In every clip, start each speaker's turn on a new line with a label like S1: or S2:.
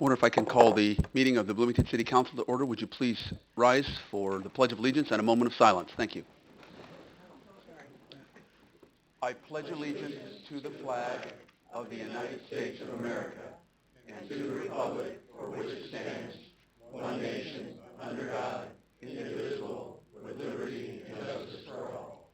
S1: wonder if I can call the meeting of the Bloomington City Council to order. Would you please rise for the Pledge of Allegiance and a moment of silence? Thank you. I pledge allegiance to the flag of the United States of America and to the republic for which it stands, one nation, under God, indivisible, with liberty and justice for all.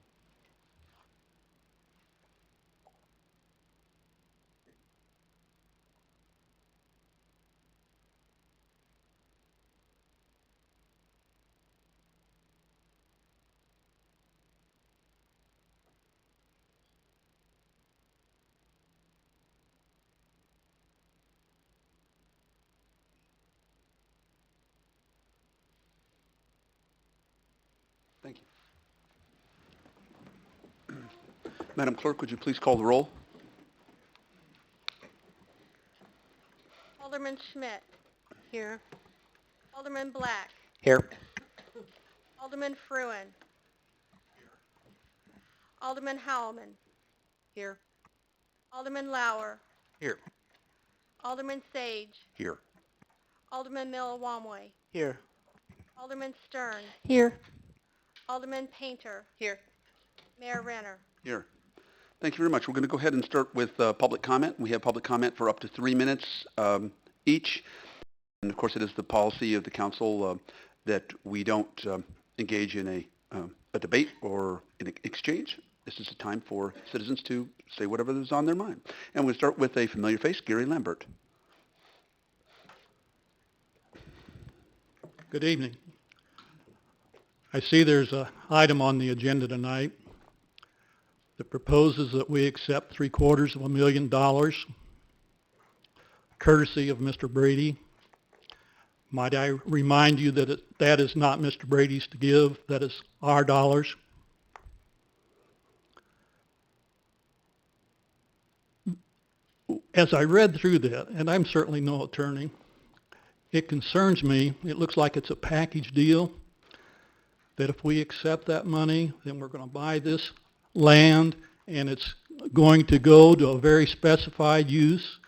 S1: Thank you. Madam Clerk, would you please call the roll?
S2: Alderman Schmidt.
S3: Here.
S2: Alderman Black.
S4: Here.
S2: Alderman Fruin. Alderman Howellman.
S3: Here.
S2: Alderman Lauer.
S4: Here.
S2: Alderman Sage.
S4: Here.
S2: Alderman Milawamwe.
S4: Here.
S2: Alderman Stern.
S3: Here.
S2: Alderman Painter.
S3: Here.
S2: Mayor Renner.
S1: Here. Thank you very much. We're going to go ahead and start with public comment. We have public comment for up to 3 minutes each. And of course, it is the policy of the council that we don't engage in a debate or an exchange. This is a time for citizens to say whatever is on their mind. And we'll start with a familiar face, Gary Lambert.
S5: Good evening. I see there's an item on the agenda tonight that proposes that we accept $750,000 courtesy of Mr. Brady. Might I remind you that that is not Mr. Brady's to give, that is our dollars. As I read through that, and I'm certainly no attorney, it concerns me. It looks like it's a package deal, that if we accept that money, then we're going to buy this land, and it's going to go to a very specified use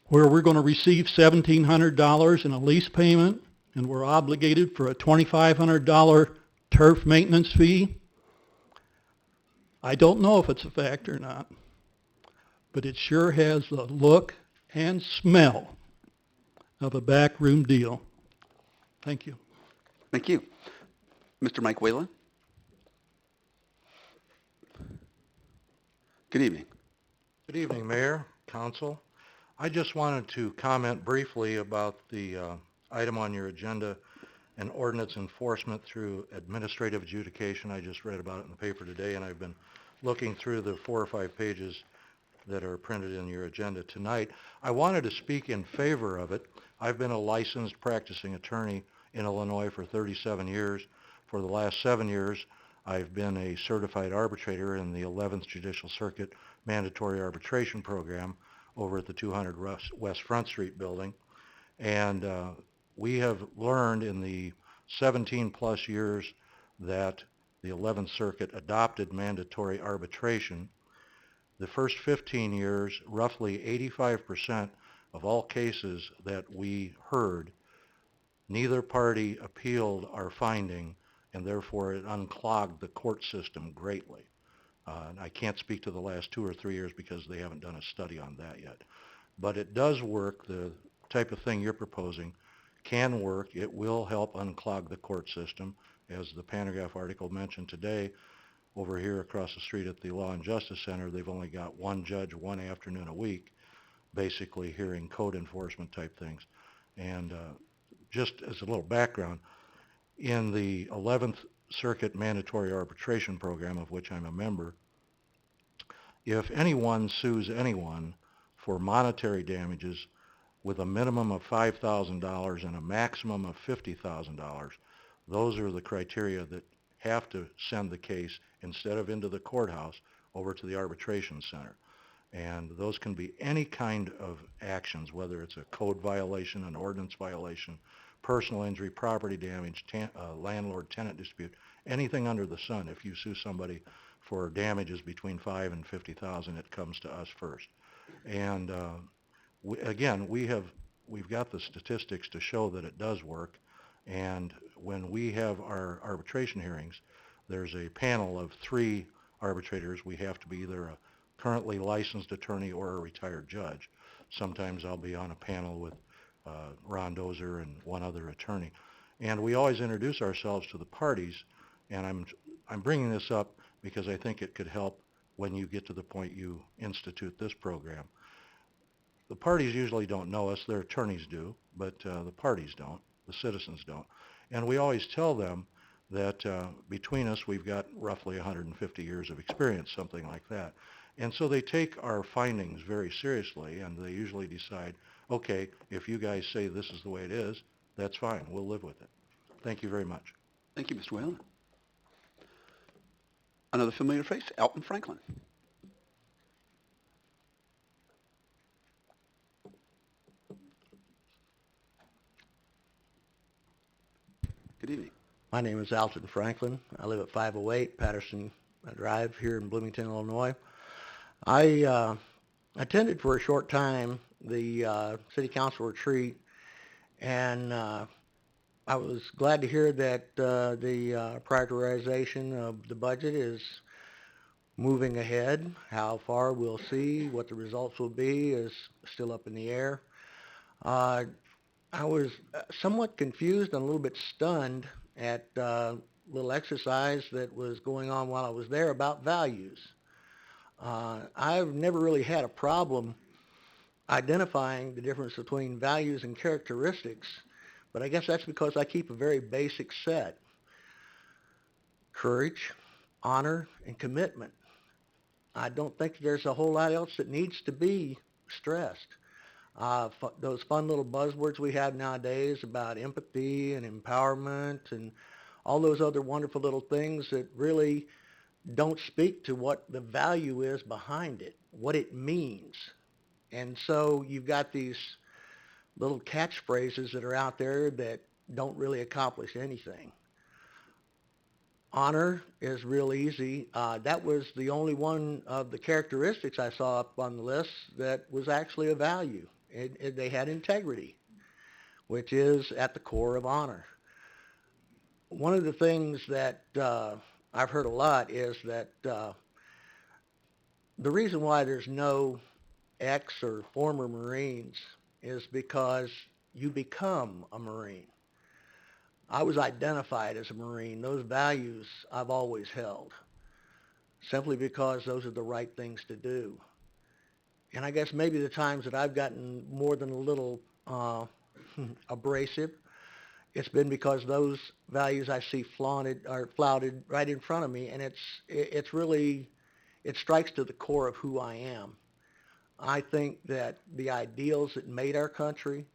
S5: where we're going to receive $1,700 in a lease payment, and we're obligated for a $2,500 turf maintenance fee. I don't know if it's a fact or not, but it sure has the look and smell of a backroom deal. Thank you.
S1: Thank you. Mr. Mike Whalen. Good evening.
S4: Good evening, Mayor, Council. I just wanted to comment briefly about the item on your agenda and ordinance enforcement through administrative adjudication. I just read about it in the paper today, and I've been looking through the 4 or 5 pages that are printed in your agenda tonight. I wanted to speak in favor of it. I've been a licensed practicing attorney in Illinois for 37 years. For the last 7 years, I've been a certified arbitrator in the 11th Judicial Circuit Mandatory Arbitration Program over at the 200 West Front Street building. And we have learned in the 17 plus years that the 11th Circuit adopted mandatory arbitration, the first 15 years, roughly 85% of all cases that we heard, neither party appealed our finding, and therefore it unclogged the court system greatly. And I can't speak to the last 2 or 3 years because they haven't done a study on that yet. But it does work. The type of thing you're proposing can work. It will help unclog the court system. As the Pantograph article mentioned today, over here across the street at the Law and Justice Center, they've only got one judge one afternoon a week, basically hearing code enforcement type things. And just as a little background, in the 11th Circuit Mandatory Arbitration Program, of which I'm a member, if anyone sues anyone for monetary damages with a minimum of $5,000 and a maximum of $50,000, those are the criteria that have to send the case, instead of into the courthouse, over to the arbitration center. And those can be any kind of actions, whether it's a code violation, an ordinance violation, personal injury, property damage, landlord-tenant dispute, anything under the sun. If you sue somebody for damages between $5,000 and $50,000, it comes to us first. And we've got the statistics to show that it does work. And when we have our arbitration hearings, there's a panel of 3 arbitrators. We have to be either a currently licensed attorney or a retired judge. Sometimes I'll be on a panel with Ron Dozer and one other attorney. And we always introduce ourselves to the parties, and I'm bringing this up because I think it could help when you get to the point you institute this program. The parties usually don't know us, their attorneys do, but the parties don't, the citizens don't. And we always tell them that between us we've got roughly 150 years of experience, something like that. And so they take our findings very seriously, and they usually decide, okay, if you guys say this is the way it is, that's fine, we'll live with it. Thank you very much.
S1: Thank you, Mr. Whalen. Another familiar face, Alton Franklin. Good evening.
S6: My name is Alton Franklin. I live at 508 Patterson Drive here in Bloomington, Illinois. I attended for a short time the City Council retreat, and I was glad to hear that the prioritization of the budget is moving ahead. How far we'll see, what the results will be is still up in the air. I was somewhat confused and a little bit stunned at a little exercise that was going on while I was there about values. I've never really had a problem identifying the difference between values and characteristics, but I guess that's because I keep a very basic set. Courage, honor, and commitment. I don't think there's a whole lot else that needs to be stressed. Those fun little buzzwords we have nowadays about empathy and empowerment and all those other wonderful little things that really don't speak to what the value is behind it, what it means. And so you've got these little catchphrases that are out there that don't really accomplish anything. Honor is real easy. That was the only one of the characteristics I saw up on the list that was actually a value. They had integrity, which is at the core of honor. One of the things that I've heard a lot is that the reason why there's no ex or former Marines is because you become a Marine. I was identified as a Marine. Those values I've always held, simply because those are the right things to do. And I guess maybe the times that I've gotten more than a little abrasive, it's been because those values I see flaunted or flouted right in front of me, and it's really, it strikes to the core of who I am. I think that the ideals that made our country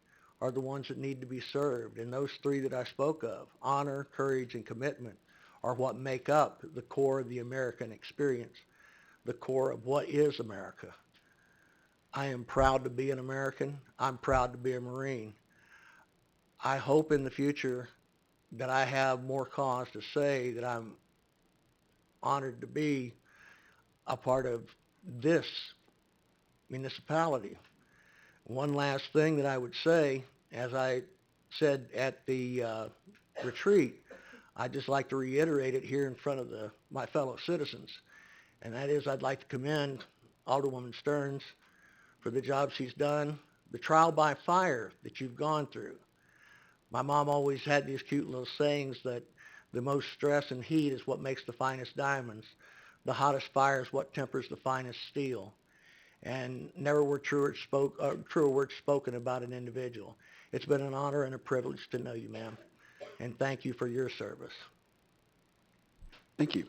S6: are the ones that need to be served, and those 3 that I spoke of, honor, courage, and commitment, are what make up the core of the American experience, the core of what is America. I am proud to be an American. I'm proud to be a Marine. I hope in the future that I have more cause to say that I'm honored to be a part of this municipality. One last thing that I would say, as I said at the retreat, I'd just like to reiterate it here in front of my fellow citizens, and that is I'd like to commend Alderwoman Stearns for the job she's done, the trial by fire that you've gone through. My mom always had these cute little sayings that the most stress and heat is what makes the finest diamonds. The hottest fire is what tempers the finest steel. And never were truer words spoken about an individual. It's been an honor and a privilege to know you, ma'am. And thank you for your service.
S1: Thank you.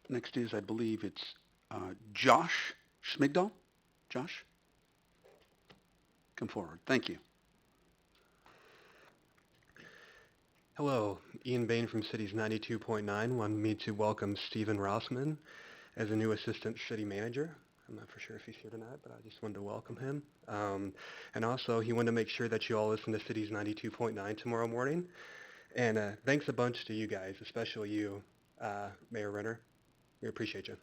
S1: Next is, I believe it's Josh Schmigdal. Josh? Come forward. Thank you.
S7: Hello, Ian Bain from Cities 92.9 wanted me to welcome Stephen Rossman as a new Assistant City Manager. I'm not for sure if he's here tonight, but I just wanted to welcome him. And also, he wanted to make sure that you all listen to Cities 92.9 tomorrow morning. And thanks a bunch to you guys, especially you, Mayor Renner. We appreciate you.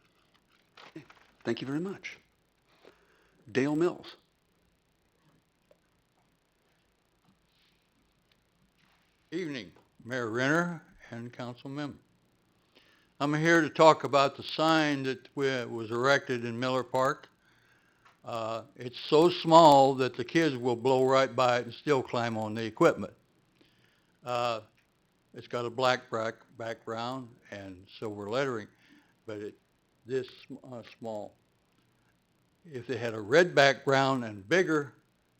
S1: Thank you very much. Dale Mills.
S5: Evening, Mayor Renner and council members. I'm here to talk about the sign that was erected in Miller Park. It's so small that the kids will blow right by it and still climb on the equipment. It's got a black background and silver lettering, but it's this small. If they had a red background and bigger,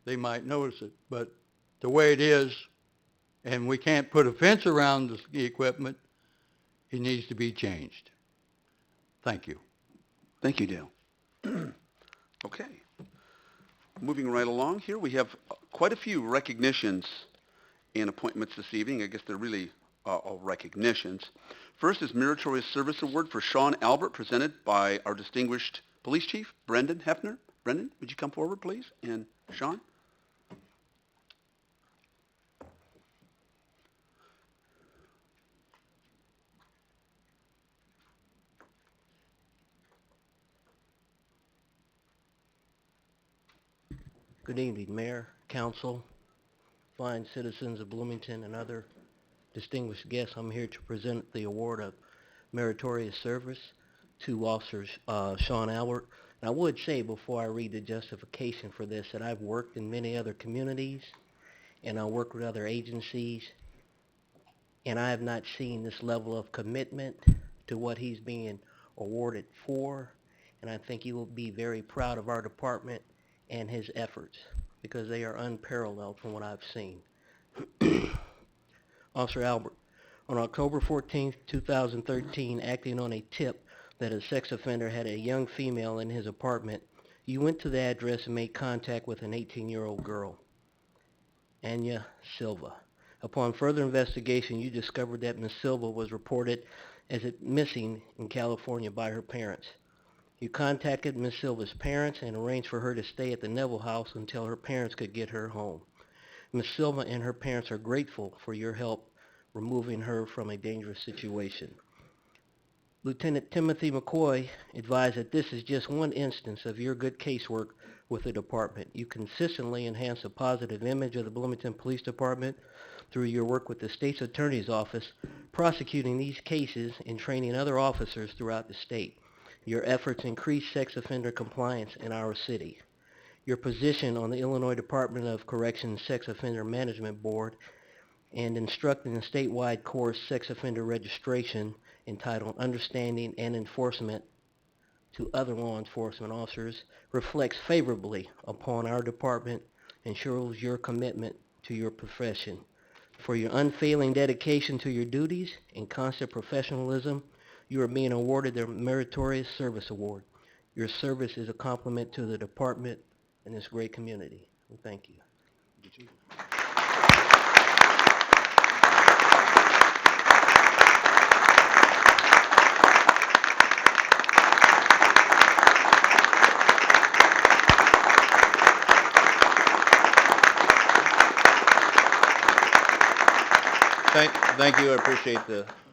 S5: they might notice it. But the way it is, and we can't put a fence around the equipment, it needs to be changed. Thank you.
S1: Thank you, Dale. Okay. Moving right along here, we have quite a few recognitions and appointments this evening. I guess they're really all recognitions. First is Meritorious Service Award for Sean Albert, presented by our distinguished police chief, Brendan Hefner. Brendan, would you come forward, please? And Sean?
S6: Good evening, Mayor, Council, fine citizens of Bloomington, and other distinguished guests. I'm here to present the award of meritorious service to Officer Sean Albert. And I would say before I read the justification for this that I've worked in many other communities and I work with other agencies, and I have not seen this level of commitment to what he's being awarded for. And I think he will be very proud of our department and his efforts, because they are unparalleled from what I've seen. Officer Albert, on October 14, 2013, acting on a tip that a sex offender had a young female in his apartment, you went to the address and made contact with an 18-year-old girl, Anya Silva. Upon further investigation, you discovered that Ms. Silva was reported as missing in California by her parents. You contacted Ms. Silva's parents and arranged for her to stay at the Neville House until her parents could get her home. Ms. Silva and her parents are grateful for your help removing her from a dangerous situation. Lieutenant Timothy McCoy advised that this is just one instance of your good casework with the department. You consistently enhance the positive image of the Bloomington Police Department through your work with the State's Attorney's Office, prosecuting these cases and training other officers throughout the state. Your efforts increase sex offender compliance in our city. Your position on the Illinois Department of Corrections Sex Offender Management Board and instructing a statewide course sex offender registration entitled Understanding and Enforcement to other law enforcement officers reflects favorably upon our department and shows your commitment to your profession. For your unfailing dedication to your duties and constant professionalism, you are being awarded the Meritorious Service Award. Your service is a compliment to the department and this great community. And thank you.
S8: Thank you. I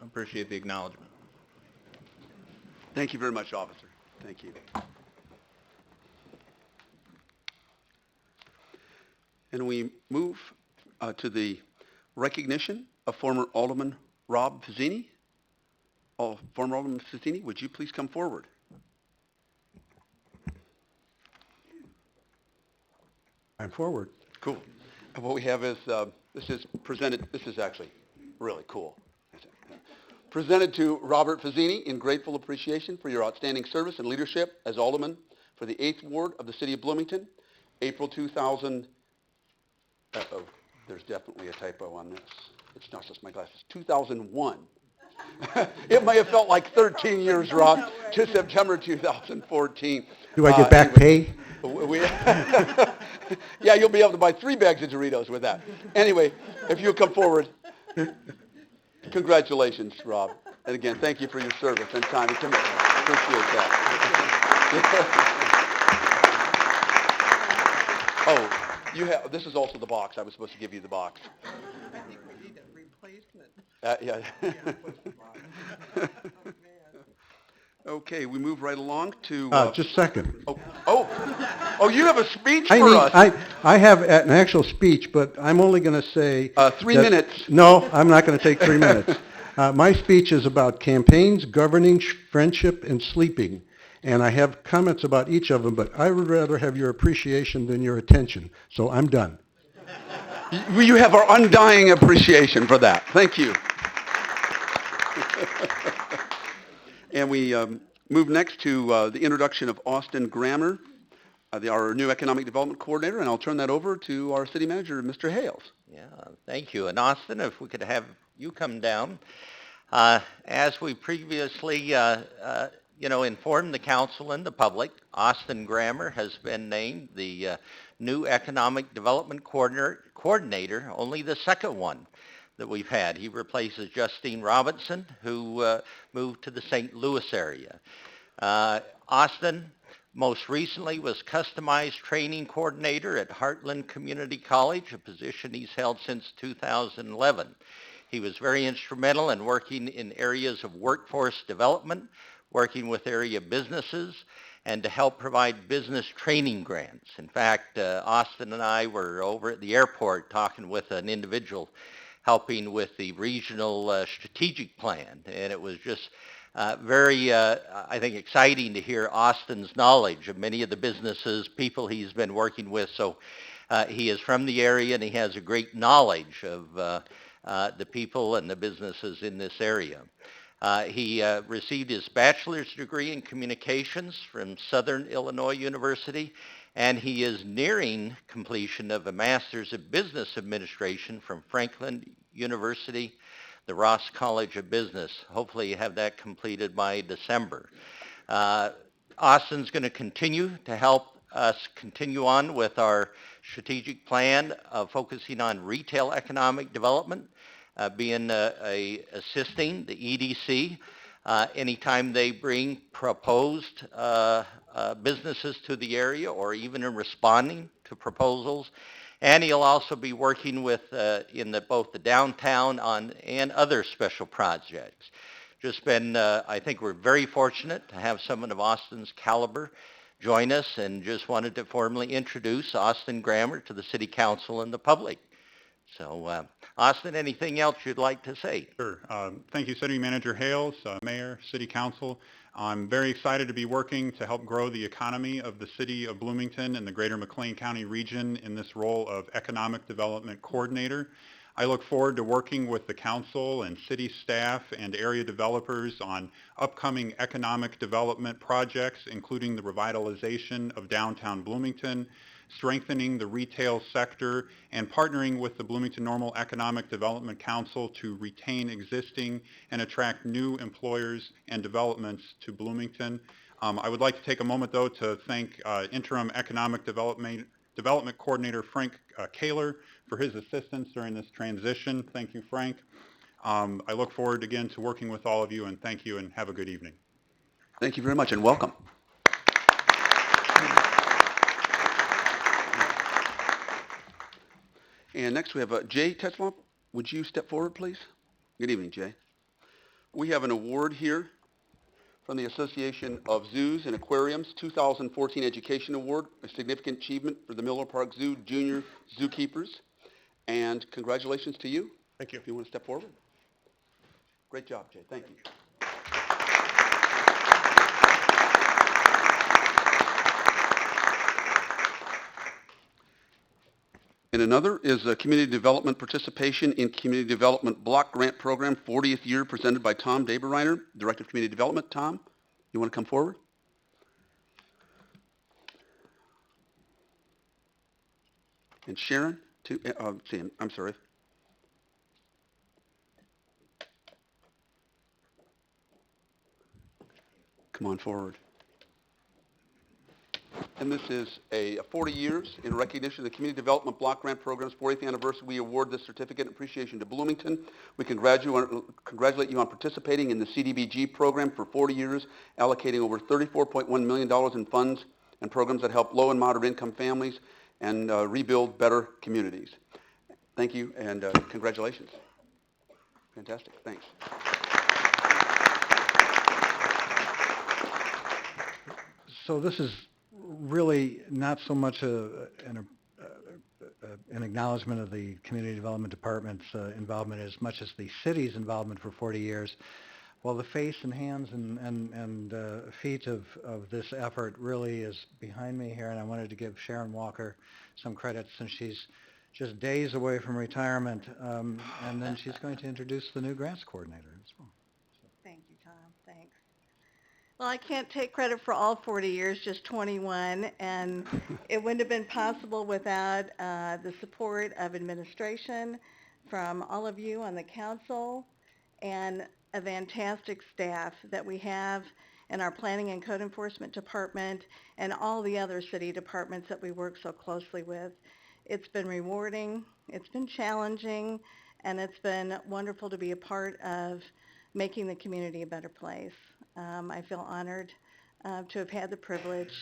S8: appreciate the acknowledgement.
S1: Thank you very much, officer. Thank you. And we move to the recognition of former Alderman Rob Fazzini. Former Alderman Fazzini, would you please come forward?
S6: I'm forward.
S1: Cool. And what we have is, this is actually really cool. Presented to Robert Fazzini in grateful appreciation for your outstanding service and leadership as Alderman for the 8th Ward of the City of Bloomington, April 2000. Uh-oh, there's definitely a typo on this. It's not just my glasses. 2001. It may have felt like 13 years, Rob, to September 2014.
S6: Do I get back pay?
S1: Yeah, you'll be able to buy 3 bags of Doritos with that. Anyway, if you'll come forward. Congratulations, Rob. And again, thank you for your service and time and commitment. Appreciate that. Oh, this is also the box. I was supposed to give you the box.
S3: I think we need a replacement.
S1: Yeah. Okay, we move right along to...
S3: Just a second.
S1: Oh, you have a speech
S3: I
S1: for
S3: need,
S1: us.
S3: I have an actual speech, but I'm only going to say...
S1: 3
S3: that-
S1: minutes.
S3: No, I'm not going to take 3 minutes. My speech is about campaigns, governing, friendship, and sleeping. And I have comments about each of them, but I would rather have your appreciation than your attention. So I'm done.
S1: You have our undying appreciation for that. Thank you. And we move next to the introduction of Austin Grammer, our new Economic Development Coordinator, and I'll turn that over to our City Manager, Mr. Hales.
S9: Yeah, thank you. And Austin, if we could have you come down. As we previously, informed the council and the public, Austin Grammer has been named the new Economic Development Coordinator, only the second one that we've had. He replaces Justine Robinson, who moved to the St. Louis area. Austin most recently was Customized Training Coordinator at Heartland Community College, a position he's held since 2011. He was very instrumental in working in areas of workforce development, working with area businesses, and to help provide business training grants. In fact, Austin and I were over at the airport talking with an individual helping with the regional strategic plan, and it was just very, I think, exciting to hear Austin's knowledge of many of the businesses, people he's been working with. So he is from the area, and he has a great knowledge of the people and the businesses in this area. He received his bachelor's degree in communications from Southern Illinois University, and he is nearing completion of a master's of business administration from Franklin University, the Ross College of Business. Hopefully you have that completed by December. Austin's going to continue to help us continue on with our strategic plan of focusing on retail economic development, assisting the EDC anytime they bring proposed businesses to the area, or even in responding to proposals. And he'll also be working with both the downtown and other special projects. I think we're very fortunate to have someone of Austin's caliber join us, and just wanted to formally introduce Austin Grammer to the City Council and the public. So, Austin, anything else you'd like to say?
S10: Sure. Thank you, City Manager Hales, Mayor, City Council. I'm very excited to be working to help grow the economy of the City of Bloomington and the greater McLean County region in this role of Economic Development Coordinator. I look forward to working with the council and city staff and area developers on upcoming economic development projects, including the revitalization of downtown Bloomington, strengthening the retail sector, and partnering with the Bloomington Normal Economic Development Council to retain existing and attract new employers and developments to Bloomington. I would like to take a moment, though, to thank Interim Economic Development Coordinator Frank Kaler for his assistance during this transition. Thank you, Frank. I look forward again to working with all of you, and thank you, and have a good evening.
S1: Thank you very much, and welcome. And next we have Jay Tetzlaff. Would you step forward, please? Good evening, Jay. We have an award here from the Association of Zoos and Aquariums 2014 Education Award, a significant achievement for the Miller Park Zoo Junior Zookeepers. And congratulations to you.
S10: Thank you.
S1: If you want to step forward. Great job, Jay. Thank you. And another is Community Development Participation in Community Development Block Grant Program, 40th year, presented by Tom Daberreiner, Director of Community Development. Tom, you want to come forward? And Sharon, too. I'm sorry. Come on forward. And this is a 40 years in recognition of the Community Development Block Grant Program's 40th anniversary. We award this certificate of appreciation to Bloomington. We congratulate you on participating in the CDBG program for 40 years, allocating over $34.1 million in funds and programs that help low and moderate income families and rebuild better communities. Thank you, and congratulations. Fantastic. Thanks.
S11: So this is really not so much an acknowledgement of the Community Development Department's involvement as much as the city's involvement for 40 years. Well, the face and hands and feet of this effort really is behind me here, and I wanted to give Sharon Walker some credit since she's just days away from retirement, and then she's going to introduce the new grants coordinator as well.
S12: Thank you, Tom. Thanks. Well, I can't take credit for all 40 years, just 21, and it wouldn't have been possible without the support of administration, from all of you on the council, and a fantastic staff that we have in our planning and code enforcement department and all the other city departments that we work so closely with. It's been rewarding, it's been challenging, and it's been wonderful to be a part of making the community a better place. I feel honored to have had the privilege,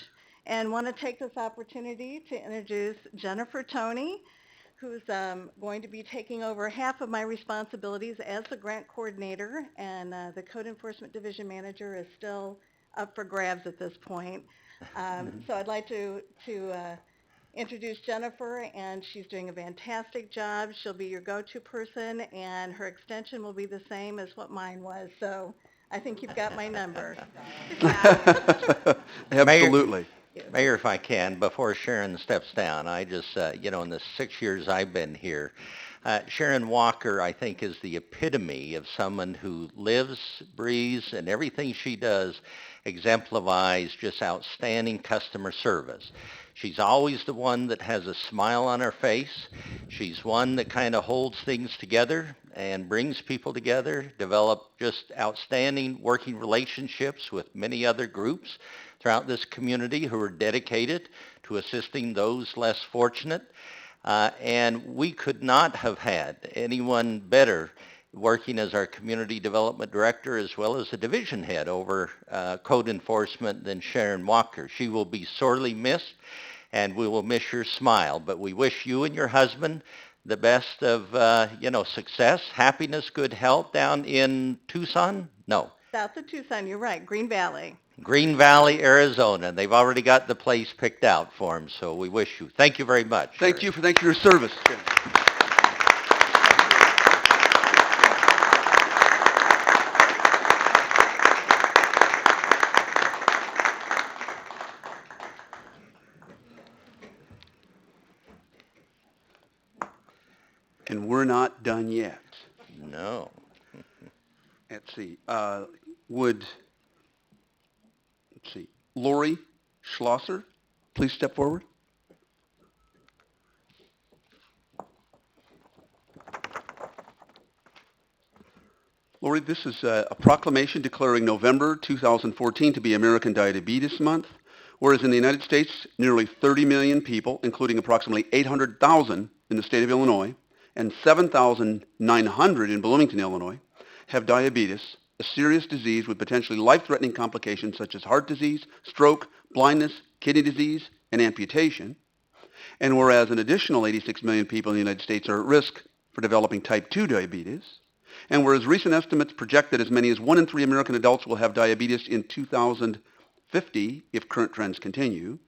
S12: and want to take this opportunity to introduce Jennifer Toney, who's going to be taking over half of my responsibilities as the grant coordinator, and the code enforcement division manager is still up for grabs at this point. So I'd like to introduce Jennifer, and she's doing a fantastic job. She'll be your go-to person, and her extension will be the same as what mine was. So I think you've got my number.
S1: Absolutely.
S9: Mayor, if I can, before Sharon steps down, I just, in the 6 years I've been here, Sharon Walker, I think, is the epitome of someone who lives, breathes, and everything she does exemplifies just outstanding customer service. She's always the one that has a smile on her face. She's one that kind of holds things together and brings people together, develop just outstanding working relationships with many other groups throughout this community who are dedicated to assisting those less fortunate. And we could not have had anyone better working as our community development director as well as the division head over code enforcement than Sharon Walker. She will be sorely missed, and we will miss your smile. But we wish you and your husband the best of, success, happiness, good health down in Tucson? No.
S12: South of Tucson, you're right, Green Valley.
S9: Green Valley, Arizona. They've already got the place picked out for them, so we wish you. Thank you very much.
S1: Thank you for your service. And we're not done yet.
S9: No.
S1: Let's see. Lori Schlosser, please step forward. Lori, this is a proclamation declaring November 2014 to be American Diabetes Month, whereas in the United States, nearly 30 million people, including approximately 800,000 in the state of Illinois and 7,900 in Bloomington, Illinois, have diabetes, a serious disease with potentially life-threatening complications such as heart disease, stroke, blindness, kidney disease, and amputation. And whereas an additional 86 million people in the United States are at risk for developing type 2 diabetes, and whereas recent estimates project that as many as 1 in 3 American adults will have diabetes in 2050 if current trends continue,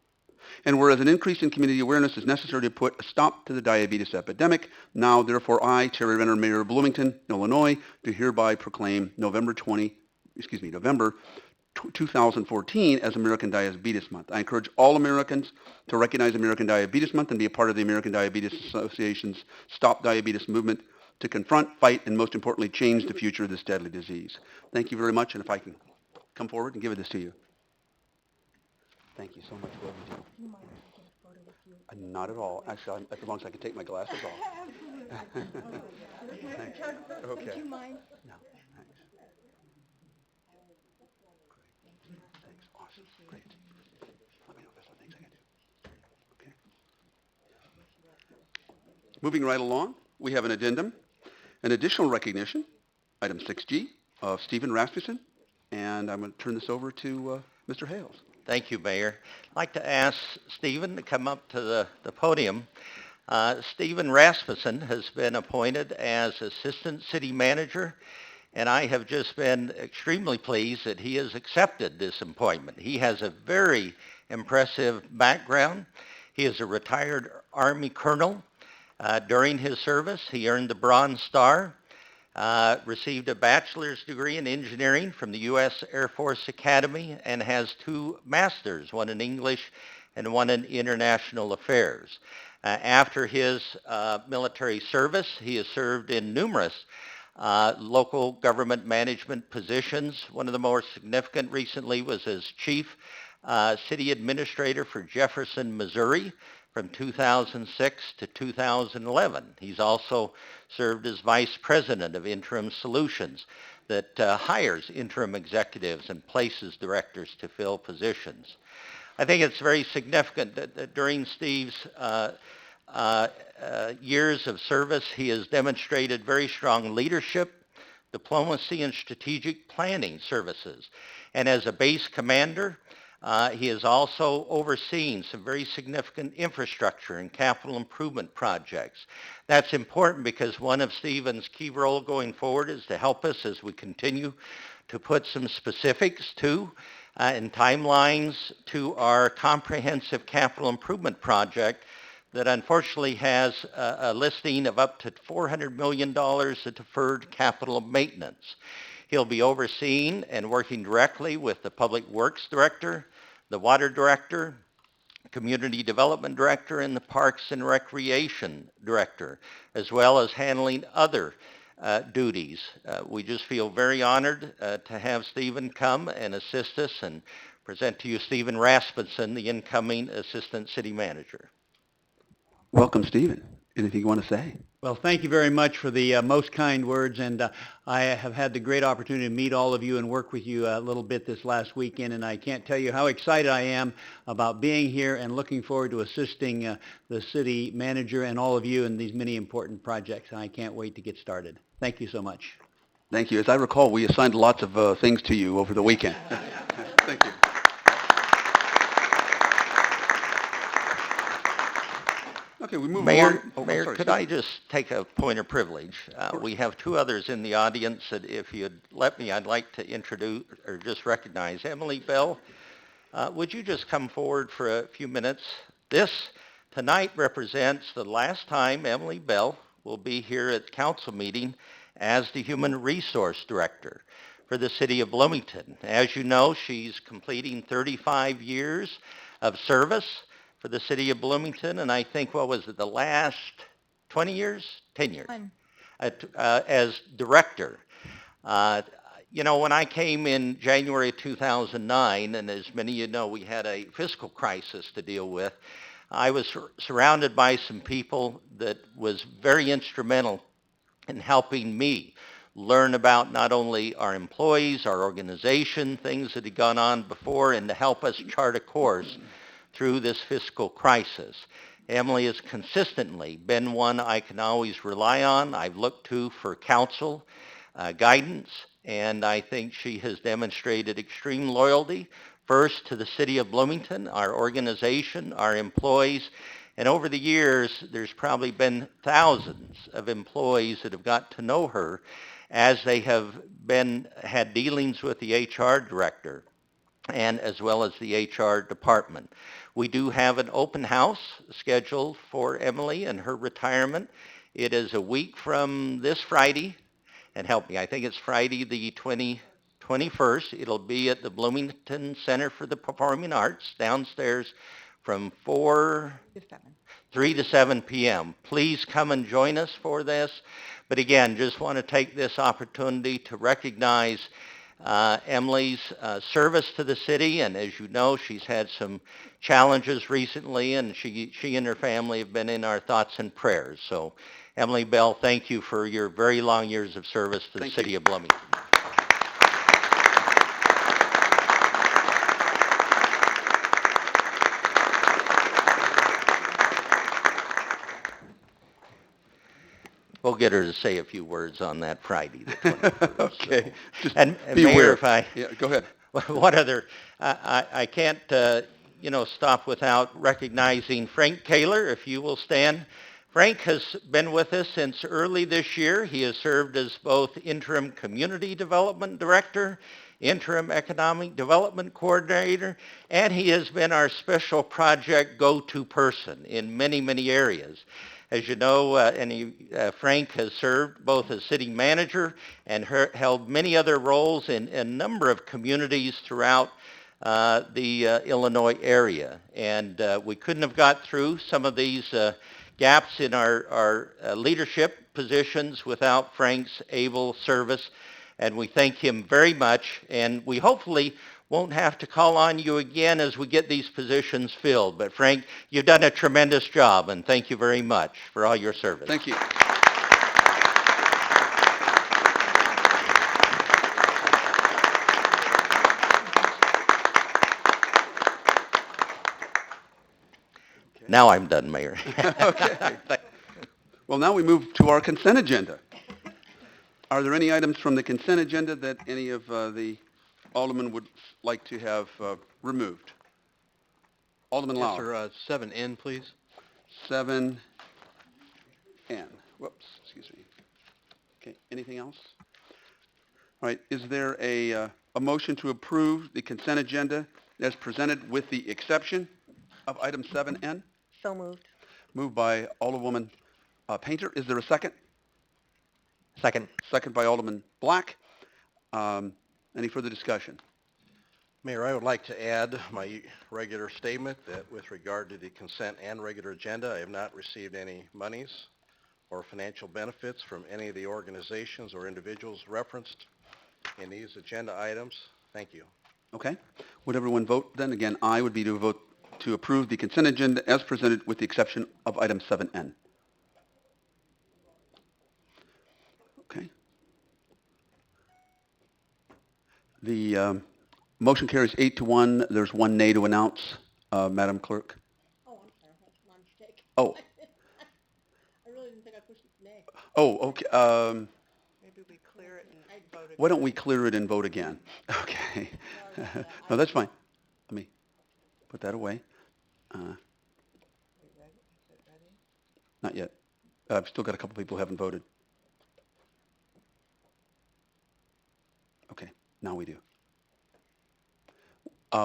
S1: and whereas an increase in community awareness is necessary to put a stop to the diabetes epidemic, now therefore I, Terry Renner, Mayor of Bloomington, Illinois, do hereby proclaim November 2014 as American Diabetes Month. I encourage all Americans to recognize American Diabetes Month and be a part of the American Diabetes Association's Stop Diabetes movement to confront, fight, and most importantly, change the future of this deadly disease. Thank you very much, and if I can come forward and give this to you. Thank you so much for what you do.
S12: Do you mind if I get a photo with you?
S1: Not at all. Actually, as long as I can take my glasses off.
S12: Absolutely.
S1: Okay.
S12: Do you mind?
S1: No, thanks. Thanks. Awesome. Great. Let me know if there's other things I can do. Okay. Moving right along, we have an addendum, an additional recognition, item 6G, of Stephen Rasmussen, and I'm going to turn this over to Mr. Hales.
S9: Thank you, Mayor. I'd like to ask Stephen to come up to the podium. Stephen Rasmussen has been appointed as Assistant City Manager and I have just been extremely pleased that he has accepted this appointment. He has a very impressive background. He is a retired Army colonel. During his service, he earned the Bronze Star, received a bachelor's degree in engineering from the U.S. Air Force Academy, and has 2 masters, one in English and one in international affairs. After his military service, he has served in numerous local government management positions. One of the more significant recently was as chief city administrator for Jefferson, Missouri, from 2006 to 2011. He's also served as vice president of Interim Solutions that hires interim executives and places directors to fill positions. I think it's very significant that during Steve's years of service, he has demonstrated very strong leadership, diplomacy, and strategic planning services. And as a base commander, he has also overseen some very significant infrastructure and capital improvement projects. That's important because one of Stephen's key roles going forward is to help us as we continue to put some specifics to and timelines to our comprehensive capital improvement project that unfortunately has a listing of up to $400 million of deferred capital maintenance. He'll be overseeing and working directly with the Public Works Director, the Water Director, Community Development Director, and the Parks and Recreation Director, as well as handling other duties. We just feel very honored to have Stephen come and assist us and present to you Stephen Rasmussen, the incoming Assistant City Manager.
S1: Welcome, Stephen. Anything you want to say?
S13: Well, thank you very much for the most kind words, and I have had the great opportunity to meet all of you and work with you a little bit this last weekend, and I can't tell you how excited I am about being here and looking forward to assisting the city manager and all of you in these many important projects, and I can't wait to get started. Thank you so much.
S1: Thank you. As I recall, we assigned lots of things to you over the weekend. Thank you. Okay, we move
S9: Mayor,
S1: along. Oh,
S9: Mayor,
S1: sorry,
S9: could
S1: Steve.
S9: I just take a point of privilege? We have 2 others in the audience that if you'd let me, I'd like to introduce or just recognize. Emily Bell, would you just come forward for a few minutes? This tonight represents the last time Emily Bell will be here at council meeting as the Human Resource Director for the city of Bloomington. As you know, she's completing 35 years of service for the city of Bloomington, and I think, what was it, the last 20 years? 10 years. As director. You know, when I came in January of 2009, and as many of you know, we had a fiscal crisis to deal with, I was surrounded by some people that was very instrumental in helping me learn about not only our employees, our organization, things that had gone on before, and to help us chart a course through this fiscal crisis. Emily has consistently been one I can always rely on. I've looked to for counsel, guidance, and I think she has demonstrated extreme loyalty, first to the city of Bloomington, our organization, our employees, and over the years, there's probably been thousands of employees that have got to know her as they have had dealings with the HR director and as well as the HR department. We do have an open house scheduled for Emily and her retirement. It is a week from this Friday, and help me, I think it's Friday the 21st. It'll be at the Bloomington Center for the Performing Arts downstairs from 3 to 7 p.m. Please come and join us for this. But again, just want to take this opportunity to recognize Emily's service to the city, and as you know, she's had some challenges recently, and she and her family have been in our thoughts and prayers. So, Emily Bell, thank you for your very long years of service to the city of Bloomington. We'll get her to say a few words on that Friday, the 21st.
S1: Okay.
S9: So. And
S1: be
S9: Mayor,
S1: aware.
S9: if I...
S1: Yeah, go ahead.
S9: What other... I can't, stop without recognizing Frank Kaler, if you will stand Frank has been with us since early this year. He has served as both interim community development director, interim economic development coordinator, and he has been our special project go-to person in many, many areas. As you know, Frank has served both as city manager and held many other roles in a number of communities throughout the Illinois area. And we couldn't have got through some of these gaps in our leadership positions without Frank's able service, and we thank him very much, and we hopefully won't have to call on you again as we get these positions filled. But Frank, you've done a tremendous job, and thank you very much for all your service.
S1: Thank you.
S9: Now I'm done, Mayor.
S1: Okay. Well, now we move to our consent agenda. Are there any items from the consent agenda that any of the aldermen would like to have removed? Alderman
S7: Yes,
S1: Lauer.
S7: sir. 7N, please.
S1: 7N. Whoops, excuse me. Okay, anything else? All right, is there a motion to approve the consent agenda as presented with the exception of item 7N?
S12: So moved.
S1: Moved by Alderwoman Painter. Is there a second?
S6: Second.
S1: Second by Alderman Black. Any further discussion?
S4: Mayor, I would like to add my regular statement that with regard to the consent and regular agenda, I have not received any monies or financial benefits from any of the organizations or individuals referenced in these agenda items. Thank you.
S1: Okay. Would everyone vote then? Again, I would be to vote to approve the consent agenda as presented with the exception of item 7N. Okay. The motion carries 8-1. There's one nay to announce. Madam Clerk.
S2: Oh, I'm sorry, that's my mistake.
S1: Oh,
S2: I really didn't think I pushed nay.
S1: oh, okay.
S12: Maybe we clear it and vote again.
S1: Why don't we clear it and vote again? Okay. No, that's fine. Let me put that away. Not yet. I've still got a couple people who haven't voted. Okay, now we do.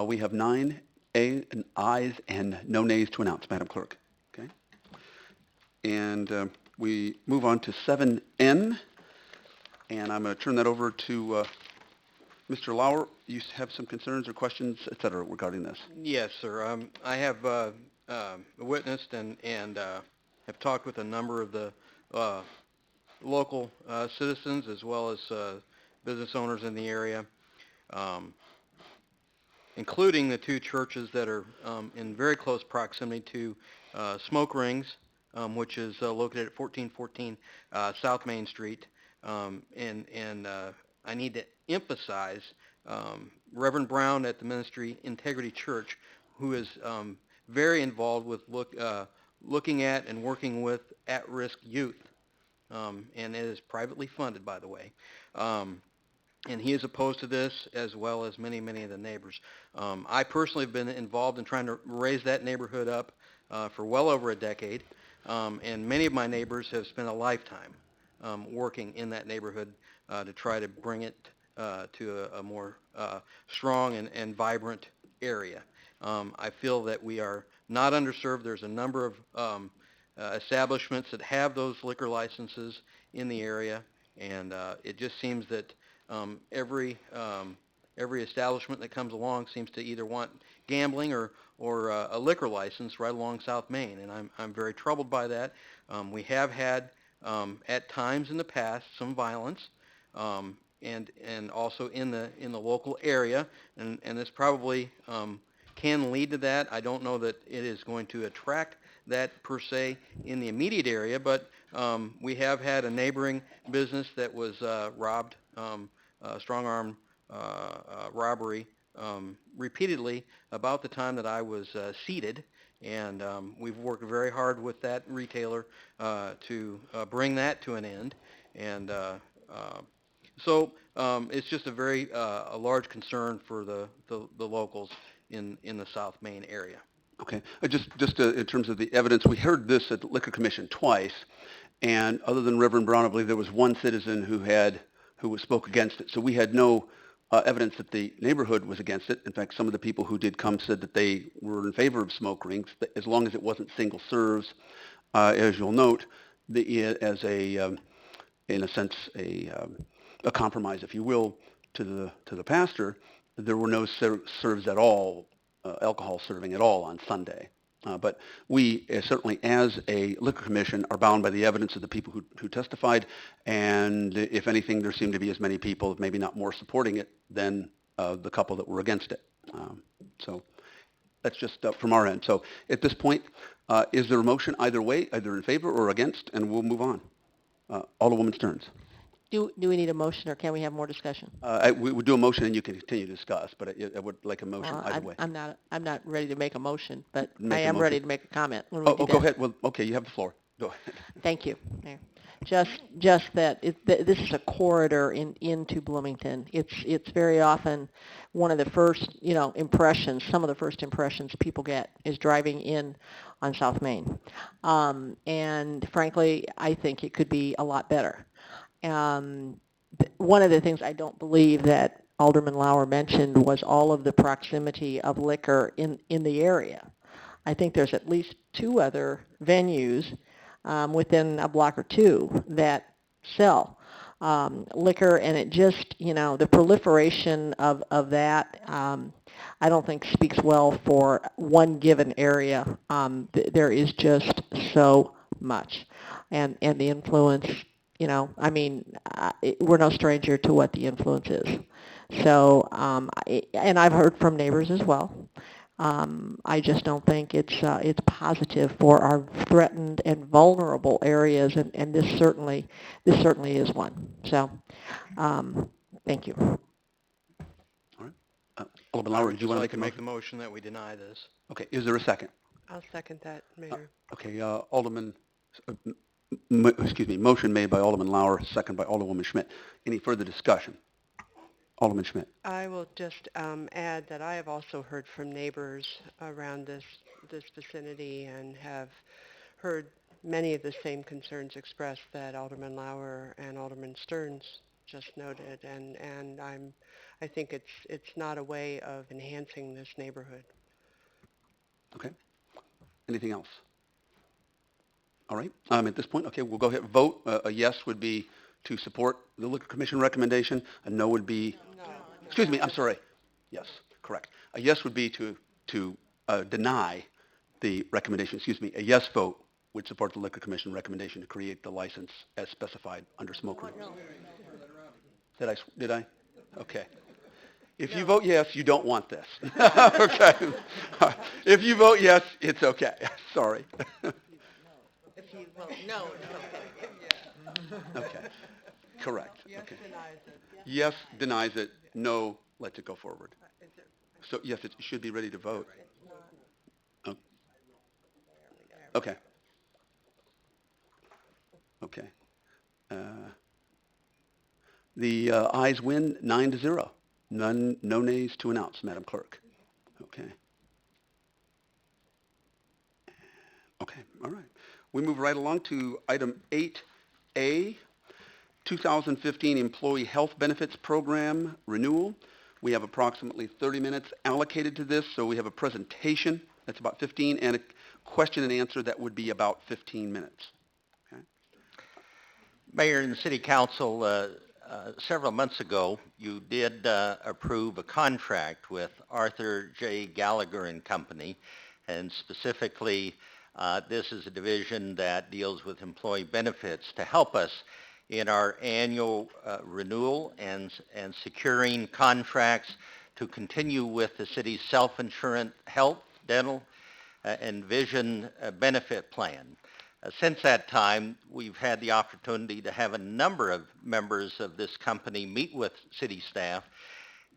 S1: We have 9 ayes and no nays to announce, Madam Clerk. Okay. And we move on to 7N, and I'm going to turn that over to Mr. Lauer. You have some concerns or questions, et cetera, regarding this?
S7: Yes, sir. I have witnessed and have talked with a number of the local citizens as well as business owners in the area, including the two churches that are in very close proximity to Smoke Rings, which is located at 1414 South Main Street. And I need to emphasize Reverend Brown at the Ministry Integrity Church, who is very involved with looking at and working with at-risk youth. And it is privately funded, by the way. And he is opposed to this, as well as many, many of the neighbors. I personally have been involved in trying to raise that neighborhood up for well over a decade, and many of my neighbors have spent a lifetime working in that neighborhood to try to bring it to a more strong and vibrant area. I feel that we are not underserved. There's a number of establishments that have those liquor licenses in the area, and it just seems that every establishment that comes along seems to either want gambling or a liquor license right along South Main, and I'm very troubled by that. We have had at times in the past some violence, and also in the local area, and this probably can lead to that. I don't know that it is going to attract that per se in the immediate area, but we have had a neighboring business that was robbed, strong-arm robbery, repeatedly about the time that I was seated, and we've worked very hard with that retailer to bring that to an end, and so it's just a very a large concern for the locals in the South Main area.
S1: Okay. Just in terms of the evidence, we heard this at the Liquor Commission twice, and other than Reverend Brown, I believe there was one citizen who spoke against it. So we had no evidence that the neighborhood was against it. In fact, some of the people who did come said that they were in favor of smoke rings, as long as it wasn't single serves. As you'll note, as in a sense, a compromise, if you will, to the pastor, there were no serves at all, alcohol serving at all on Sunday. But we certainly, as a liquor commission, are bound by the evidence of the people who testified, and if anything, there seemed to be as many people, if maybe not more, supporting it than the couple that were against it. So that's just from our end. So at this point, is there a motion either way, either in favor or against, and we'll move on. Alderwoman Stearns.
S2: Do we need a motion, or can we have more discussion?
S1: We would do a motion and you can continue to discuss, but I would like a motion
S2: Well,
S1: either way.
S2: I'm not ready to make a motion, but
S1: Make
S2: I
S1: a
S2: am
S1: motion.
S2: ready to make a comment. when we do
S1: Go
S2: that.
S1: ahead. Well, okay, you have the floor. Go ahead.
S2: Thank you, Mayor. Just that this is a corridor into Bloomington. It's very often one of the first, impressions, some of the first impressions people get is driving in on South Main. And frankly, I think it could be a lot better. One of the things I don't believe that Alderman Lauer mentioned was all of the proximity of liquor in the area. I think there's at least 2 other venues within a block or 2 that sell liquor, and it just, the proliferation of that, I don't think speaks well for one given area. There is just so much, and the influence, we're no stranger to what the influence is. So, and I've heard from neighbors as well. I just don't think it's positive for our threatened and vulnerable areas, and this certainly is one. So, thank you.
S1: All right. Alderman Lauer, do you want to make a motion?
S7: the motion that we deny this.
S1: Okay, is there a second?
S2: I'll second that, Mayor.
S1: Okay, motion made by Alderman Lauer, second by Alderwoman Schmidt. Any further discussion? Alderman Schmidt.
S14: I will just add that I have also heard from neighbors around this vicinity and have heard many of the same concerns expressed that Alderman Lauer and Alderman Stearns just noted, and I think it's not a way of enhancing this neighborhood.
S1: Okay. Anything else? All right. At this point, okay, we'll go ahead and vote. A yes would be to support the Liquor Commission recommendation. A no would be... Excuse me, I'm sorry. Yes, correct. A yes would be to deny the recommendation. Excuse me. A yes vote would support the Liquor Commission recommendation to create the license as specified under smoke rooms. Did I? Okay. If you vote yes, you don't want this. Okay. If you vote yes, it's okay. Sorry.
S2: If you vote no, it's okay.
S1: Okay. Correct. Okay. Yes denies it. No lets it go forward. So yes, it should be ready to vote. Oh. Okay. Okay. The ayes win 9-0. No nays to announce, Madam Clerk. Okay. Okay. All right. We move right along to item 8A. 2015 Employee Health Benefits Program Renewal. We have approximately 30 minutes allocated to this, so we have a presentation that's about 15 and a question and answer that would be about 15 minutes. Okay.
S9: Mayor and City Council, several months ago, you did approve a contract with Arthur J. Gallagher and Company, and specifically, this is a division that deals with employee benefits to help us in our annual renewal and securing contracts to continue with the city's self-insurance health, dental, and vision benefit plan. Since that time, we've had the opportunity to have a number of members of this company meet with city staff,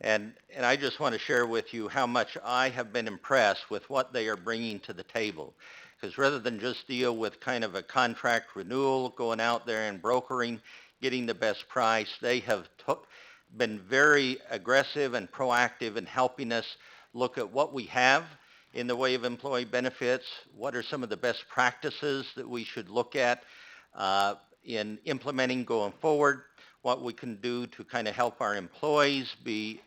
S9: and I just want to share with you how much I have been impressed with what they are bringing to the table. Because rather than just deal with kind of a contract renewal, going out there and brokering, getting the best price, they have been very aggressive and proactive in helping us look at what we have in the way of employee benefits, what are some of the best practices that we should look at in implementing going forward, what we can do to kind of help our employees be,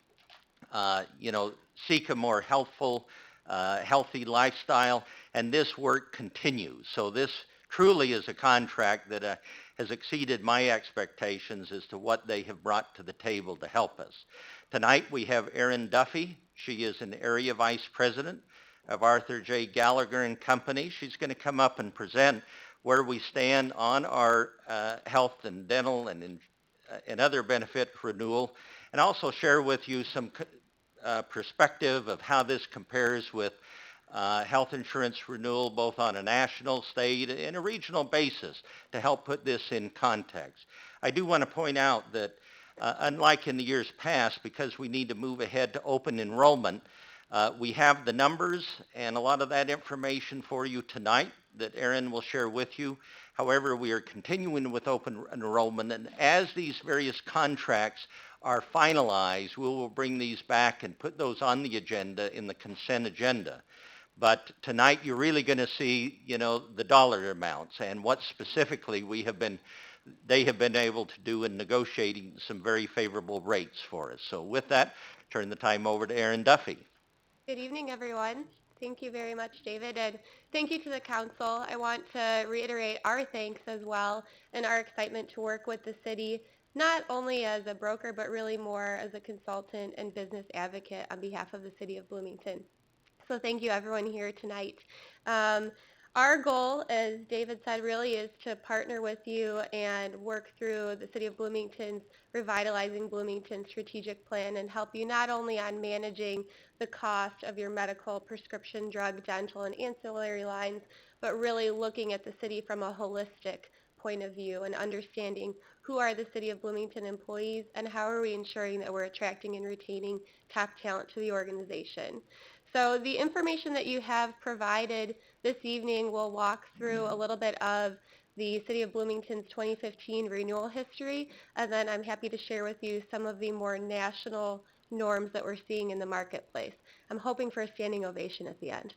S9: seek a more healthful, healthy lifestyle, and this work continues. So this truly is a contract that has exceeded my expectations as to what they have brought to the table to help us. Tonight we have Erin Duffy. She is an Area Vice President of Arthur J. Gallagher and Company. She's going to come up and present where we stand on our health and dental and other benefit renewal, and also share with you some perspective of how this compares with health insurance renewal both on a national, state, and a regional basis to help put this in context. I do want to point out that unlike in the years past, because we need to move ahead to open enrollment, we have the numbers and a lot of that information for you tonight that Erin will share with you. However, we are continuing with open enrollment, and as these various contracts are finalized, we will bring these back and put those on the agenda in the consent agenda. But tonight you're really going to see, the dollar amounts and what specifically they have been able to do in negotiating some very favorable rates for us. So with that, turn the time over to Erin Duffy.
S15: Good evening, everyone. Thank you very much, David, and thank you to the council. I want to reiterate our thanks as well and our excitement to work with the city, not only as a broker, but really more as a consultant and business advocate on behalf of the city of Bloomington. So thank you, everyone here tonight. Our goal, as David said, really is to partner with you and work through the City of Bloomington's Revitalizing Bloomington strategic plan and help you not only on managing the cost of your medical, prescription drug, dental, and ancillary lines, but really looking at the city from a holistic point of view and understanding who are the City of Bloomington employees and how are we ensuring that we're attracting and retaining top talent to the organization. So the information that you have provided this evening will walk through a little bit of the City of Bloomington's 2015 renewal history, and then I'm happy to share with you some of the more national norms that we're seeing in the marketplace. I'm hoping for a standing ovation at the end.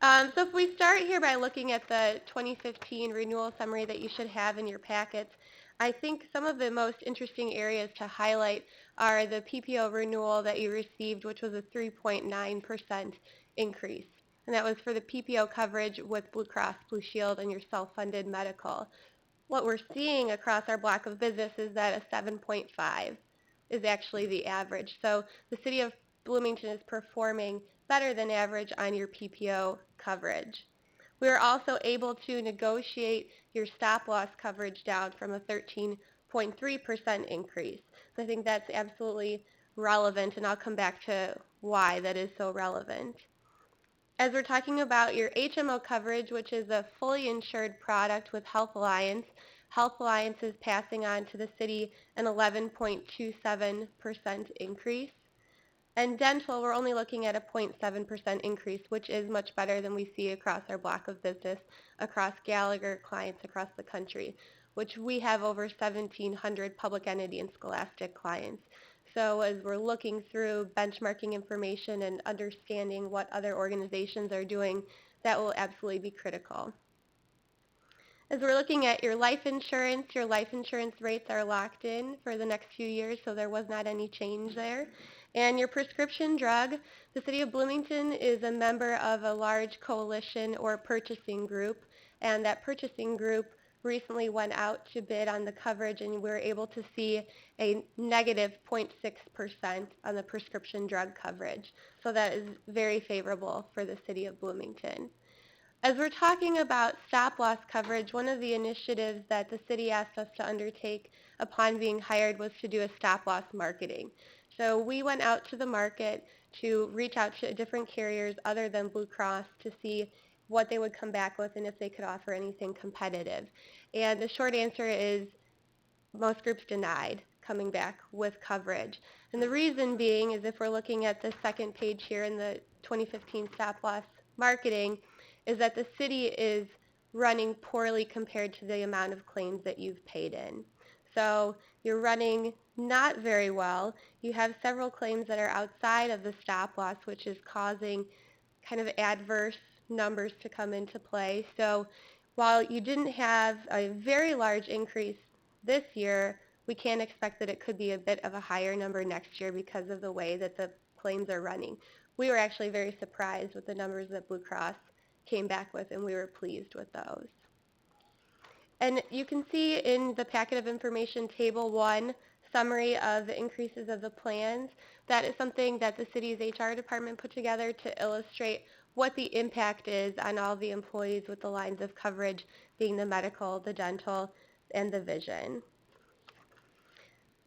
S15: So if we start here by looking at the 2015 renewal summary that you should have in your packets, I think some of the most interesting areas to highlight are the PPO renewal that you received, which was a 3.9% increase. And that was for the PPO coverage with Blue Cross Blue Shield and your self-funded medical. What we're seeing across our block of business is that a 7.5 is actually the average. So the City of Bloomington is performing better than average on your PPO coverage. We were also able to negotiate your stop-loss coverage down from a 13.3% increase. So I think that's absolutely relevant, and I'll come back to why that is so relevant. As we're talking about your HMO coverage, which is a fully insured product with Health Alliance is passing on to the city an 11.27% increase. And dental, we're only looking at a 0.7% increase, which is much better than we see across our block of business, across Gallagher clients across the country, which we have over 1,700 public entity and scholastic clients. So as we're looking through benchmarking information and understanding what other organizations are doing, that will absolutely be critical. As we're looking at your life insurance rates are locked in for the next few years, so there was not any change there. And your prescription drug, the City of Bloomington is a member of a large coalition or purchasing group, and that purchasing group recently went out to bid on the coverage, and we were able to see a negative 0.6% on the prescription drug coverage. So that is very favorable for the City of Bloomington. As we're talking about stop-loss coverage, one of the initiatives that the city asked us to undertake upon being hired was to do a stop-loss marketing. So we went out to the market to reach out to different carriers other than Blue Cross to see what they would come back with and if they could offer anything competitive. And the short answer is most groups denied coming back with coverage. And the reason being is if we're looking at the second page here in the 2015 stop-loss marketing, is that the city is running poorly compared to the amount of claims that you've paid in. So you're running not very well. You have several claims that are outside of the stop loss, which is causing kind of adverse numbers to come into play. So while you didn't have a very large increase this year, we can expect that it could be a bit of a higher number next year because of the way that the claims are running. We were actually very surprised with the numbers that Blue Cross came back with, and we were pleased with those. And you can see in the packet of information, Table 1, summary of the increases of the plans. That is something that the city's HR department put together to illustrate what the impact is on all the employees with the lines of coverage being the medical, the dental, and the vision.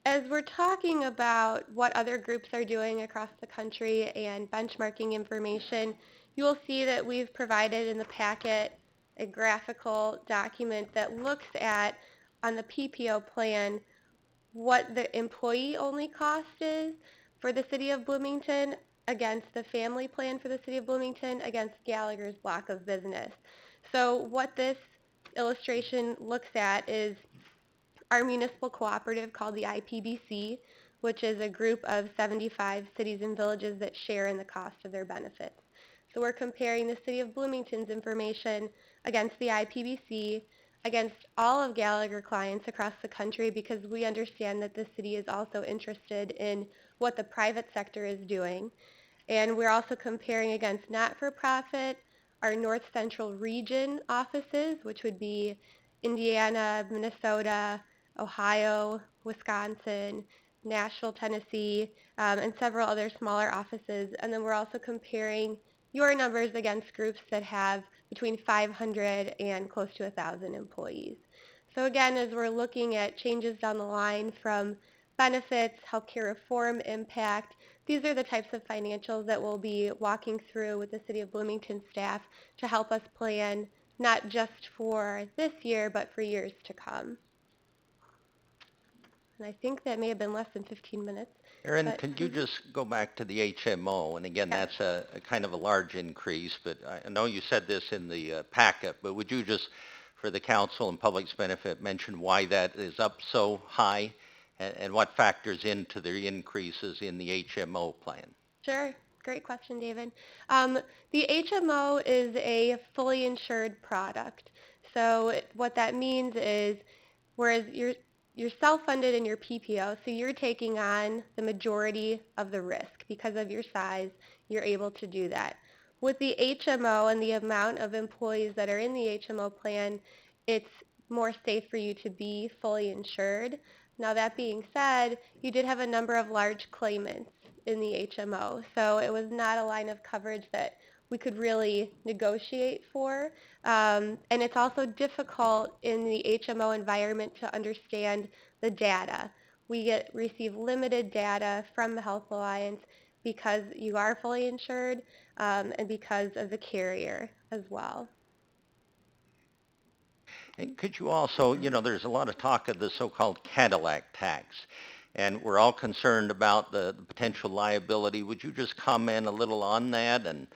S15: As we're talking about what other groups are doing across the country and benchmarking information, you will see that we've provided in the packet a graphical document that looks at, on the PPO plan, what the employee-only cost is for the City of Bloomington against the family plan for the City of Bloomington against Gallagher's block of business. So what this illustration looks at is our municipal cooperative called the IPBC, which is a group of 75 cities and villages that share in the cost of their benefits. So we're comparing the City of Bloomington's information against the IPBC, against all of Gallagher clients across the country, because we understand that the city is also interested in what the private sector is doing. And we're also comparing against not-for-profit, our North Central region offices, which would be Indiana, Minnesota, Ohio, Wisconsin, Nashville, Tennessee, and several other smaller offices. And then we're also comparing your numbers against groups that have between 500 and close to 1,000 employees. So again, as we're looking at changes down the line from benefits, healthcare reform impact, these are the types of financials that we'll be walking through with the City of Bloomington staff to help us plan not just for this year, but for years to come. And I think that may have been less than 15 minutes.
S9: Erin, could you just go back to the HMO? And again, that's a kind of a large increase, but I know you said this in the packet, but would you just, for the council and public's benefit, mention why that is up so high and what factors into the increases in the HMO plan?
S15: Sure. Great question, David. The HMO is a fully insured product. So what that means is, whereas you're self-funded in your PPO, so you're taking on the majority of the risk. Because of your size, you're able to do that. With the HMO and the amount of employees that are in the HMO plan, it's more safe for you to be fully insured. Now that being said, you did have a number of large claimants in the HMO, so it was not a line of coverage that we could really negotiate for. And it's also difficult in the HMO environment to understand the data. We receive limited data from the Health Alliance because you are fully insured and because of the carrier as well.
S9: And could you also, there's a lot of talk of the so-called Cadillac tax, and we're all concerned about the potential liability. Would you just comment a little on that and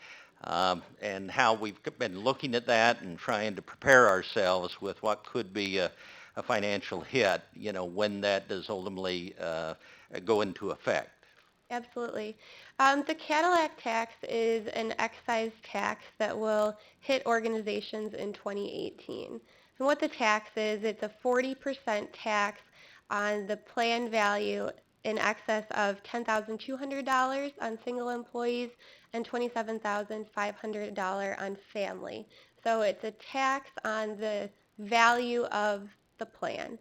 S9: how we've been looking at that and trying to prepare ourselves with what could be a financial hit, when that does ultimately go into effect?
S15: Absolutely. The Cadillac tax is an excise tax that will hit organizations in 2018. And what the tax is, it's a 40% tax on the plan value in excess of $10,200 on single employees and $27,500 on family. So it's a tax on the value of the plan.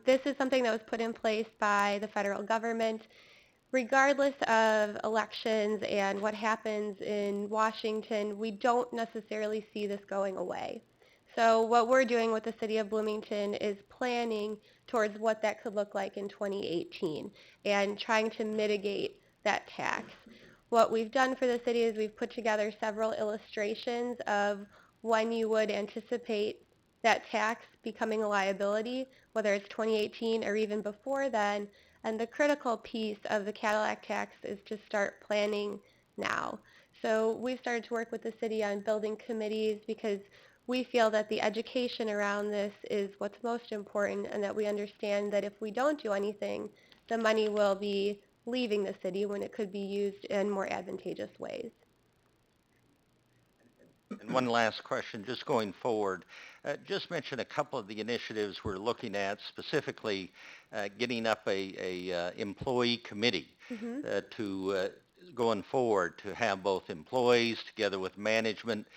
S15: This is something that was put in place by the federal government. Regardless of elections and what happens in Washington, we don't necessarily see this going away. So what we're doing with the City of Bloomington is planning towards what that could look like in 2018 and trying to mitigate that tax. What we've done for the city is we've put together several illustrations of when you would anticipate that tax becoming a liability, whether it's 2018 or even before then. And the critical piece of the Cadillac tax is to start planning now. So we've started to work with the city on building committees because we feel that the education around this is what's most important, and that we understand that if we don't do anything, the money will be leaving the city when it could be used in more advantageous ways.
S9: And one last question, just going forward, just mention a couple of the initiatives we're looking at, specifically getting up a employee committee
S15: Mhm.
S9: to going forward to have both employees together with management,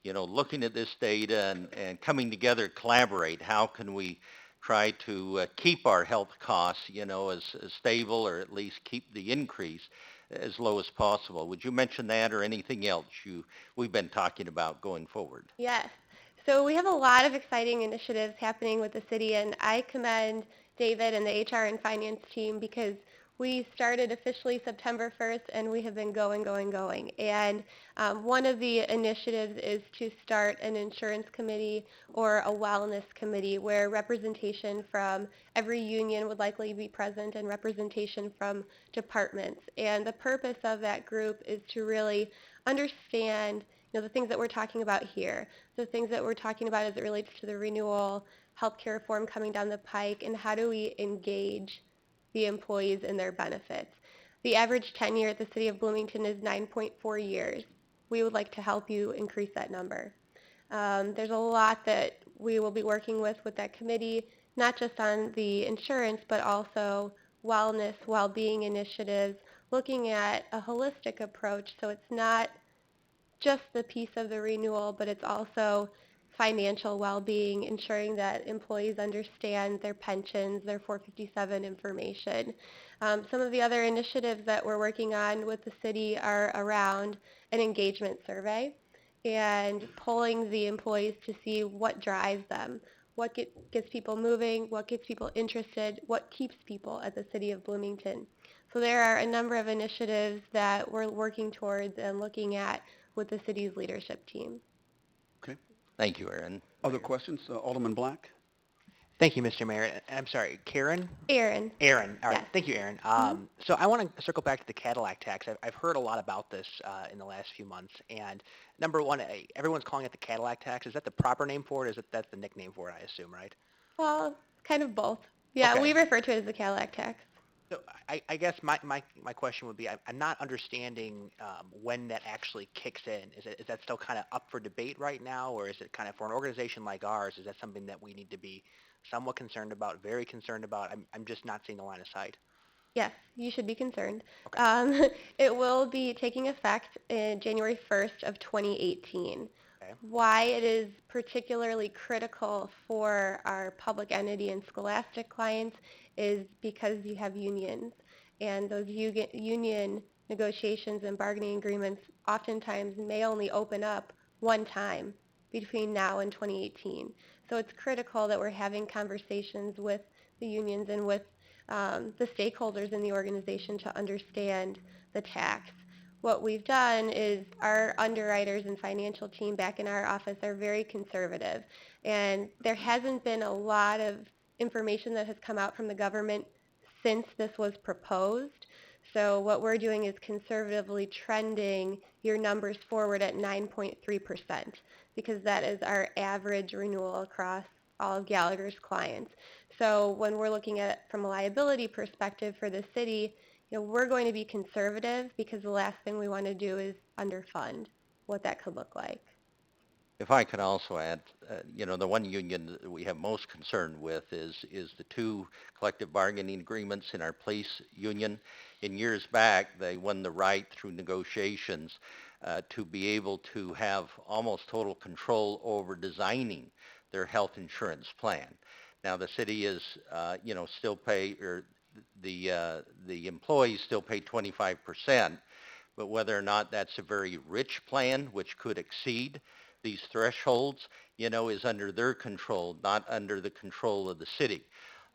S9: looking at this data and coming together, collaborate. How can we try to keep our health costs, as stable, or at least keep the increase as low as possible? Would you mention that or anything else we've been talking about going forward?
S15: Yes. So we have a lot of exciting initiatives happening with the city, and I commend David and the HR and finance team because we started officially September 1st, and we have been going. And one of the initiatives is to start an insurance committee or a wellness committee where representation from every union would likely be present and representation from departments. And the purpose of that group is to really understand the things that we're talking about here, the things that we're talking about as it relates to the renewal, healthcare reform coming down the pike, and how do we engage the employees in their benefits. The average tenure at the City of Bloomington is 9.4 years. We would like to help you increase that number. There's a lot that we will be working with that committee, not just on the insurance, but also wellness, well-being initiatives, looking at a holistic approach so it's not just the piece of the renewal, but it's also financial well-being, ensuring that employees understand their pensions, their 457 information. Some of the other initiatives that we're working on with the city are around an engagement survey and polling the employees to see what drives them, what gets people moving, what gets people interested, what keeps people at the City of Bloomington. So there are a number of initiatives that we're working towards and looking at with the city's leadership team.
S1: Okay.
S9: Thank you, Aaron.
S1: Other questions? Alderman Black?
S16: Thank you, Mr. Mayor. I'm sorry, Karen?
S15: Aaron.
S16: Aaron. All right.
S15: Yes.
S16: Thank you, Aaron.
S15: Mhm.
S16: So I want to circle back to the Cadillac tax. I've heard a lot about this in the last few months. And number one, everyone's calling it the Cadillac tax. Is that the proper name for it? Or that's the nickname for it, I assume, right?
S15: Well, kind of both. Yeah,
S16: Okay.
S15: we refer to it as the Cadillac tax.
S16: So I guess my question would be, I'm not understanding when that actually kicks in. Is that still kind of up for debate right now, or is it kind of, for an organization like ours, is that something that we need to be somewhat concerned about, very concerned about? I'm just not seeing the line of sight.
S15: Yes, you should be concerned.
S16: Okay.
S15: It will be taking effect in January 1st of 2018.
S16: Okay.
S15: Why it is particularly critical for our public entity and scholastic clients is because you have unions, and those union negotiations and bargaining agreements oftentimes may only open up one time between now and 2018. So it's critical that we're having conversations with the unions and with the stakeholders in the organization to understand the tax. What we've done is our underwriters and financial team back in our office are very conservative, and there hasn't been a lot of information that has come out from the government since this was proposed. So what we're doing is conservatively trending your numbers forward at 9.3% because that is our average renewal across all of Gallagher's clients. So when we're looking at it from a liability perspective for the city, we're going to be conservative because the last thing we want to do is underfund what that could look like.
S9: If I could also add, the one union that we have most concern with is the two collective bargaining agreements in our police union. In years back, they won the right through negotiations to be able to have almost total control over designing their health insurance plan. Now the city is, still pay, or the employees still pay 25%, but whether or not that's a very rich plan, which could exceed these thresholds, is under their control, not under the control of the city.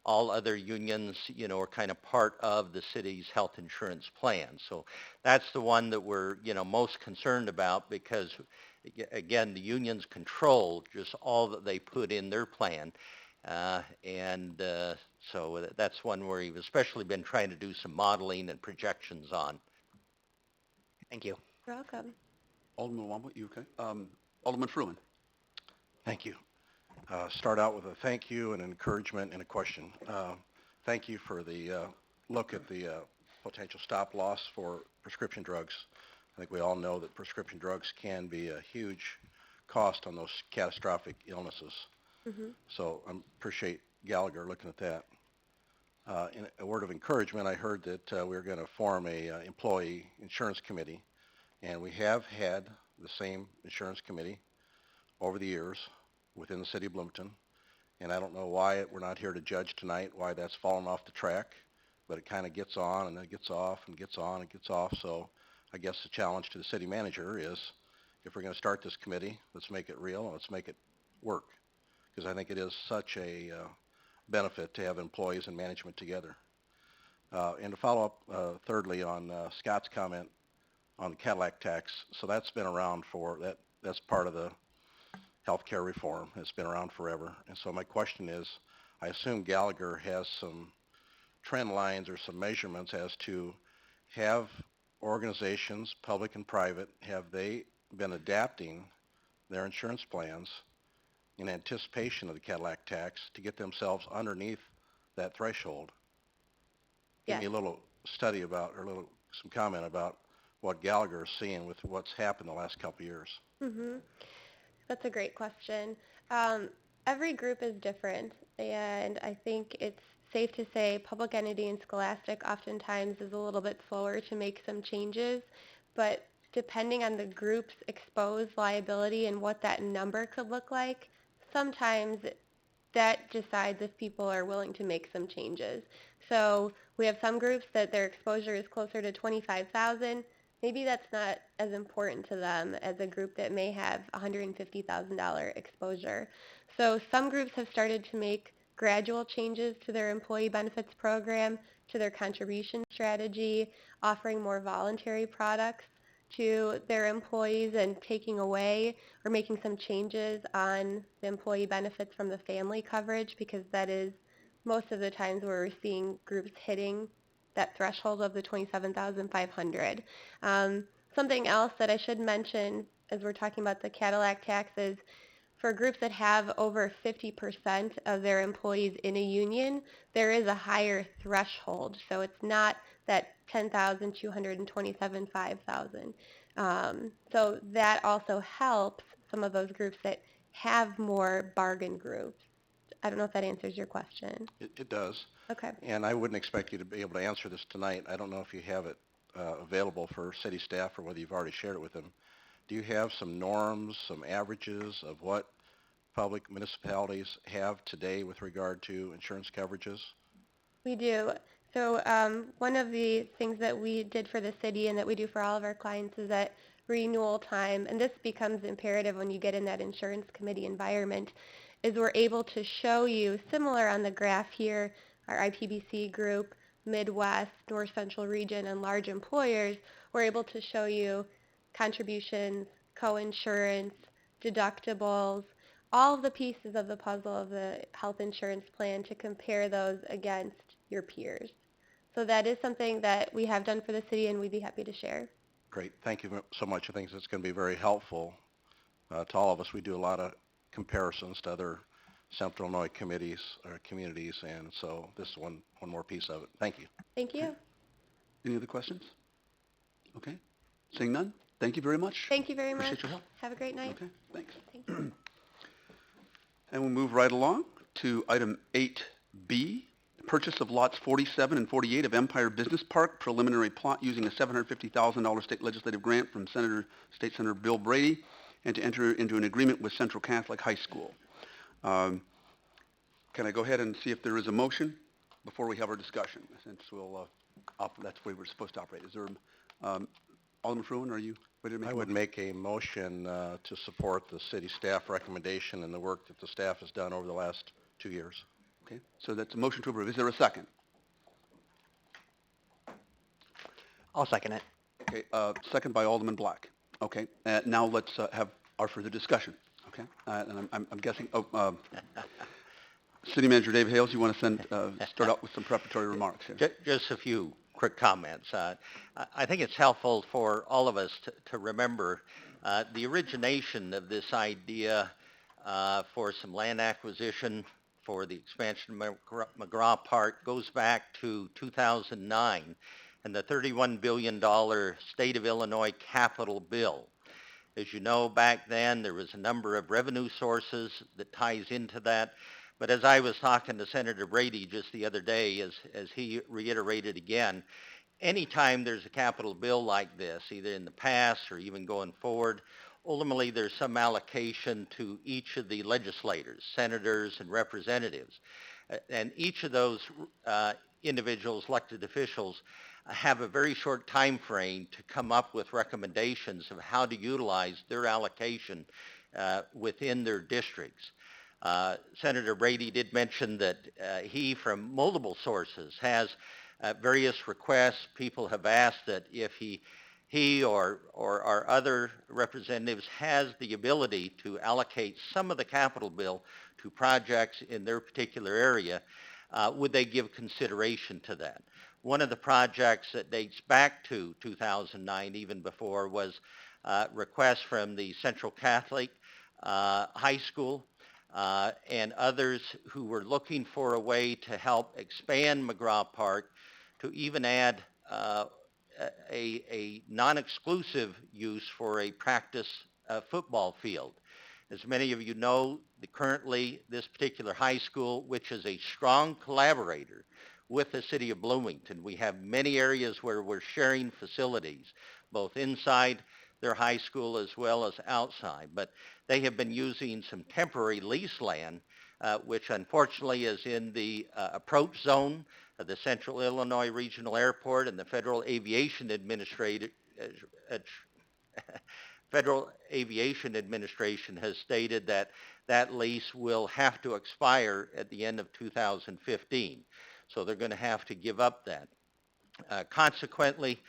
S9: All other unions, are kind of part of the city's health insurance plan. So that's the one that we're, most concerned about because, again, the unions control just all that they put in their plan. So that's one where we've especially been trying to do some modeling and projections on.
S16: Thank you.
S15: You're welcome.
S1: Alderman Wamble, you okay? Alderman Fruin.
S4: Thank you. Start out with a thank you, an encouragement, and a question. Thank you for the look at the potential stop loss for prescription drugs. I think we all know that prescription drugs can be a huge cost on those catastrophic illnesses. So I appreciate Gallagher looking at that. In a word of encouragement, I heard that we were going to form a employee insurance committee, and we have had the same insurance committee over the years within the city of Bloomington, and I don't know why we're not here to judge tonight, why that's fallen off the track, but it kind of gets on and then it gets off and gets on and gets off. So I guess the challenge to the city manager is, if we're going to start this committee, let's make it real and let's make it work, because I think it is such a benefit to have employees and management together. And to follow up thirdly on Scott's comment on the Cadillac tax, so that's been around that's part of the healthcare reform. It's been around forever. And so my question is, I assume Gallagher has some trend lines or some measurements as to, have organizations, public and private, have they been adapting their insurance plans in anticipation of the Cadillac tax to get themselves underneath that threshold? Give me a little study about, or some comment about what Gallagher is seeing with what's happened the last couple of years.
S15: That's a great question. Every group is different, and I think it's safe to say Public Entity and Scholastic oftentimes is a little bit slower to make some changes, but depending on the group's exposed liability and what that number could look like, sometimes that decides if people are willing to make some changes. So we have some groups that their exposure is closer to 25,000. Maybe that's not as important to them as a group that may have $150,000 exposure. So some groups have started to make gradual changes to their employee benefits program, to their contribution strategy, offering more voluntary products to their employees and taking away or making some changes on the employee benefits from the family coverage, because that is most of the times where we're seeing groups hitting that threshold of the 27,500. Something else that I should mention as we're talking about the Cadillac taxes, for groups that have over 50% of their employees in a union, there is a higher threshold. So it's not that 10,227, 5,000. So that also helps some of those groups that have more bargain groups. I don't know if that answers your question.
S4: It does.
S15: Okay.
S4: And I wouldn't expect you to be able to answer this tonight. I don't know if you have it available for city staff or whether you've already shared it with them. Do you have some norms, some averages of what public municipalities have today with regard to insurance coverages?
S15: We do. So one of the things that we did for the city and that we do for all of our clients is at renewal time, and this becomes imperative when you get in that insurance committee environment, is we're able to show you, similar on the graph here, our IPBC group, Midwest, North Central region, and large employers, we're able to show you contributions, co-insurance, deductibles, all of the pieces of the puzzle of the health insurance plan to compare those against your peers. So that is something that we have done for the city and we'd be happy to share.
S4: Great. Thank you so much. I think it's going to be very helpful to all of us. We do a lot of comparisons to other Central Illinois committees or communities, and so this is one more piece of it. Thank you.
S15: Thank you.
S1: Any other questions? Okay. Seeing none, thank you very much.
S15: Thank you very
S1: Appreciate
S15: much.
S1: your help.
S15: Have a great night.
S1: Okay, thanks.
S15: Thank you.
S1: And we'll move right along to item 8B, purchase of lots 47 and 48 of Empire Business Park, preliminary plot using a $750,000 state legislative grant from State Senator Bill Brady, and to enter into an agreement with Central Catholic High School. Can I go ahead and see if there is a motion before we have our discussion, since that's the way we're supposed to operate. Is there, Alderman Fruin, are you ready to make a motion?
S4: I would make a motion to support the city staff recommendation and the work that the staff has done over the last 2 years.
S1: Okay, so that's a motion to approve. Is there a second?
S16: I'll second it.
S1: Okay, second by Alderman Black. Okay, now let's have our further discussion. Okay, and I'm guessing, City Manager Dave Hales, you want to start out with some preparatory remarks here?
S9: Just a few quick comments. I think it's helpful for all of us to remember the origination of this idea for some land acquisition for the expansion of McGrath Park goes back to 2009 and the $31 billion State of Illinois capital bill. As you know, back then there was a number of revenue sources that ties into that. But as I was talking to Senator Brady just the other day, as he reiterated again, anytime there's a capital bill like this, either in the past or even going forward, ultimately there's some allocation to each of the legislators, senators, and representatives. And each of those individuals, elected officials, have a very short time frame to come up with recommendations of how to utilize their allocation within their districts. Senator Brady did mention that he, from multiple sources, has various requests. People have asked that if he or our other representatives has the ability to allocate some of the capital bill to projects in their particular area, would they give consideration to that? One of the projects that dates back to 2009, even before, was requests from the Central Catholic High School and others who were looking for a way to help expand McGrath Park to even add a non-exclusive use for a practice football field. As many of you know, currently this particular high school, which is a strong collaborator with the city of Bloomington, we have many areas where we're sharing facilities, both inside their high school as well as outside. But they have been using some temporary lease land, which unfortunately is in the approach zone of the Central Illinois Regional Airport, and the Federal Aviation Administration has stated that that lease will have to expire at the end of 2015. So they're going to have to give up that. Consequently,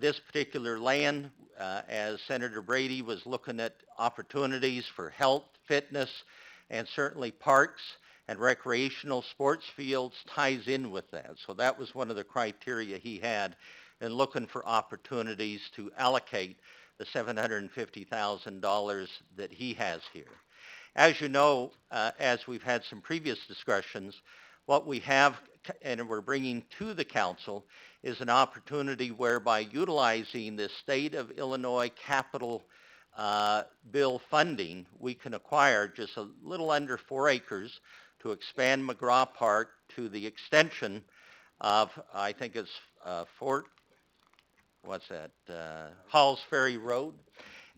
S9: this particular land, as Senator Brady was looking at opportunities for health, fitness, and certainly parks and recreational sports fields, ties in with that. So that was one of the criteria he had in looking for opportunities to allocate the $750,000 that he has here. As you know, as we've had some previous discussions, what we have and we're bringing to the council is an opportunity whereby utilizing the state of Illinois capital bill funding, we can acquire just a little under 4 acres to expand McGrath Park to the extension of, I think it's Halls Ferry Road,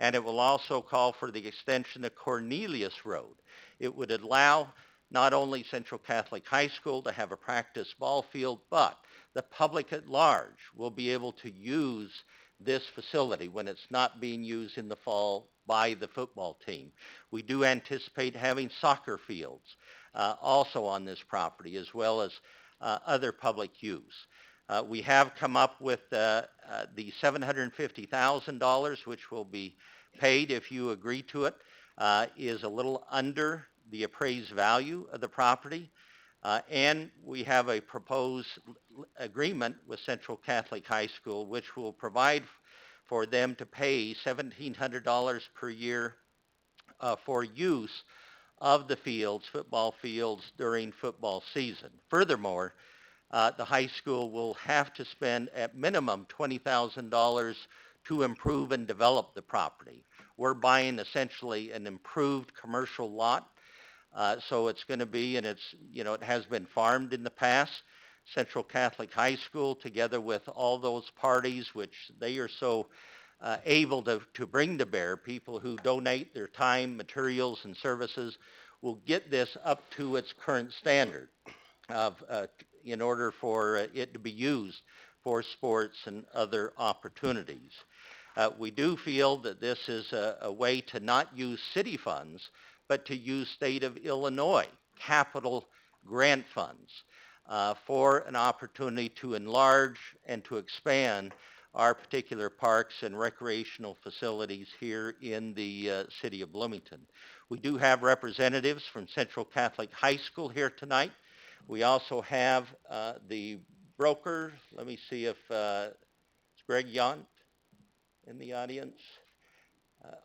S9: and it will also call for the extension of Cornelius Road. It would allow not only Central Catholic High School to have a practice ball field, but the public at large will be able to use this facility when it's not being used in the fall by the football team. We do anticipate having soccer fields also on this property, as well as other public use. We have come up with the $750,000, which will be paid if you agree to it, is a little under the appraised value of the property. And we have a proposed agreement with Central Catholic High School, which will provide for them to pay $1,700 per year for use of the fields, football fields, during football season. Furthermore, the high school will have to spend at minimum $20,000 to improve and develop the property. We're buying essentially an improved commercial lot. So it's going to be, and it's, it has been farmed in the past. Central Catholic High School, together with all those parties which they are so able to bring to bear, people who donate their time, materials, and services, will get this up to its current standard in order for it to be used for sports and other opportunities. We do feel that this is a way to not use city funds, but to use state of Illinois capital grant funds for an opportunity to enlarge and to expand our particular parks and recreational facilities here in the city of Bloomington. We do have representatives from Central Catholic High School here tonight. We also have the broker. Let me see if it's Greg Yount in the audience.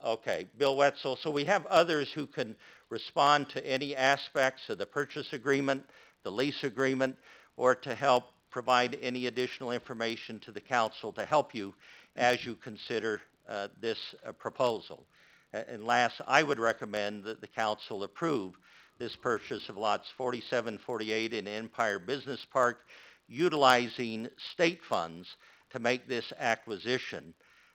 S9: Okay, Bill Wetzel. So we have others who can respond to any aspects of the purchase agreement, the lease agreement, or to help provide any additional information to the council to help you as you consider this proposal. And last, I would recommend that the council approve this purchase of lots 47, 48 in Empire Business Park, utilizing state funds to make this acquisition.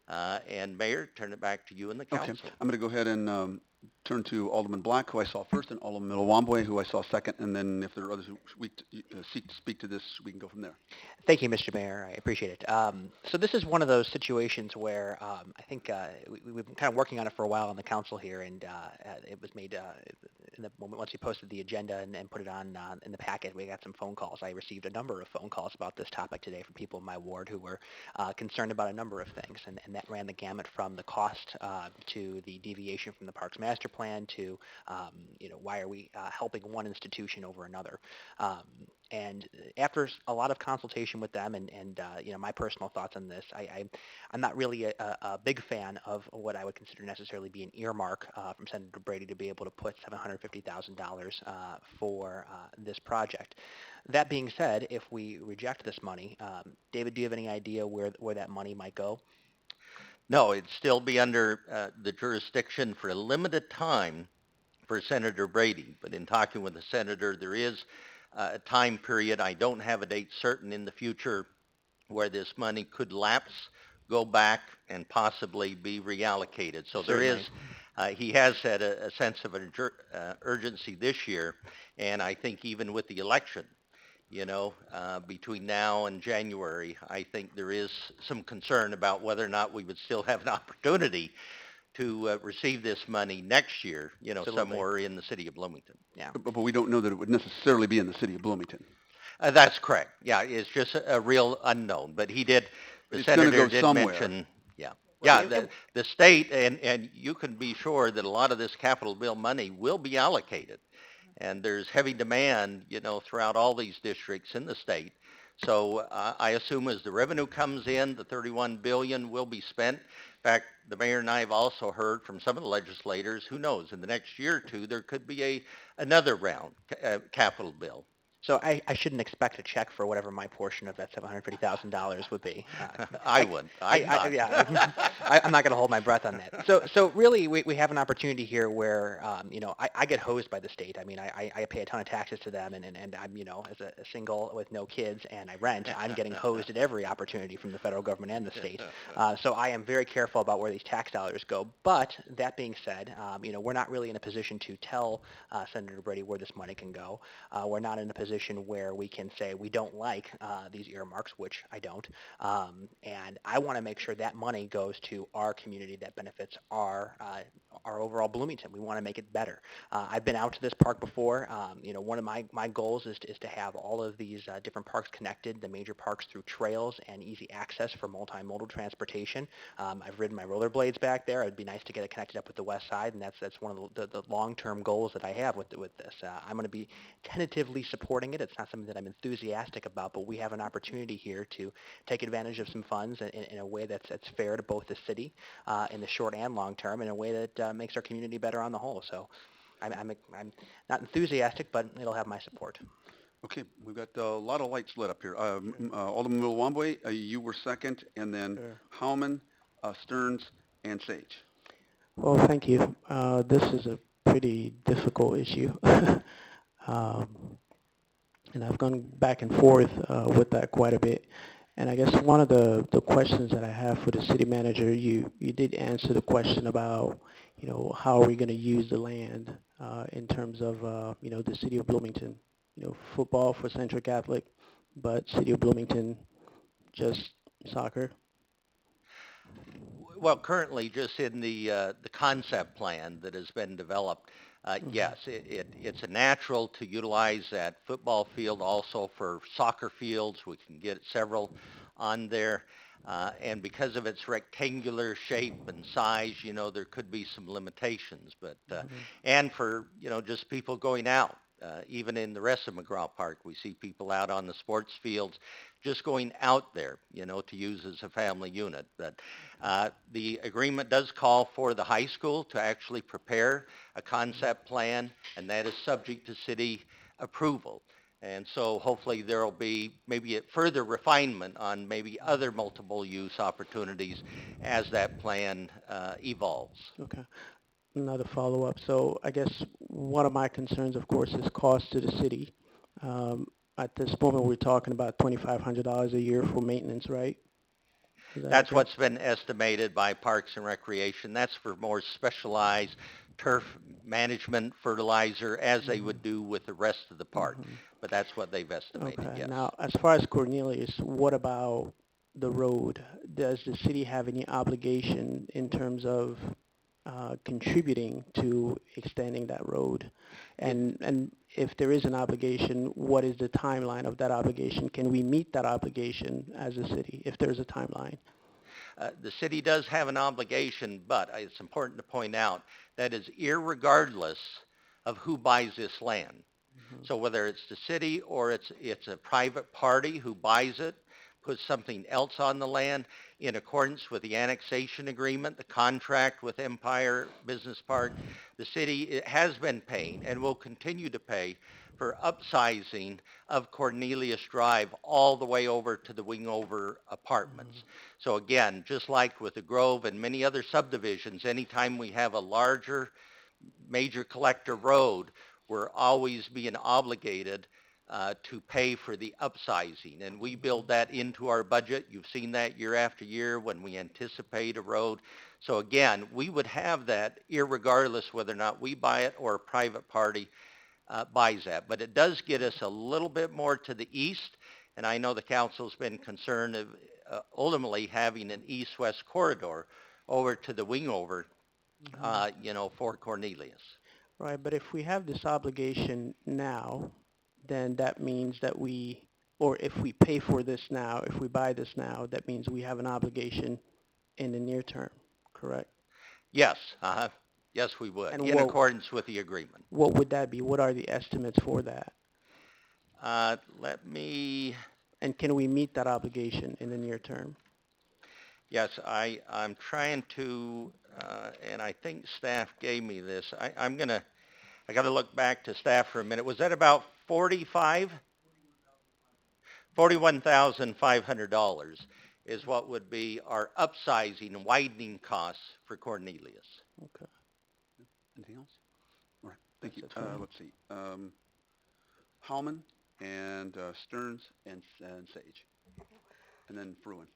S9: And Mayor, turn it back to you and the
S1: Okay,
S9: council.
S1: I'm going to go ahead and turn to Alderman Black, who I saw first, and Alderman Milwambwe, who I saw second, and then if there are others who seek to speak to this, we can go from there.
S16: Thank you, Mr. Mayor. I appreciate it. So this is one of those situations where I think we've been kind of working on it for a while on the council here, and it was made in the moment once we posted the agenda and put it on in the packet. We got some phone calls. I received a number of phone calls about this topic today from people in my ward who were concerned about a number of things, and that ran the gamut from the cost to the deviation from the Parks Master Plan to why are we helping one institution over another. And after a lot of consultation with them and my personal thoughts on this, I'm not really a big fan of what I would consider necessarily be an earmark from Senator Brady to be able to put $750,000 for this project. That being said, if we reject this money, David, do you have any idea where that money might go?
S9: No, it'd still be under the jurisdiction for a limited time for Senator Brady. But in talking with the senator, there is a time period, I don't have a date certain in the future, where this money could lapse, go back, and possibly be reallocated. So there is, he has had a sense of urgency this year, and I think even with the election, between now and January, I think there is some concern about whether or not we would still have an opportunity to receive this money next year, somewhere in the city of Bloomington.
S16: Yeah.
S1: But we don't know that it would necessarily be in the city of Bloomington.
S9: That's correct. Yeah, it's just a real unknown. But the senator did mention, the state, and you can be sure that a lot of this capital bill money will be allocated. And there's heavy demand, throughout all these districts in the state. So I assume as the revenue comes in, the $31 billion will be spent. In fact, the mayor and I have also heard from some of the legislators, who knows, in the next year or two, there could be another round capital bill.
S16: So I shouldn't expect a check for whatever my portion of that $750,000 would be.
S9: I would. I'm
S16: not going to hold my breath on that. So really, we have an opportunity here where, I get hosed by the state. I mean, I pay a ton of taxes to them, and I'm, as a single with no kids and I rent, I'm getting hosed at every opportunity from the federal government and the state. So I am very careful about where these tax dollars go. But that being said, we're not really in a position to tell Senator Brady where this money can go. We're not in a position where we can say we don't like these earmarks, which I don't, and I want to make sure that money goes to our community that benefits our overall Bloomington. We want to make it better. I've been out to this park before. One of my goals is to have all of these different parks connected, the major parks, through trails and easy access for multimodal transportation. I've ridden my rollerblades back there. It'd be nice to get it connected up with the west side, and that's one of the long-term goals that I have with this. I'm going to be tentatively supporting it. It's not something that I'm enthusiastic about, but we have an opportunity here to take advantage of some funds in a way that's fair to both the city in the short and long term, in a way that makes our community better on the whole. So I'm not enthusiastic, but it'll have my support.
S1: Okay, we've got a lot of lights lit up here. Alderman Milwambwe, you were second, and then Howman, Stearns, and Sage.
S17: Well, thank you. This is a pretty difficult issue. And I've gone back and forth with that quite a bit. And I guess one of the questions that I have for the city manager, you did answer the question about, how are we going to use the land in terms of, the city of Bloomington. Football for Central Catholic, but city of Bloomington, just soccer.
S9: Well, currently, just in the concept plan that has been developed, yes, it's a natural to utilize that football field also for soccer fields. We can get several on there. And because of its rectangular shape and size, there could be some limitations. But and for, just people going out Even in the rest of McGrath Park, we see people out on the sports fields just going out there, to use as a family unit. But the agreement does call for the high school to actually prepare a concept plan, and that is subject to city approval. And so hopefully there will be maybe a further refinement on maybe other multiple use opportunities as that plan evolves.
S17: Okay. Another follow-up. So I guess one of my concerns, of course, is cost to the city. At this moment, we're talking about $2,500 a year for maintenance, right? Is that
S9: That's
S17: accurate?
S9: what's been estimated by Parks and Recreation. That's for more specialized turf management, fertilizer, as they would do with the rest of the park. But that's what they've estimated,
S17: Okay.
S9: yes.
S17: Now, as far as Cornelius, what about the road? Does the city have any obligation in terms of contributing to extending that road? And if there is an obligation, what is the timeline of that obligation? Can we meet that obligation as a city if there's a timeline?
S9: The city does have an obligation, but it's important to point out that is irregardless of who buys this land. So whether it's the city or it's a private party who buys it, puts something else on the land in accordance with the annexation agreement, the contract with Empire Business Park, the city has been paying and will continue to pay for upsizing of Cornelius Drive all the way over to the Wingover Apartments. So again, just like with the Grove and many other subdivisions, anytime we have a larger major collector road, we're always being obligated to pay for the upsizing. And we build that into our budget. You've seen that year after year when we anticipate a road. So again, we would have that irregardless whether or not we buy it or a private party buys that. But it does get us a little bit more to the east. And I know the council's been concerned of ultimately having an east-west corridor over to the Wingover, for Cornelius.
S17: Right, but if we have this obligation now, then that means that or if we pay for this now, if we buy this now, that means we have an obligation in the near term, correct?
S9: Yes, yes, we would,
S17: And
S9: in accordance with the agreement.
S17: What would that be? What are the estimates for that?
S9: And
S17: can we meet that obligation in the near term?
S9: Yes, I'm trying to, and I think staff gave me this. I got to look back to staff for a minute. Was that about $41,500 is what would be our upsizing and widening costs for Cornelius.
S17: Okay.
S1: Anything else? All right, thank you. Let's see. Hallman and Stearns and Sage. And then Fruin.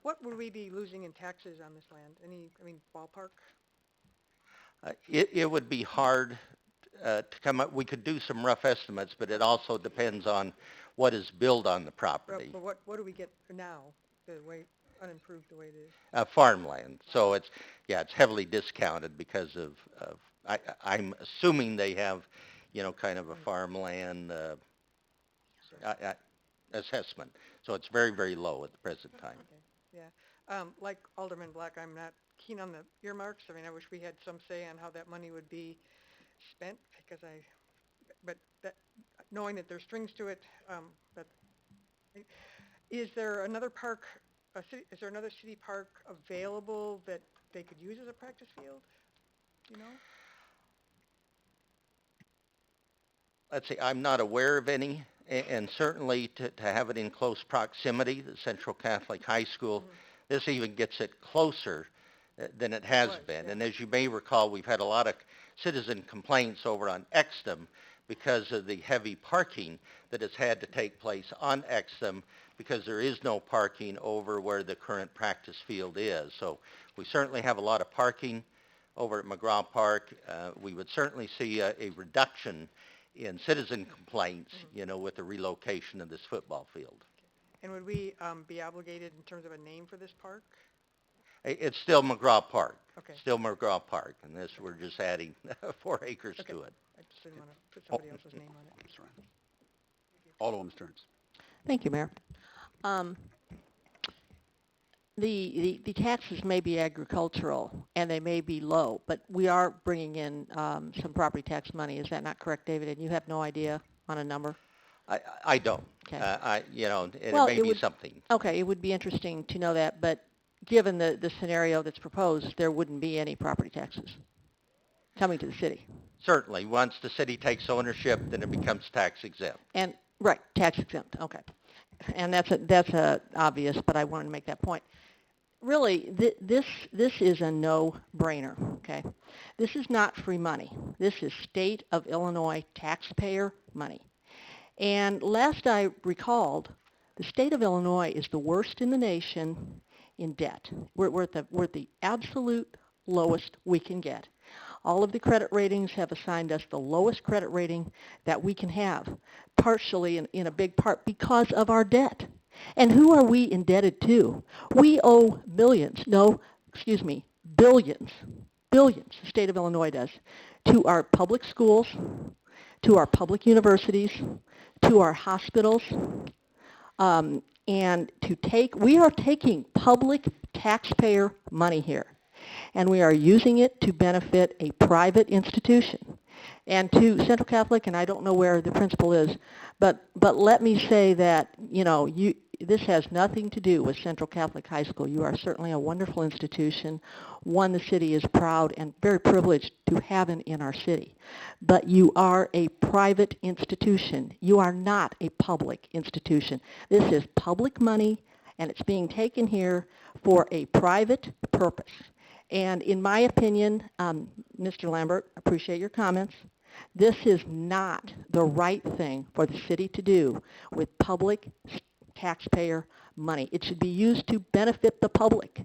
S2: What would we be losing in taxes on this land? Ballpark?
S9: It would be hard to come up. We could do some rough estimates, but it also depends on what is built on the property.
S2: But what do we get now, the way unimproved the way it is?
S9: Farmland. So it's heavily discounted because of I'm assuming they have, kind of a farmland assessment. So it's very, very low at the present time.
S2: Okay. Yeah. Like Alderman Black, I'm not keen on the earmarks. I wish we had some say on how that money would be spent but knowing that there's strings to it, is there another park, is there another city park available that they could use as a practice field? Do you know?
S9: Let's see, I'm not aware of any, and certainly to have it in close proximity, the Central Catholic High School, this even gets it closer than it has been. Yeah. And as you may recall, we've had a lot of citizen complaints over on Exton because of the heavy parking that has had to take place on Exton because there is no parking over where the current practice field is. So we certainly have a lot of parking over at McGrath Park. We would certainly see a reduction in citizen complaints, with the relocation of this football field.
S2: And would we be obligated in terms of a name for this park?
S9: It's still McGrath Park.
S2: Okay.
S9: Still McGrath Park, and we're just adding 4 acres to it.
S2: I just didn't want to put somebody else's name on it.
S1: That's right. Alderman Stearns.
S2: Thank you, Mayor. the taxes may be agricultural and they may be low, but we are bringing in some property tax money. Is that not correct, David? And you have no idea on a number?
S9: I don't.
S2: Okay.
S9: And
S2: Well,
S9: it may
S2: it
S9: be
S2: would,
S9: something.
S2: okay, it would be interesting to know that, but given the scenario that's proposed, there wouldn't be any property taxes coming to the city.
S9: Certainly, once the city takes ownership, then it becomes tax exempt.
S2: And, right, tax exempt, okay. And that's obvious, but I wanted to make that point. Really, this is a no-brainer, okay? This is not free money. This is state of Illinois taxpayer money. And last I recalled, the state of Illinois is the worst in the nation in debt. We're at the absolute lowest we can get. All of the credit ratings have assigned us the lowest credit rating that we can have, partially in a big part because of our debt. And who are we indebted to? We owe billions, the state of Illinois does, to our public schools, to our public universities, to our hospitals, and we are taking public taxpayer money here, and we are using it to benefit a private institution. And to Central Catholic, and I don't know where the principal is, but let me say that, this has nothing to do with Central Catholic High School. You are certainly a wonderful institution, one the city is proud and very privileged to have in our city. But you are a private institution. You are not a public institution. This is public money, and it's being taken here for a private purpose. And in my opinion, Mr. Lambert, appreciate your comments. This is not the right thing for the city to do with public taxpayer money. It should be used to benefit the public.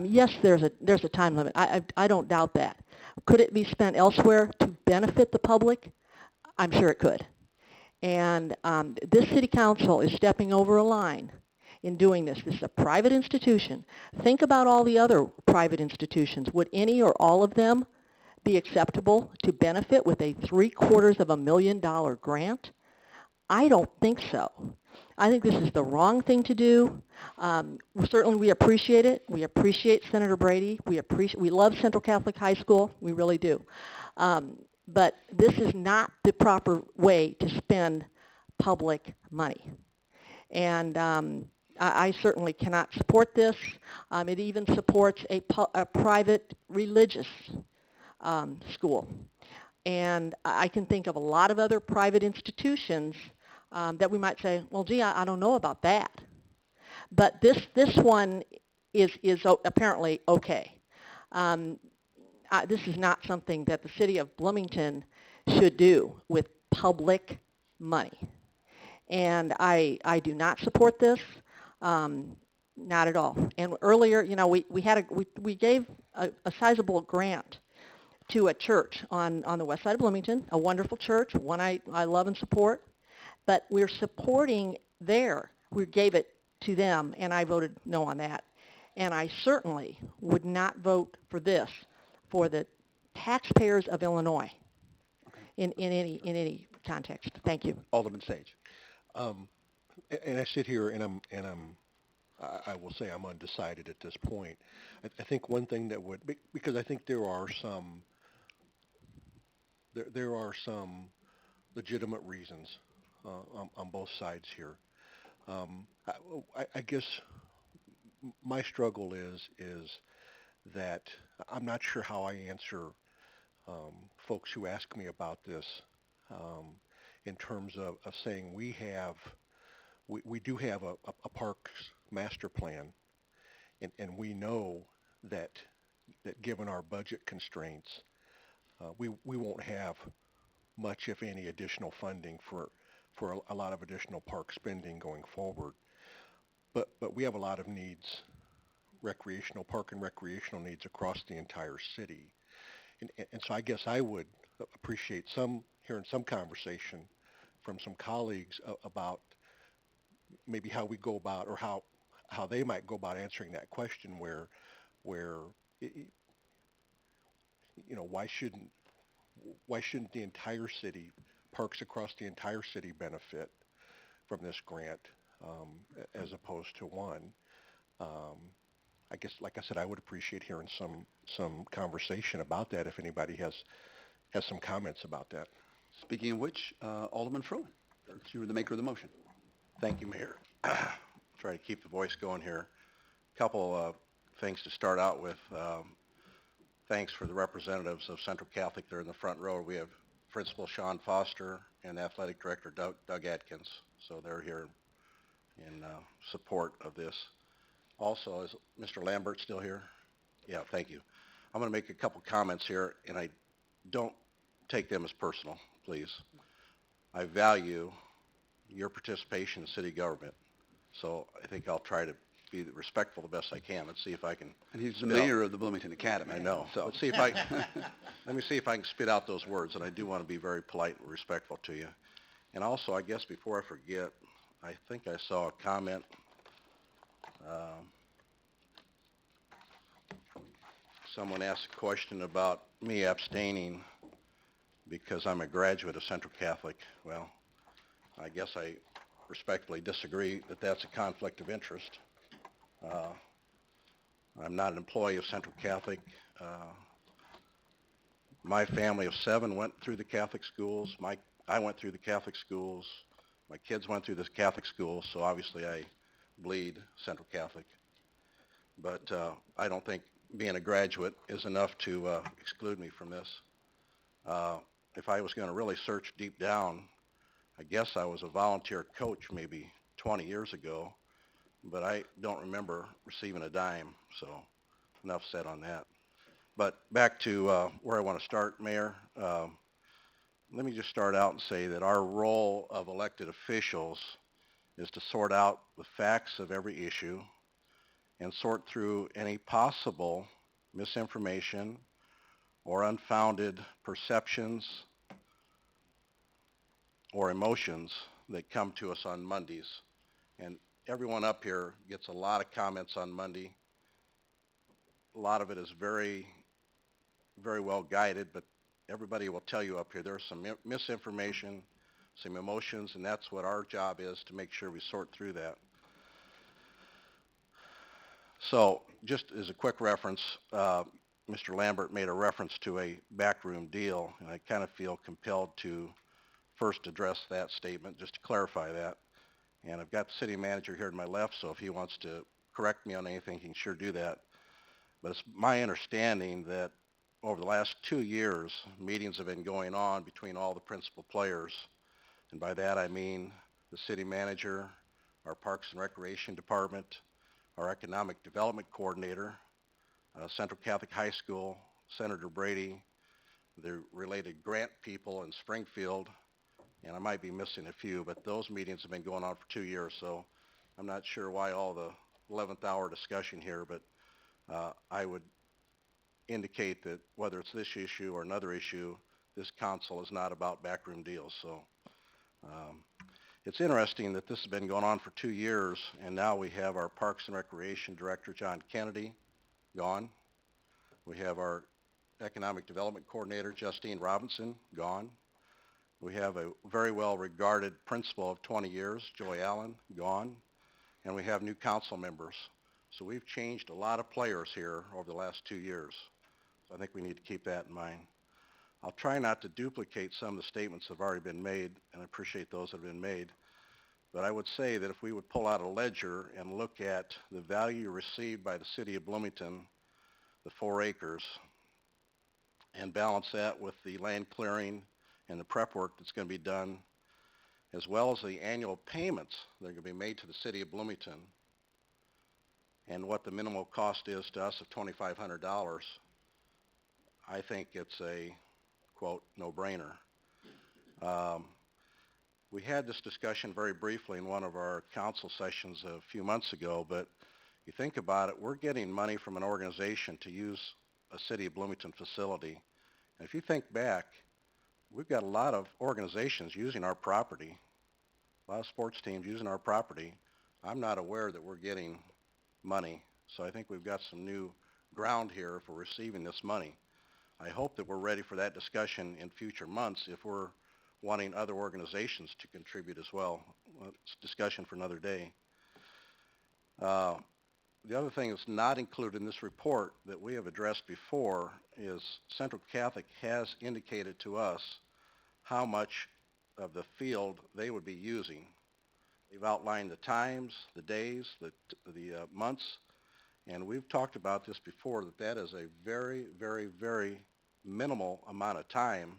S2: Yes, there's a time limit. I don't doubt that. Could it be spent elsewhere to benefit the public? I'm sure it could. And this city council is stepping over a line in doing this. This is a private institution. Think about all the other private institutions. Would any or all of them be acceptable to benefit with a $750,000 grant? I don't think so. I think this is the wrong thing to do. Certainly we appreciate it. We appreciate Senator Brady. We love Central Catholic High School. We really do. But this is not the proper way to spend public money. And I certainly cannot support this. It even supports a private religious school. And I can think of a lot of other private institutions that we might say, well, gee, I don't know about that. But this one is apparently okay. This is not something that the city of Bloomington should do with public money. And I do not support this, not at all. And earlier, we gave a sizable grant to a church on the west side of Bloomington, a wonderful church, one I love and support. But we're supporting we gave it to them, and I voted no on that. And I certainly would not vote for this for the taxpayers of Illinois in any context. Thank you.
S1: Alderman Sage.
S18: And I sit here and I will say I'm undecided at this point. I think one thing that would, because I think there are some legitimate reasons on both sides here. I guess my struggle is that I'm not sure how I answer folks who ask me about this in terms of saying we do have a parks master plan, and we know that given our budget constraints, we won't have much, if any, additional funding for a lot of additional park spending going forward. But we have a lot of needs, park and recreational needs across the entire city. And so I guess I would appreciate hearing some conversation from some colleagues about maybe how we go about, or how they might go about answering that question where why shouldn't the entire city, parks across the entire city benefit from this grant as opposed to one? I guess, like I said, I would appreciate hearing some conversation about that if anybody has some comments about that.
S1: Speaking of which, Alderman Fruin, you were the maker of the motion.
S4: Thank you, Mayor. Try to keep the voice going here. Couple of things to start out with. Thanks for the representatives of Central Catholic. They're in the front row. We have Principal Sean Foster and Athletic Director Doug Atkins. So they're here in support of this. Also, is Mr. Lambert still here? Yeah, thank you. I'm going to make a couple comments here, and I don't take them as personal, please. I value your participation in city government, so I think I'll try to be respectful the best I can. Let's see if I can.
S1: And he's the mayor of the Bloomington Academy.
S4: I know.
S1: So
S4: Let's see if I let me see if I can spit out those words, and I do want to be very polite and respectful to you. And also, I guess before I forget, I think I saw a comment. Someone asked a question about me abstaining because I'm a graduate of Central Catholic. Well, I guess I respectfully disagree that that's a conflict of interest. I'm not an employee of Central Catholic. My family of 7 went through the Catholic schools. I went through the Catholic schools. My kids went through the Catholic schools, so obviously I bleed Central Catholic. But I don't think being a graduate is enough to exclude me from this. If I was going to really search deep down, I guess I was a volunteer coach maybe 20 years ago, but I don't remember receiving a dime, so enough said on that. But back to where I want to start, Mayor. Let me just start out and say that our role of elected officials is to sort out the facts of every issue and sort through any possible misinformation or unfounded perceptions or emotions that come to us on Mondays. And everyone up here gets a lot of comments on Monday. A lot of it is very, very well guided, but everybody will tell you up here there's some misinformation, some emotions, and that's what our job is, to make sure we sort through that. So just as a quick reference, Mr. Lambert made a reference to a backroom deal, and I kind of feel compelled to first address that statement, just to clarify that. And I've got the city manager here to my left, so if he wants to correct me on anything, he can sure do that. But it's my understanding that over the last 2 years, meetings have been going on between all the principal players. And by that I mean the city manager, our Parks and Recreation Department, our Economic Development Coordinator, Central Catholic High School, Senator Brady, the related grant people in Springfield, and I might be missing a few, but those meetings have been going on for 2 years, so I'm not sure why all the 11th hour discussion here, but I would indicate that whether it's this issue or another issue, this council is not about backroom deals. So it's interesting that this has been going on for 2 years, and now we have our Parks and Recreation Director, John Kennedy, gone. We have our Economic Development Coordinator, Justine Robinson, gone. We have a very well-regarded principal of 20 years, Joy Allen, gone. And we have new council members. So we've changed a lot of players here over the last 2 years. So I think we need to keep that in mind. I'll try not to duplicate some of the statements that have already been made, and I appreciate those that have been made. But I would say that if we would pull out a ledger and look at the value received by the city of Bloomington, the 4 acres, and balance that with the land clearing and the prep work that's going to be done, as well as the annual payments that are going to be made to the city of Bloomington, and what the minimal cost is to us of $2,500, I think it's a, quote, no-brainer. We had this discussion very briefly in one of our council sessions a few months ago, but you think about it, we're getting money from an organization to use a City of Bloomington facility. And if you think back, we've got a lot of organizations using our property, a lot of sports teams using our property. I'm not aware that we're getting money, so I think we've got some new ground here for receiving this money. I hope that we're ready for that discussion in future months if we're wanting other organizations to contribute as well. It's a discussion for another day.
S18: the other thing that's not included in this report that we have addressed before is Central Catholic has indicated to us how much of the field they would be using. They've outlined the times, the days, the months, and we've talked about this before, that is a very, very, very minimal amount of time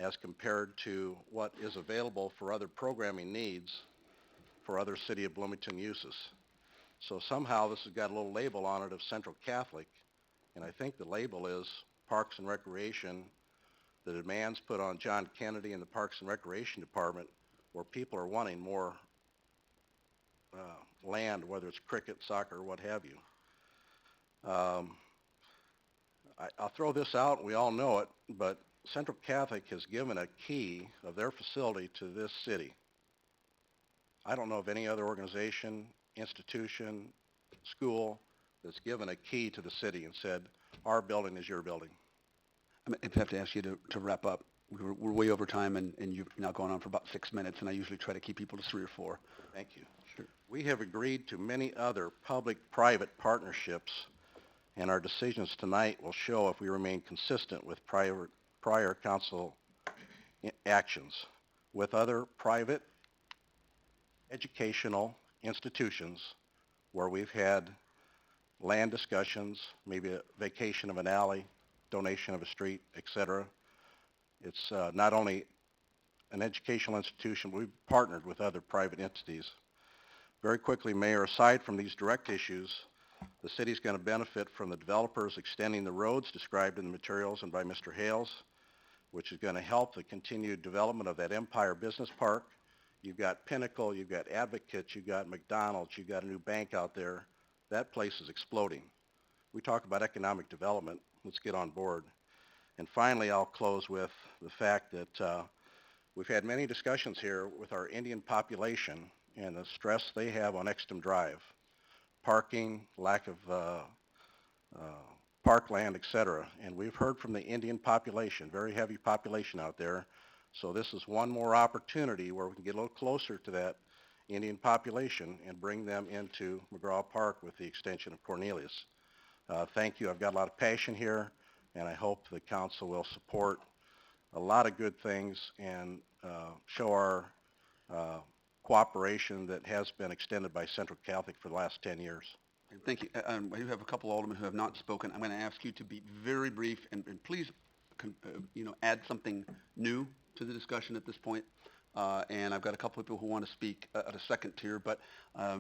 S18: as compared to what is available for other programming needs for other City of Bloomington uses. So somehow this has got a little label on it of Central Catholic, and I think the label is Parks and Recreation, the demands put on John Kennedy and the Parks and Recreation Department, where people are wanting more land, whether it's cricket, soccer, what have you. I'll throw this out, we all know it, but Central Catholic has given a key of their facility to this city. I don't know of any other organization, institution, school that's given a key to the city and said, our building is your building.
S1: I have to ask you to wrap up. We're way over time, and you've now gone on for about 6 minutes, and I usually try to keep people to 3 or 4.
S18: Thank you. Sure. We have agreed to many other public-private partnerships, and our decisions tonight will show if we remain consistent with prior council actions with other private educational institutions where we've had land discussions, maybe a vacation of an alley, donation of a street, etc. It's not only an educational institution, but we've partnered with other private entities. Very quickly, Mayor, aside from these direct issues, the city's going to benefit from the developers extending the roads described in the materials and by Mr. Hales, which is going to help the continued development of that Empire Business Park. You've got Pinnacle, you've got Advocates, you've got McDonald's, you've got a new bank out there. That place is exploding. We talk about economic development. Let's get on board. And finally, I'll close with the fact that we've had many discussions here with our Indian population and the stress they have on Exton Drive. Parking, lack of parkland, etc. And we've heard from the Indian population, very heavy population out there. So this is one more opportunity where we can get a little closer to that Indian population and bring them into McGrath Park with the extension of Cornelius. Thank you. I've got a lot of passion here, and I hope the council will support a lot of good things and show our cooperation that has been extended by Central Catholic for the last 10 years.
S1: Thank you. I do have a couple aldermen who have not spoken. I'm going to ask you to be very brief and please, add something new to the discussion at this point. And I've got a couple of people who want to speak at a second tier, but I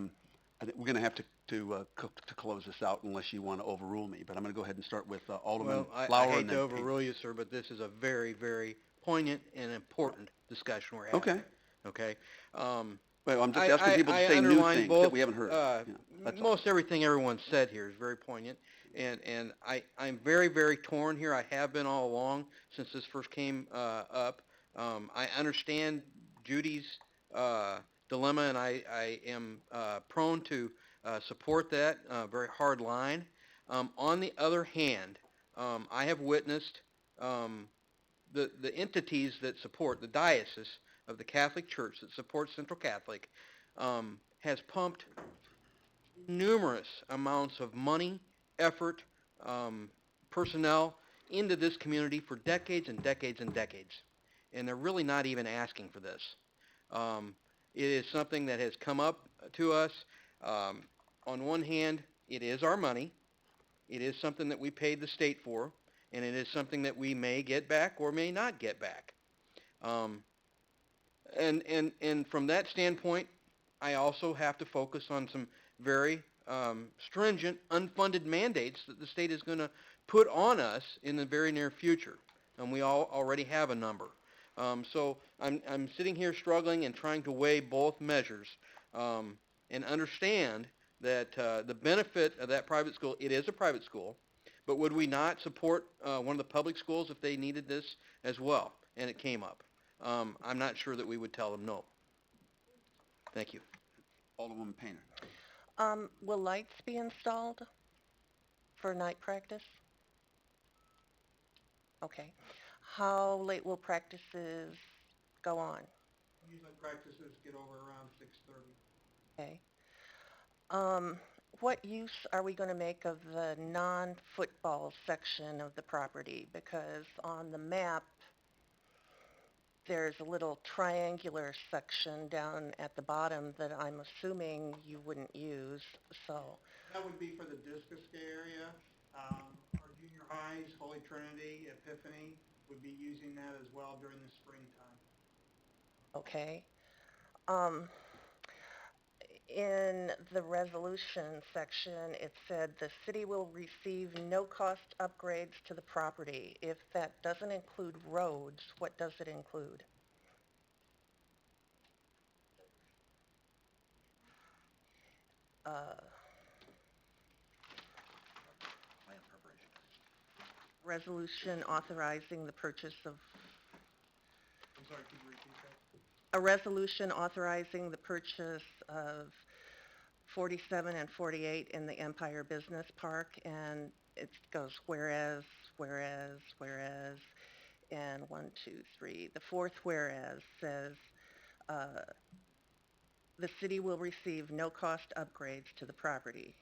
S1: think we're going to have to close this out unless you want to overrule me. But I'm going to go ahead and start with Alderman Flower.
S19: I hate to overrule you, sir, but this is a very, very poignant and important discussion we're having.
S1: Okay.
S19: Okay.
S1: Well, I'm just asking people to say new things that we haven't heard.
S19: Most everything everyone said here is very poignant, and I'm very, very torn here. I have been all along since this first came up. I understand Judy's dilemma, and I am prone to support that very hard line. On the other hand, I have witnessed the entities that support the diocese of the Catholic Church that supports Central Catholic has pumped numerous amounts of money, effort, personnel into this community for decades and decades and decades. And they're really not even asking for this. It is something that has come up to us. On one hand, it is our money. It is something that we paid the state for, and it is something that we may get back or may not get back. And from that standpoint, I also have to focus on some very stringent unfunded mandates that the state is going to put on us in the very near future, and we all already have a number. So I'm sitting here struggling and trying to weigh both measures and understand that the benefit of that private school, it is a private school, but would we not support one of the public schools if they needed this as well, and it came up? I'm not sure that we would tell them no. Thank you.
S1: Alderwoman Painter.
S20: Will lights be installed for night practice? Okay. How late will practices go on?
S5: Usually practices get over around 6:30.
S20: Okay. what use are we going to make of the non-football section of the property? Because on the map, there's a little triangular section down at the bottom that I'm assuming you wouldn't use, so.
S5: That would be for the Discus area. Our junior highs, Holy Trinity, Epiphany, would be using that as well during the springtime.
S20: Okay. In the resolution section, it said the city will receive no cost upgrades to the property. If that doesn't include roads, what does it include? Resolution authorizing the purchase of.
S5: I'm sorry, could you repeat that?
S20: A resolution authorizing the purchase of 47 and 48 in the Empire Business Park, and it goes whereas, and 1, 2, 3. The fourth whereas says, the city will receive no cost upgrades to the property.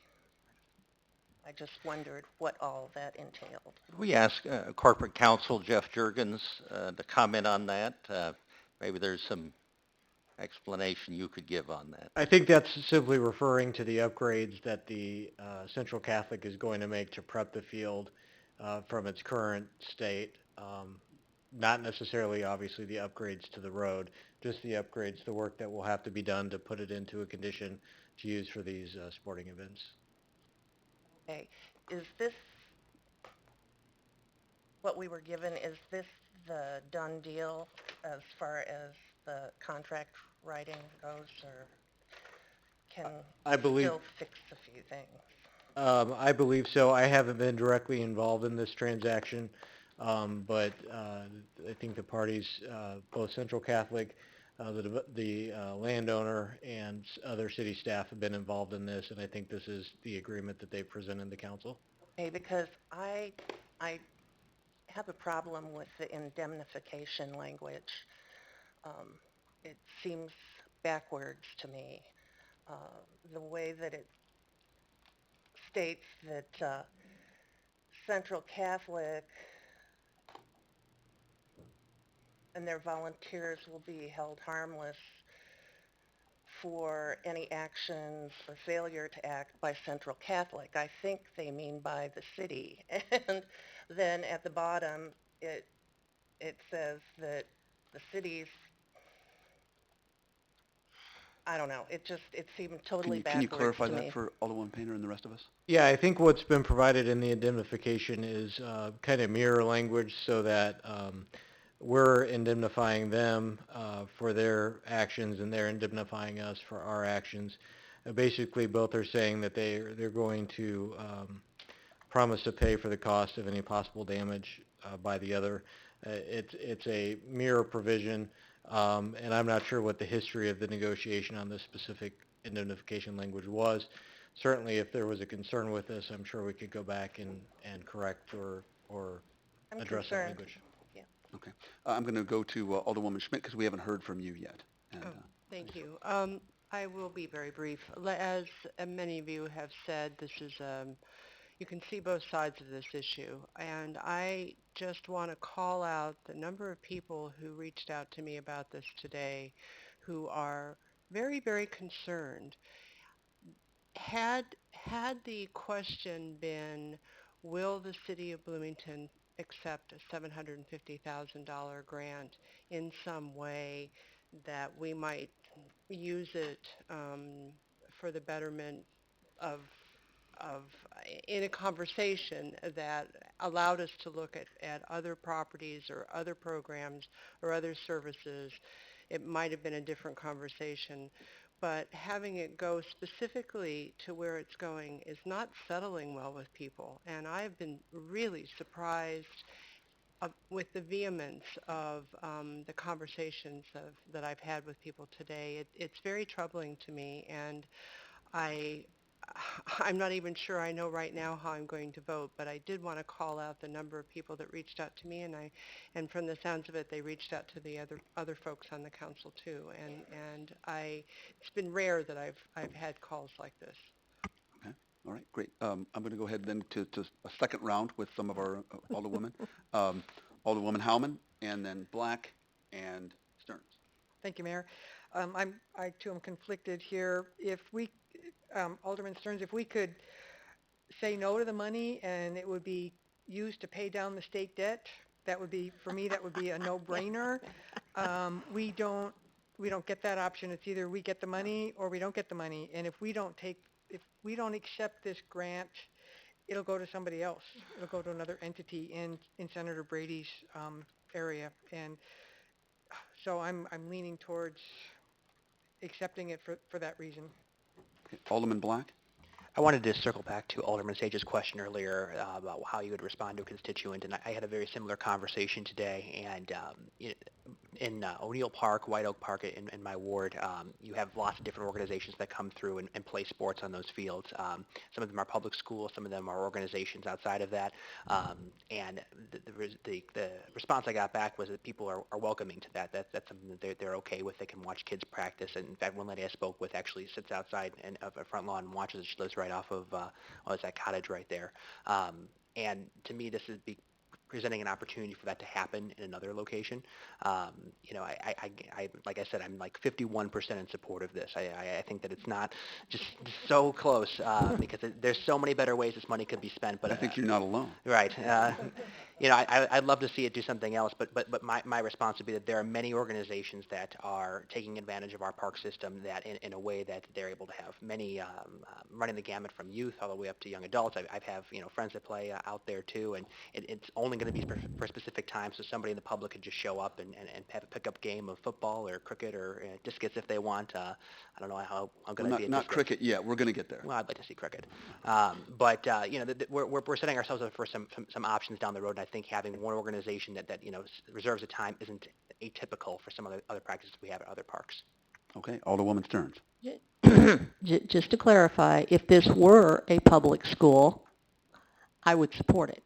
S20: I just wondered what all that entailed.
S9: We ask Corporate Counsel Jeff Juergens to comment on that. Maybe there's some explanation you could give on that.
S11: I think that's simply referring to the upgrades that the Central Catholic is going to make to prep the field from its current state. Not necessarily, obviously, the upgrades to the road, just the upgrades, the work that will have to be done to put it into a condition to use for these sporting events.
S20: Okay, is this what we were given? Is this the done deal as far as the contract writing goes, or can
S11: I believe,
S20: still fix a few things?
S11: I believe so. I haven't been directly involved in this transaction, but I think the parties, both Central Catholic, the landowner, and other city staff have been involved in this, and I think this is the agreement that they presented to council.
S20: Okay, because I have a problem with the indemnification language. It seems backwards to me. The way that it states that Central Catholic and their volunteers will be held harmless for any actions or failure to act by Central Catholic. I think they mean by the city. And then at the bottom, it says that the city's, I don't know, it seemed totally backwards to me.
S1: Can you clarify that for Alderwoman Painter and the rest of us?
S11: Yeah, I think what's been provided in the indemnification is kind of mirror language so that we're indemnifying them for their actions and they're indemnifying us for our actions. Basically, both are saying that they're going to promise to pay for the cost of any possible damage by the other. It's a mirror provision, and I'm not sure what the history of the negotiation on this specific indemnification language was. Certainly, if there was a concern with this, I'm sure we could go back and correct or address that language.
S1: Okay. I'm going to go to Alderwoman Schmidt because we haven't heard from you yet. And,
S14: Thank you. I will be very brief. As many of you have said, this is, you can see both sides of this issue. And I just want to call out the number of people who reached out to me about this today who are very, very concerned. Had the question been, will the city of Bloomington accept a $750,000 grant in some way that we might use it for the betterment of in a conversation that allowed us to look at other properties or other programs or other services, it might have been a different conversation. But having it go specifically to where it's going is not settling well with people. And I've been really surprised with the vehemence of the conversations that I've had with people today. It's very troubling to me, and I'm not even sure I know right now how I'm going to vote, but I did want to call out the number of people that reached out to me, and from the sounds of it, they reached out to the other folks on the council too. And it's been rare that I've had calls like this.
S1: Okay. All right, great. I'm going to go ahead then to a second round with some of our Alderwomen. Alderwoman Howman, and then Black and Stearns.
S2: Thank you, Mayor. I too am conflicted here. If we, Alderman Stearns, if we could say no to the money and it would be used to pay down the state debt, that would be, for me, that would be a no-brainer. We don't get that option. It's either we get the money or we don't get the money. And if we don't accept this grant, it'll go to somebody else. It'll go to another entity in Senator Brady's area. And so I'm leaning towards accepting it for that reason.
S1: Okay. Alderman Black?
S16: I wanted to circle back to Alderman Sage's question earlier about how you would respond to a constituent, and I had a very similar conversation today. And in O'Neill Park, White Oak Park, in my ward, you have lots of different organizations that come through and play sports on those fields. Some of them are public schools, some of them are organizations outside of that. And the response I got back was that people are welcoming to that. That's something that they're okay with. They can watch kids practice. And in fact, one lady I spoke with actually sits outside of a front lawn and watches it. She lives right off of it's that cottage right there. And to me, this is presenting an opportunity for that to happen in another location. You know, I like I said, I'm like 51% in support of this. I think that it's not just so close because there's so many better ways this money could be spent. But
S1: I think you're not alone.
S16: Right. You know, I'd love to see it do something else, but my response would be that there are many organizations that are taking advantage of our park system that in a way that they're able to have many running the gamut from youth all the way up to young adults. I have friends that play out there too, and it's only going to be for a specific time, so somebody in the public could just show up and have a pickup game of football or cricket or discus if they want. I don't know how I'm going to be.
S1: Not cricket yet. We're going to get there.
S16: Well, I'd like to see cricket, but we're setting ourselves up for some options down the road. And I think having one organization that reserves the time isn't atypical for some other practices we have at other parks.
S1: Okay, Alderwoman Stearns.
S2: Just to clarify, if this were a public school, I would support it.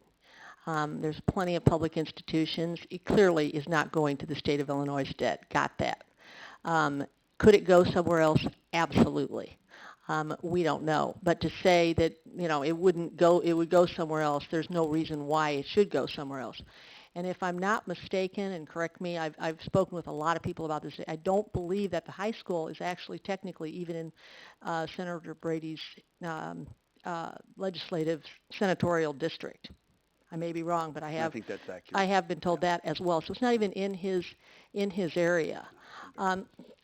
S2: There's plenty of public institutions. It clearly is not going to the state of Illinois' debt. Got that. Could it go somewhere else? Absolutely. We don't know. But to say that, it would go somewhere else, there's no reason why it should go somewhere else. And if I'm not mistaken, and correct me, I've spoken with a lot of people about this, I don't believe that the high school is actually technically even in Senator Brady's legislative senatorial district. I may be wrong, but I
S1: think that's accurate.
S2: I have been told that as well. So it's not even in his area.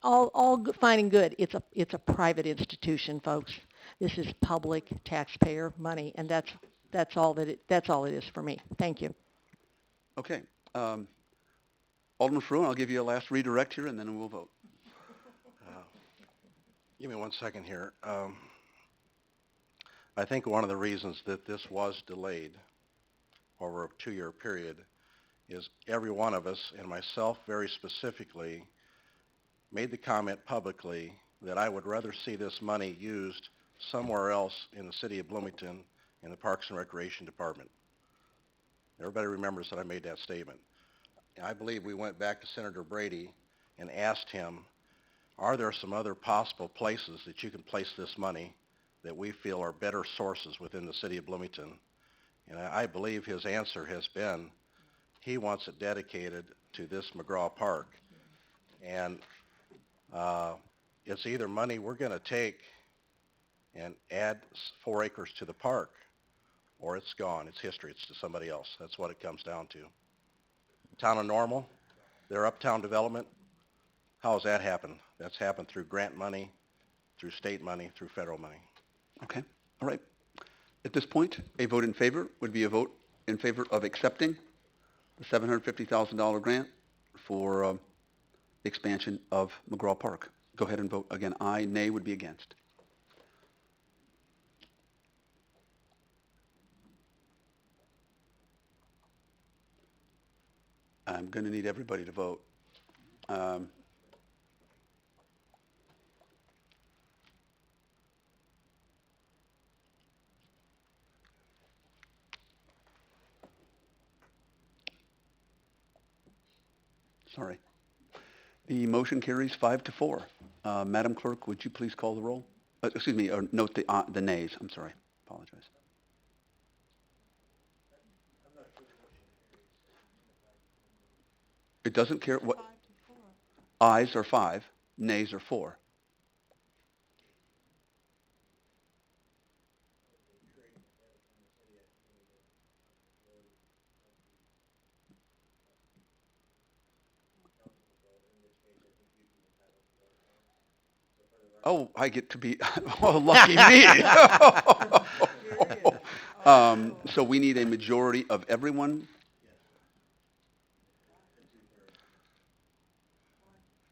S2: All fine and good. It's a private institution, folks. This is public taxpayer money, and that's all it is for me. Thank you.
S1: Okay. Alderman Fruin, I'll give you a last redirect here, and then we'll vote.
S4: Give me 1 second here. I think one of the reasons that this was delayed over a 2-year period is every one of us, and myself very specifically, made the comment publicly that I would rather see this money used somewhere else in the city of Bloomington in the Parks and Recreation Department. Everybody remembers that I made that statement. I believe we went back to Senator Brady and asked him, are there some other possible places that you can place this money that we feel are better sources within the city of Bloomington? And I believe his answer has been he wants it dedicated to this McGrath Park. And it's either money we're going to take and add 4 acres to the park, or it's gone. It's history. It's to somebody else. That's what it comes down to. Town of Normal, their uptown development, how has that happened? That's happened through grant money, through state money, through federal money.
S1: Okay. All right. At this point, a vote in favor would be a vote in favor of accepting the $750,000 grant for the expansion of McGrath Park. Go ahead and vote. Again, aye. Nay would be against. I'm going to need everybody to vote. Sorry. The motion carries 5-4. Madam Clerk, would you please call the roll? Excuse me, or note the nays. I'm sorry. apologize. It doesn't care what, ayes are 5, nays are 4. Oh, I get to be, oh, lucky me. So we need a majority of everyone?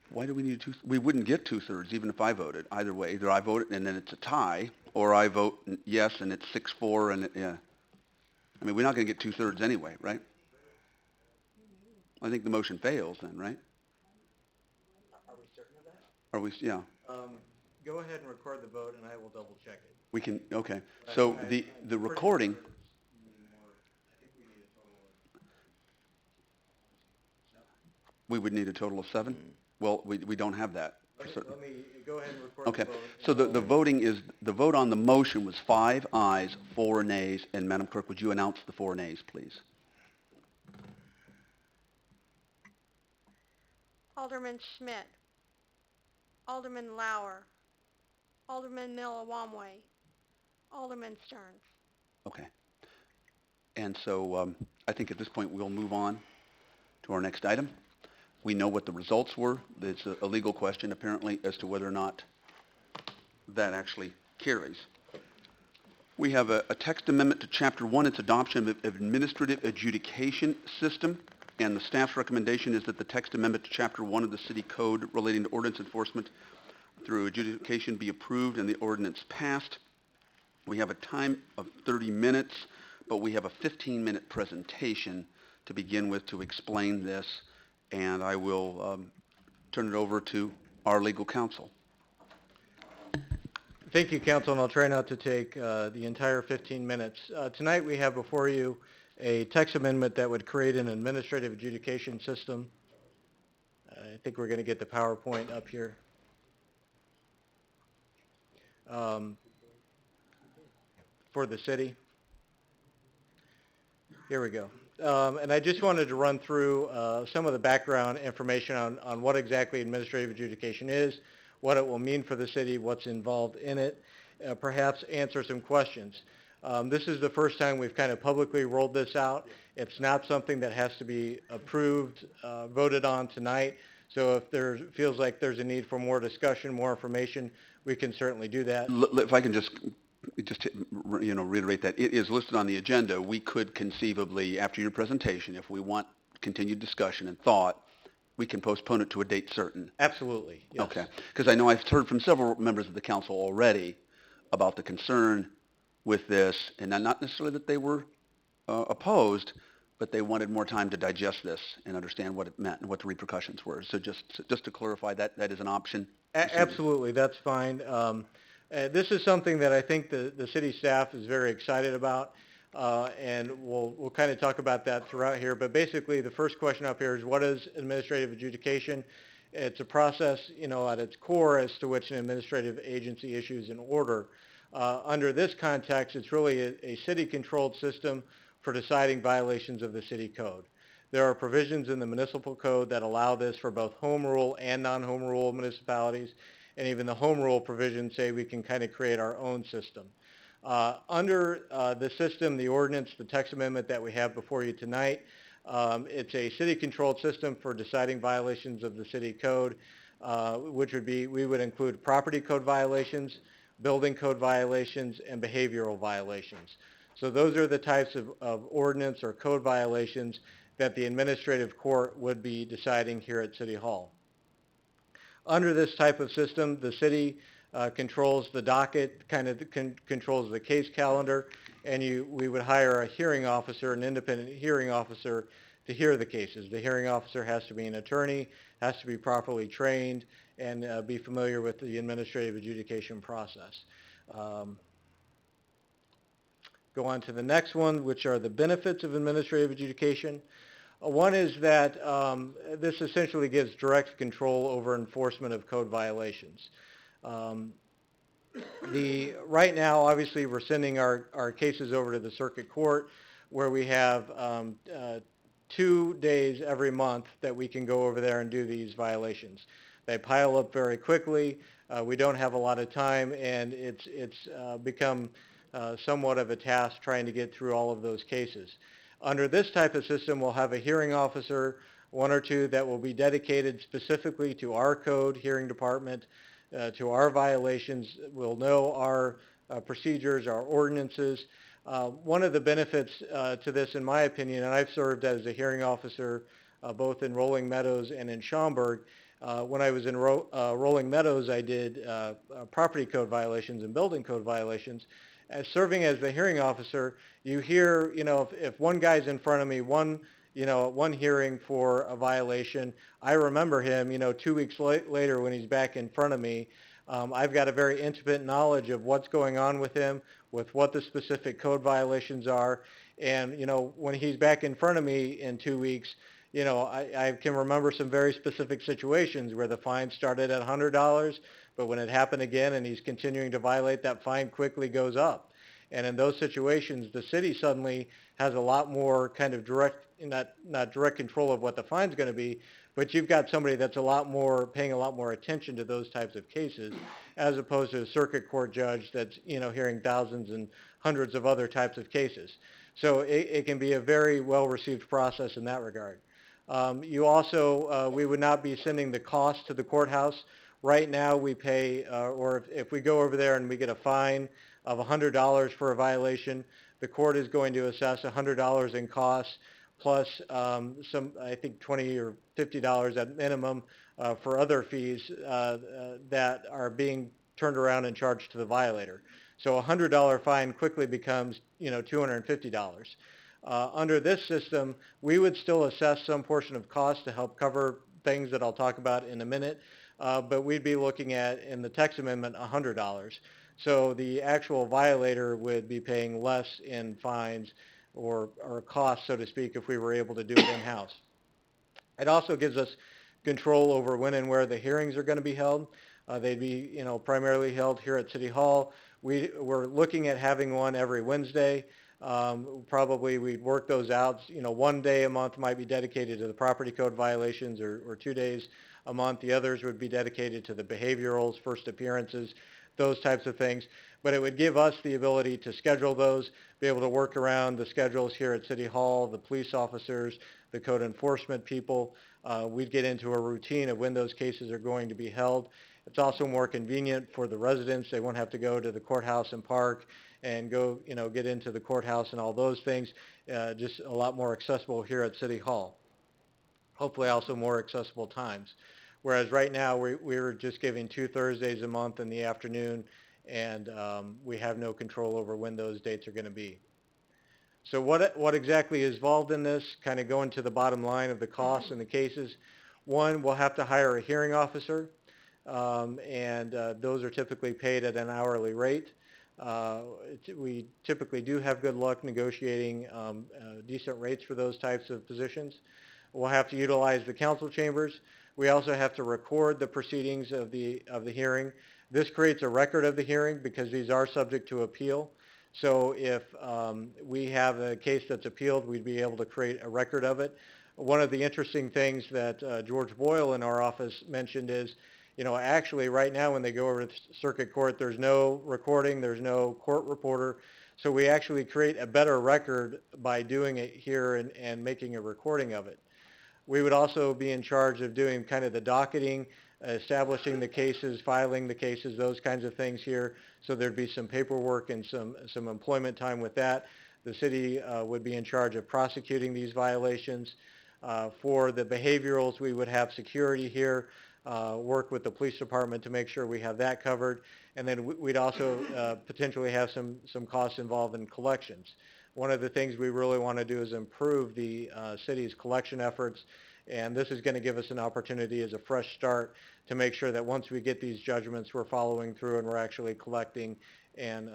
S1: Why do we need we wouldn't get 2/3 even if I voted, either way. Either I vote and then it's a tie, or I vote yes and it's 6-4 and yeah. I mean, we're not going to get 2/3 anyway, right? I think the motion fails then, right?
S4: Are we certain of that?
S1: Are we, yeah.
S4: Go ahead and record the vote, and I will double check it.
S1: We can, okay. So the recording, we would need a total of 7? Well, we don't have that. For certain.
S4: Let me go ahead and record
S1: Okay,
S4: the vote.
S1: so the voting is, the vote on the motion was 5 ayes, 4 nays, and Madam Clerk, would you announce the 4 nays, please?
S21: Alderman Schmidt, Alderman Lauer, Alderman Miller-Wamway, Alderman Stearns.
S1: Okay. And so I think at this point we'll move on to our next item. We know what the results were. It's a legal question apparently as to whether or not that actually carries. We have a text amendment to Chapter 1. It's adoption of administrative adjudication system. And the staff's recommendation is that the text amendment to Chapter 1 of the City Code relating to ordinance enforcement through adjudication be approved and the ordinance passed. We have a time of 30 minutes, but we have a 15-minute presentation to begin with to explain this, and I will turn it over to our legal counsel.
S6: Thank you, Council, and I'll try not to take the entire 15 minutes. Tonight we have before you a text amendment that would create an administrative adjudication system. I think we're going to get the PowerPoint up here. For the city. Here we go. And I just wanted to run through some of the background information on what exactly administrative adjudication is, what it will mean for the city, what's involved in it, perhaps answer some questions. This is the first time we've kind of publicly rolled this out. It's not something that has to be approved, voted on tonight. So if there feels like there's a need for more discussion, more information, we can certainly do that.
S1: If I can just reiterate that it is listed on the agenda. We could conceivably, after your presentation, if we want continued discussion and thought, we can postpone it to a date certain.
S6: Absolutely, yes.
S1: Okay, because I know I've heard from several members of the council already about the concern with this, and not necessarily that they were opposed, but they wanted more time to digest this and understand what it meant and what the repercussions were. So just to clarify, that is an option?
S6: Absolutely, that's fine. This is something that I think the city staff is very excited about, and we'll kind of talk about that throughout here. But basically, the first question up here is, what is administrative adjudication? It's a process, at its core as to which an administrative agency issues an order. Under this context, it's really a city-controlled system for deciding violations of the city code. There are provisions in the municipal code that allow this for both home rule and non-home rule municipalities, and even the home rule provisions say we can kind of create our own system. Under the system, the ordinance, the text amendment that we have before you tonight, it's a city-controlled system for deciding violations of the city code, which would be, we would include property code violations, building code violations, and behavioral violations. So those are the types of ordinance or code violations that the administrative court would be deciding here at City Hall. Under this type of system, the city controls the docket, kind of controls the case calendar, and we would hire a hearing officer, an independent hearing officer, to hear the cases. The hearing officer has to be an attorney, has to be properly trained, and be familiar with the administrative adjudication process. Go on to the next one, which are the benefits of administrative adjudication. One is that this essentially gives direct control over enforcement of code violations. Right now, obviously, we're sending our cases over to the circuit court where we have 2 days every month that we can go over there and do these violations. They pile up very quickly. We don't have a lot of time, and it's become somewhat of a task trying to get through all of those cases. Under this type of system, we'll have a hearing officer, 1 or 2 that will be dedicated specifically to our code, hearing department, to our violations. We'll know our procedures, our ordinances. One of the benefits to this, in my opinion, and I've served as a hearing officer both in Rolling Meadows and in Schaumburg. When I was in Rolling Meadows, I did property code violations and building code violations. As serving as the hearing officer, you hear, if one guy's in front of me, one hearing for a violation, I remember him, 2 weeks later when he's back in front of me. I've got a very intimate knowledge of what's going on with him, with what the specific code violations are. And, when he's back in front of me in 2 weeks, I can remember some very specific situations where the fine started at $100, but when it happened again and he's continuing to violate, that fine quickly goes up. And in those situations, the city suddenly has a lot more kind of direct, not direct control of what the fine's going to be, but you've got somebody that's paying a lot more attention to those types of cases, as opposed to a circuit court judge that's, hearing thousands and hundreds of other types of cases. So it can be a very well-received process in that regard. You also, we would not be sending the cost to the courthouse. Right now we pay, or if we go over there and we get a fine of $100 for a violation, the court is going to assess $100 in costs plus some, I think $20 or $50 at minimum for other fees that are being turned around and charged to the violator. So a $100 fine quickly becomes, $250. Under this system, we would still assess some portion of cost to help cover things that I'll talk about in a minute, but we'd be looking at, in the text amendment, $100. So the actual violator would be paying less in fines or costs, so to speak, if we were able to do it in-house. It also gives us control over when and where the hearings are going to be held. They'd be, primarily held here at City Hall. We're looking at having one every Wednesday. Probably we'd work those out. 1 day a month might be dedicated to the property code violations, or 2 days a month. The others would be dedicated to the behaviorals, first appearances, those types of things. But it would give us the ability to schedule those, be able to work around the schedules here at City Hall, the police officers, the code enforcement people. We'd get into a routine of when those cases are going to be held. It's also more convenient for the residents. They won't have to go to the courthouse and park and go, get into the courthouse and all those things. Just a lot more accessible here at City Hall. Hopefully also more accessible times. Whereas right now we're just giving 2 Thursdays a month in the afternoon, and we have no control over when those dates are going to be. So what exactly is involved in this, kind of going to the bottom line of the costs and the cases? One, we'll have to hire a hearing officer, and those are typically paid at an hourly rate. We typically do have good luck negotiating decent rates for those types of positions. We'll have to utilize the council chambers. We also have to record the proceedings of the hearing. This creates a record of the hearing because these are subject to appeal. So if we have a case that's appealed, we'd be able to create a record of it. One of the interesting things that George Boyle in our office mentioned is, actually right now when they go over to circuit court, there's no recording, there's no court reporter. So we actually create a better record by doing it here and making a recording of it. We would also be in charge of doing kind of the docketing, establishing the cases, filing the cases, those kinds of things here. So there'd be some paperwork and some employment time with that. The city would be in charge of prosecuting these violations. For the behaviorals, we would have security here, work with the police department to make sure we have that covered. And then we'd also potentially have some costs involved in collections. One of the things we really want to do is improve the city's collection efforts, and this is going to give us an opportunity as a fresh start to make sure that once we get these judgments, we're following through and we're actually collecting and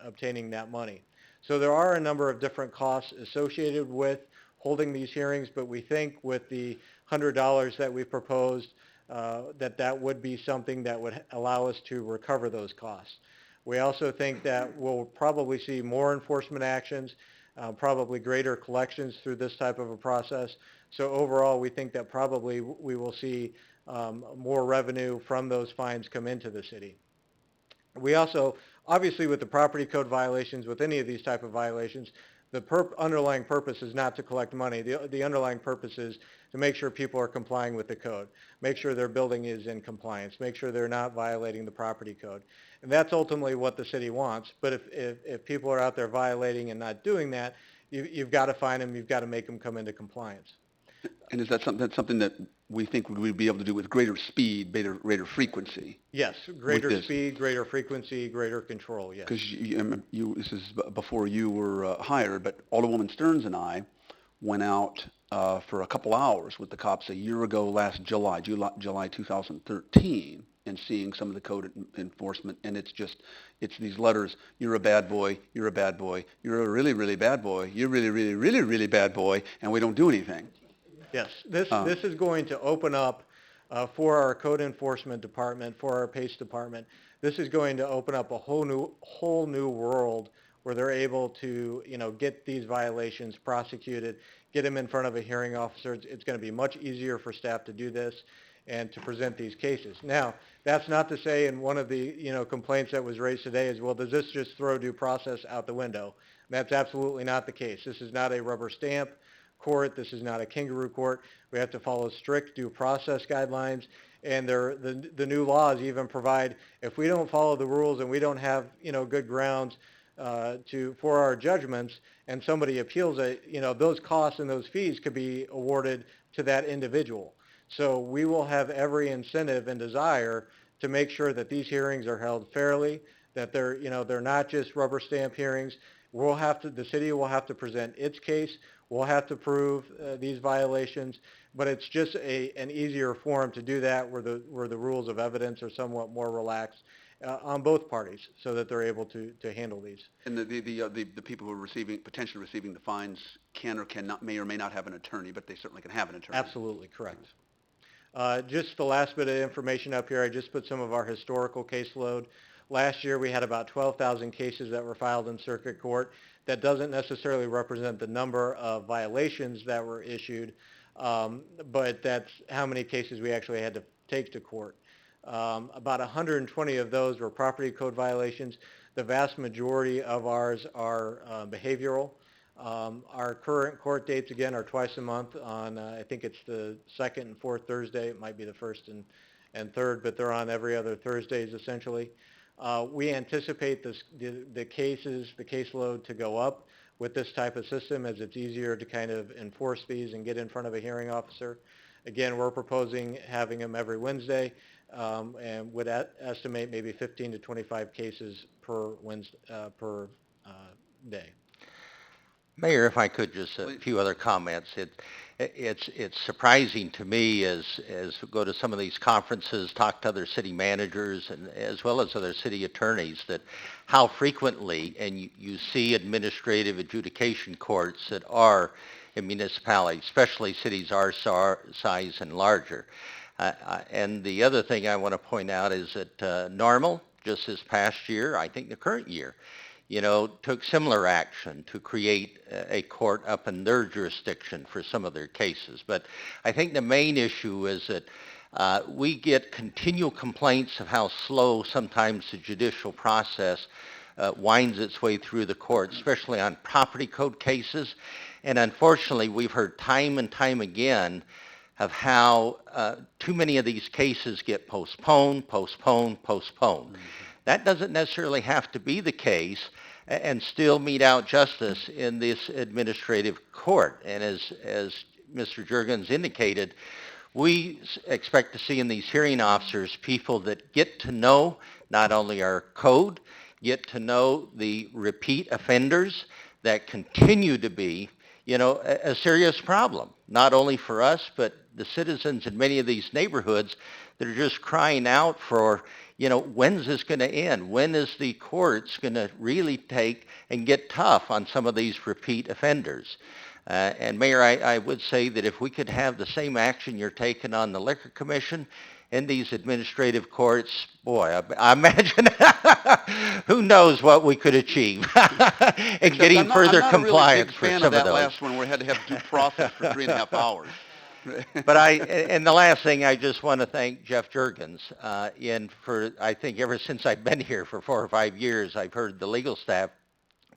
S6: obtaining that money. So there are a number of different costs associated with holding these hearings, but we think with the $100 that we've proposed,
S11: that would be something that would allow us to recover those costs. We also think that we'll probably see more enforcement actions, probably greater collections through this type of a process. So overall, we think that probably we will see more revenue from those fines come into the city. We also, obviously with the property code violations, with any of these type of violations, the underlying purpose is not to collect money. The underlying purpose is to make sure people are complying with the code, make sure their building is in compliance, make sure they're not violating the property code. And that's ultimately what the city wants. But if people are out there violating and not doing that, you've got to find them, you've got to make them come into compliance.
S1: And is that something that we think we would be able to do with greater speed, greater frequency?
S11: Yes, greater speed, greater frequency, greater control, yes.
S1: Because this is before you were hired, but Alderwoman Stearns and I went out for a couple hours with the cops a year ago last July 2013, and seeing some of the code enforcement, and it's these letters: you're a bad boy, you're a bad boy, you're a really, really bad boy, you're really, really, really, really bad boy, and we don't do anything.
S11: Yes, this is going to open up for our code enforcement department, for our PACE department. This is going to open up a whole new world where they're able to, get these violations prosecuted, get them in front of a hearing officer. It's going to be much easier for staff to do this and to present these cases. Now, that's not to say, and one of the, complaints that was raised today is, well, does this just throw due process out the window? That's absolutely not the case. This is not a rubber stamp court. This is not a kangaroo court. We have to follow strict due process guidelines, and the new laws even provide, if we don't follow the rules and we don't have, good grounds for our judgments, and somebody appeals it, those costs and those fees could be awarded to that individual. So we will have every incentive and desire to make sure that these hearings are held fairly, that they're not just rubber stamp hearings. The city will have to present its case. We'll have to prove these violations, but it's just an easier forum to do that, where the rules of evidence are somewhat more relaxed on both parties, so that they're able to handle these.
S1: And the people who are potentially receiving the fines can or cannot, may or may not have an attorney, but they certainly can have an attorney.
S11: Absolutely correct. Just the last bit of information up here, I just put some of our historical caseload. Last year we had about 12,000 cases that were filed in circuit court. That doesn't necessarily represent the number of violations that were issued, but that's how many cases we actually had to take to court. About 120 of those were property code violations. The vast majority of ours are behavioral. Our current court dates, again, are twice a month on, I think it's the second and fourth Thursday. It might be the first and third, but they're on every other Thursdays, essentially. We anticipate the caseload to go up with this type of system, as it's easier to kind of enforce these and get in front of a hearing officer. Again, we're proposing having them every Wednesday, and would estimate maybe 15 to 25 cases per day.
S9: Mayor, if I could, just a few other comments. It's surprising to me as we go to some of these conferences, talk to other city managers, and as well as other city attorneys, that how frequently, and you see administrative adjudication courts that are in municipalities, especially cities our size and larger. And the other thing I want to point out is that Normal, just this past year, I think the current year, took similar action to create a court up in their jurisdiction for some of their cases. But I think the main issue is that we get continual complaints of how slow sometimes the judicial process winds its way through the court, especially on property code cases. And unfortunately, we've heard time and time again of how too many of these cases get postponed. That doesn't necessarily have to be the case and still mete out justice in this administrative court. And as Mr. Juergens indicated, we expect to see in these hearing officers people that get to know not only our code, get to know the repeat offenders that continue to be, a serious problem, not only for us, but the citizens in many of these neighborhoods that are just crying out for, when's this going to end? When is the courts going to really take and get tough on some of these repeat offenders? And Mayor, I would say that if we could have the same action you're taking on the Liquor Commission in these administrative courts, boy, I imagine who knows what we could achieve in getting further compliance for some of those.
S1: I'm not a really big fan of that last one where we had to have due process for 3.5 hours.
S9: But and the last thing, I just want to thank Jeff Jurgens. I think ever since I've been here for 4 or 5 years, I've heard the legal staff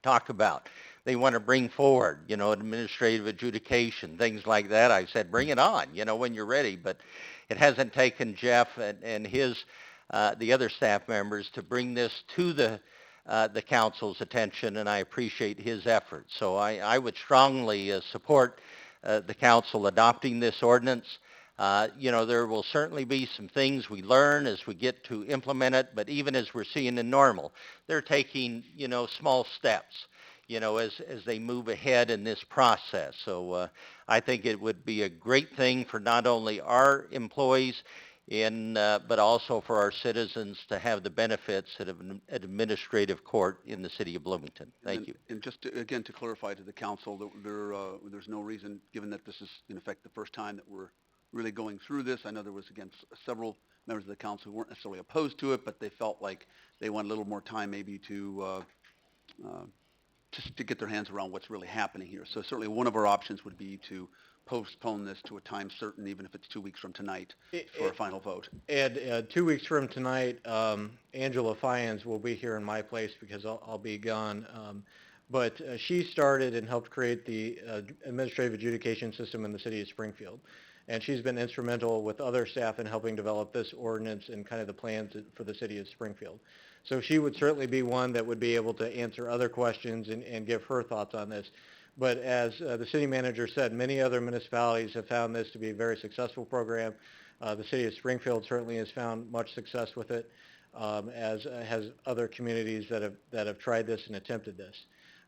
S9: talk about. They want to bring forward, administrative adjudication, things like that. I said, bring it on, when you're ready. But it hasn't taken Jeff and his, the other staff members to bring this to the council's attention, and I appreciate his efforts. So I would strongly support the council adopting this ordinance. There will certainly be some things we learn as we get to implement it, but even as we're seeing in normal, they're taking, small steps, as they move ahead in this process. So I think it would be a great thing for not only our employees but also for our citizens to have the benefits of an administrative court in the city of Bloomington. Thank you.
S1: And just again to clarify to the council that there's no reason, given that this is in effect the first time that we're really going through this. I know there was, again, several members of the council who weren't necessarily opposed to it, but they felt like they wanted a little more time maybe to just to get their hands around what's really happening here. So certainly one of our options would be to postpone this to a time certain, even if it's 2 weeks from tonight, for a final vote.
S11: Ed, 2 weeks from tonight, Angela Fyans will be here in my place because I'll be gone. But she started and helped create the administrative adjudication system in the city of Springfield. And she's been instrumental with other staff in helping develop this ordinance and kind of the plans for the city of Springfield. So she would certainly be one that would be able to answer other questions and give her thoughts on this. But as the city manager said, many other municipalities have found this to be a very successful program. The city of Springfield certainly has found much success with it, as has other communities that have tried this and attempted this.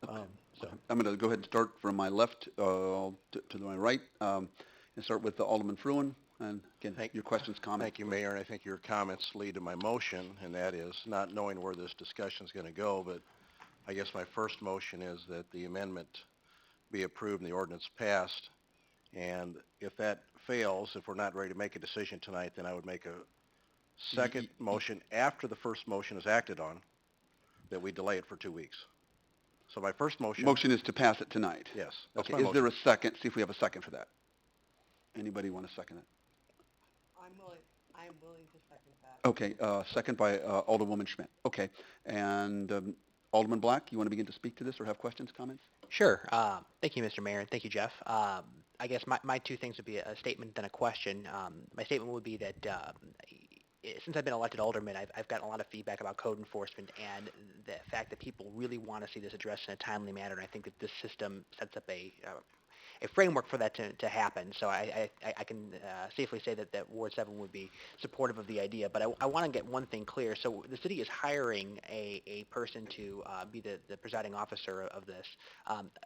S1: So I'm going to go ahead and start from my left to my right, and start with Alderman Fruin. And again, your questions, comments.
S18: Thank you, Mayor, and I think your comments lead to my motion, and that is not knowing where this discussion is going to go, but I guess my first motion is that the amendment be approved and the ordinance passed. And if that fails, if we're not ready to make a decision tonight, then I would make a second motion after the first motion is acted on, that we delay it for 2 weeks. So my first motion...
S1: Motion is to pass it tonight.
S18: Yes.
S1: Okay, is there a second? See if we have a second for that. Anybody want to second it?
S20: I'm willing to second that.
S1: Okay, second by Alderwoman Schmidt. Okay, and Alderman Black, you want to begin to speak to this or have questions, comments?
S16: Sure. Thank you, Mr. Mayor, and thank you, Jeff. I guess my two things would be a statement then a question. My statement would be that since I've been elected alderman, I've gotten a lot of feedback about code enforcement and the fact that people really want to see this addressed in a timely manner, and I think that this system sets up a framework for that to happen. So I can safely say that Ward 7 would be supportive of the idea. But I want to get one thing clear. So the city is hiring a person to be the presiding officer of this.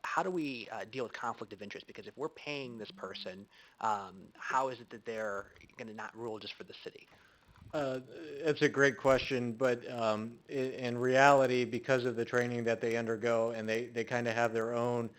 S16: How do we deal with conflict of interest? Because if we're paying this person, how is it that they're going to not rule just for the city?
S11: It's a great question, but in reality, because of the training that they undergo, and they kind of have their own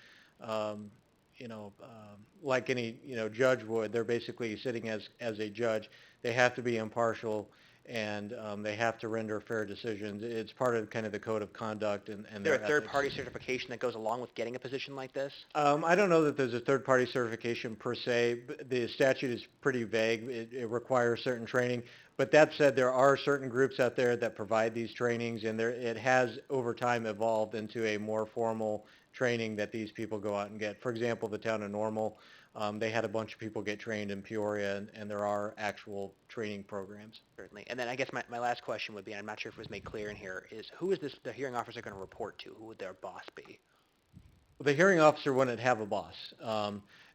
S11: like any, judge would, they're basically sitting as a judge. They have to be impartial, and they have to render fair decisions. It's part of kind of the code of conduct and
S16: their ethics. Is there a third-party certification that goes along with getting a position like this?
S11: I don't know that there's a third-party certification per se. The statute is pretty vague. It requires certain training. But that said, there are certain groups out there that provide these trainings, and it has over time evolved into a more formal training that these people go out and get. For example, the town of Normal, they had a bunch of people get trained in Peoria, and there are actual training programs.
S16: Certainly. And then I guess my last question would be, and I'm not sure if it was made clear in here, is who is the hearing officer going to report to? Who would their boss be?
S11: Well, the hearing officer wouldn't have a boss.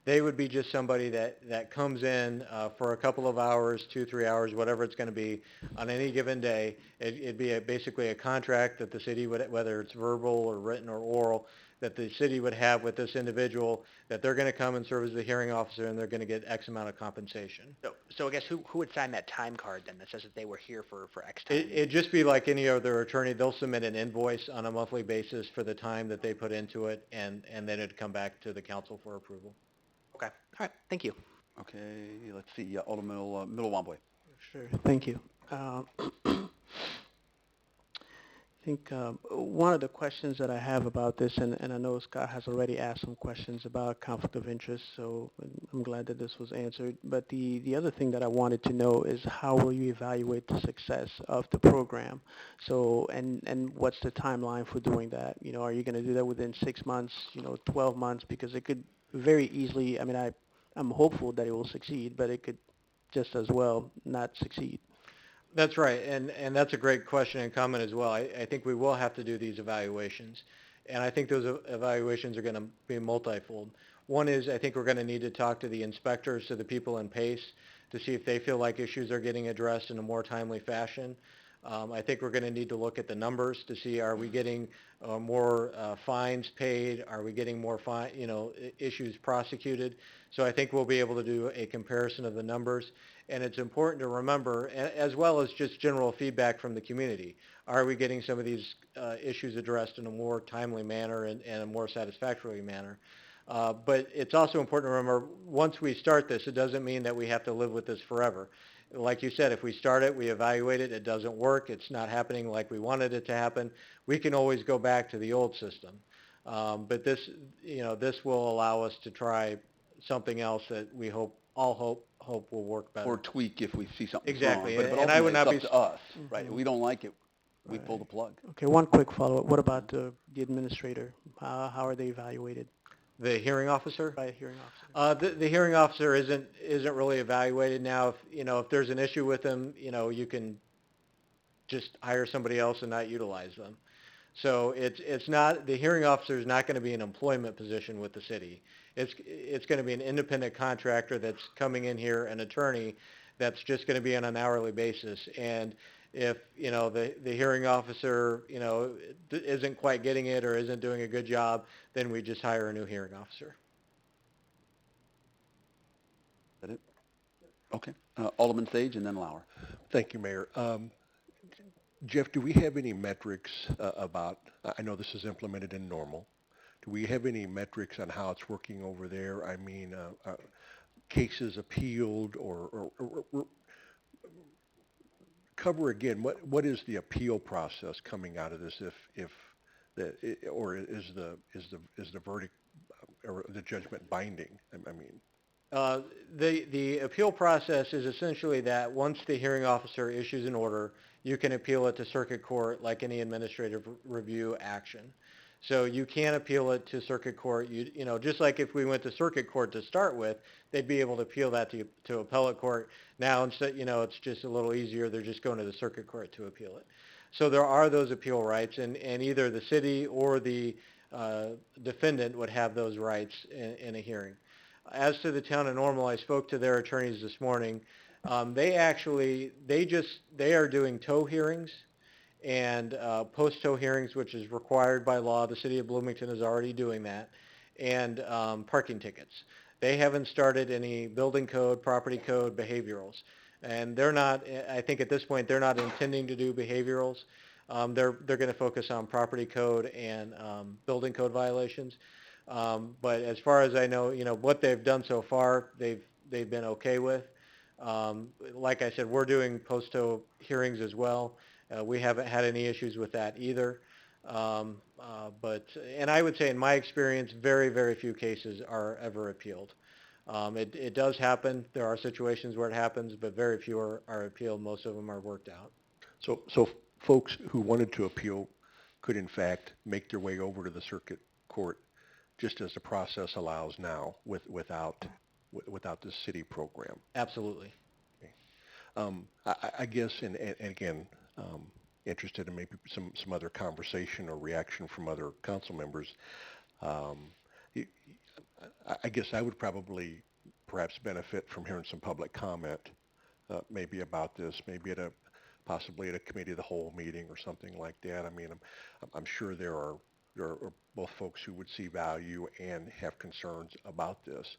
S11: They would be just somebody that comes in for a couple of hours, 2-3 hours, whatever it's going to be, on any given day. It'd be basically a contract that the city would, whether it's verbal or written or oral,
S13: that the city would have with this individual, that they're going to come and serve as the hearing officer and they're going to get X amount of compensation.
S16: So I guess who would sign that time card then that says that they were here for X time?
S13: It'd just be like any other attorney. They'll submit an invoice on a monthly basis for the time that they put into it, and then it'd come back to the council for approval.
S16: Okay. All right. Thank you.
S1: Okay, let's see, Alderman Milwaukee.
S17: Sure, thank you. I think one of the questions that I have about this, and I know Scott has already asked some questions about conflict of interest, so I'm glad that this was answered. But the other thing that I wanted to know is how will you evaluate the success of the program? So, and what's the timeline for doing that? You know, are you going to do that within 6 months, 12 months? Because it could very easily, I mean, I'm hopeful that it will succeed, but it could just as well not succeed.
S13: That's right, and that's a great question and comment as well. I think we will have to do these evaluations, and I think those evaluations are going to be multifold. One is I think we're going to need to talk to the inspectors, to the people in PACE, to see if they feel like issues are getting addressed in a more timely fashion. I think we're going to need to look at the numbers to see, are we getting more fines paid? Are we getting more issues prosecuted? So I think we'll be able to do a comparison of the numbers. And it's important to remember, as well as just general feedback from the community, are we getting some of these issues addressed in a more timely manner and a more satisfactory manner? But it's also important to remember, once we start this, it doesn't mean that we have to live with this forever. Like you said, if we start it, we evaluate it, it doesn't work, it's not happening like we wanted it to happen, we can always go back to the old system. But this will allow us to try something else that we hope will work better.
S1: Or tweak if we see something
S13: Exactly.
S1: wrong. But
S13: And I would not
S1: ultimately, it's up
S13: be
S1: to us, right? If we don't like it, we pull the plug.
S17: Okay, one quick follow-up. What about the administrator? How are they evaluated?
S13: The hearing officer?
S17: By a hearing officer.
S13: The hearing officer isn't really evaluated now. If there's an issue with them, you can just hire somebody else and not utilize them. So it's not, the hearing officer is not going to be an employment position with the city. It's going to be an independent contractor that's coming in here, an attorney that's just going to be on an hourly basis. And if the hearing officer isn't quite getting it or isn't doing a good job, then we just hire a new hearing officer.
S1: Is that it? Okay. Alderman Sage and then Lauer.
S18: Thank you, Mayor. Jeff, do we have any metrics about, I know this is implemented in normal, do we have any metrics on how it's working over there? I mean, cases appealed or cover again, what is the appeal process coming out of this or is the verdict or the judgment binding? I mean,
S13: The appeal process is essentially that once the hearing officer issues an order, you can appeal it to circuit court like any administrative review action. So you can appeal it to circuit court. Just like if we went to circuit court to start with, they'd be able to appeal that to appellate court. Now instead, it's just a little easier. They're just going to the circuit court to appeal it. So there are those appeal rights, and either the city or the defendant would have those rights in a hearing. As to the town of Normal, I spoke to their attorneys this morning. They are doing tow hearings and post-tow hearings, which is required by law. The city of Bloomington is already doing that, and parking tickets. They haven't started any building code, property code, behaviorals. And they're not, I think at this point, they're not intending to do behaviorals. They're going to focus on property code and building code violations. But as far as I know, what they've done so far, they've been okay with. Like I said, we're doing post-tow hearings as well. We haven't had any issues with that either. And I would say in my experience, very, very few cases are ever appealed. It does happen. There are situations where it happens, but very few are appealed. Most of them are worked out.
S18: So folks who wanted to appeal could in fact make their way over to the circuit court just as the process allows now without the city program.
S13: Absolutely.
S18: Okay. I guess, and again, interested in maybe some other conversation or reaction from other council members. I guess I would probably perhaps benefit from hearing some public comment, maybe about this, maybe possibly at a committee of the whole meeting or something like that. I mean, I'm sure there are are both folks who would see value and have concerns about this.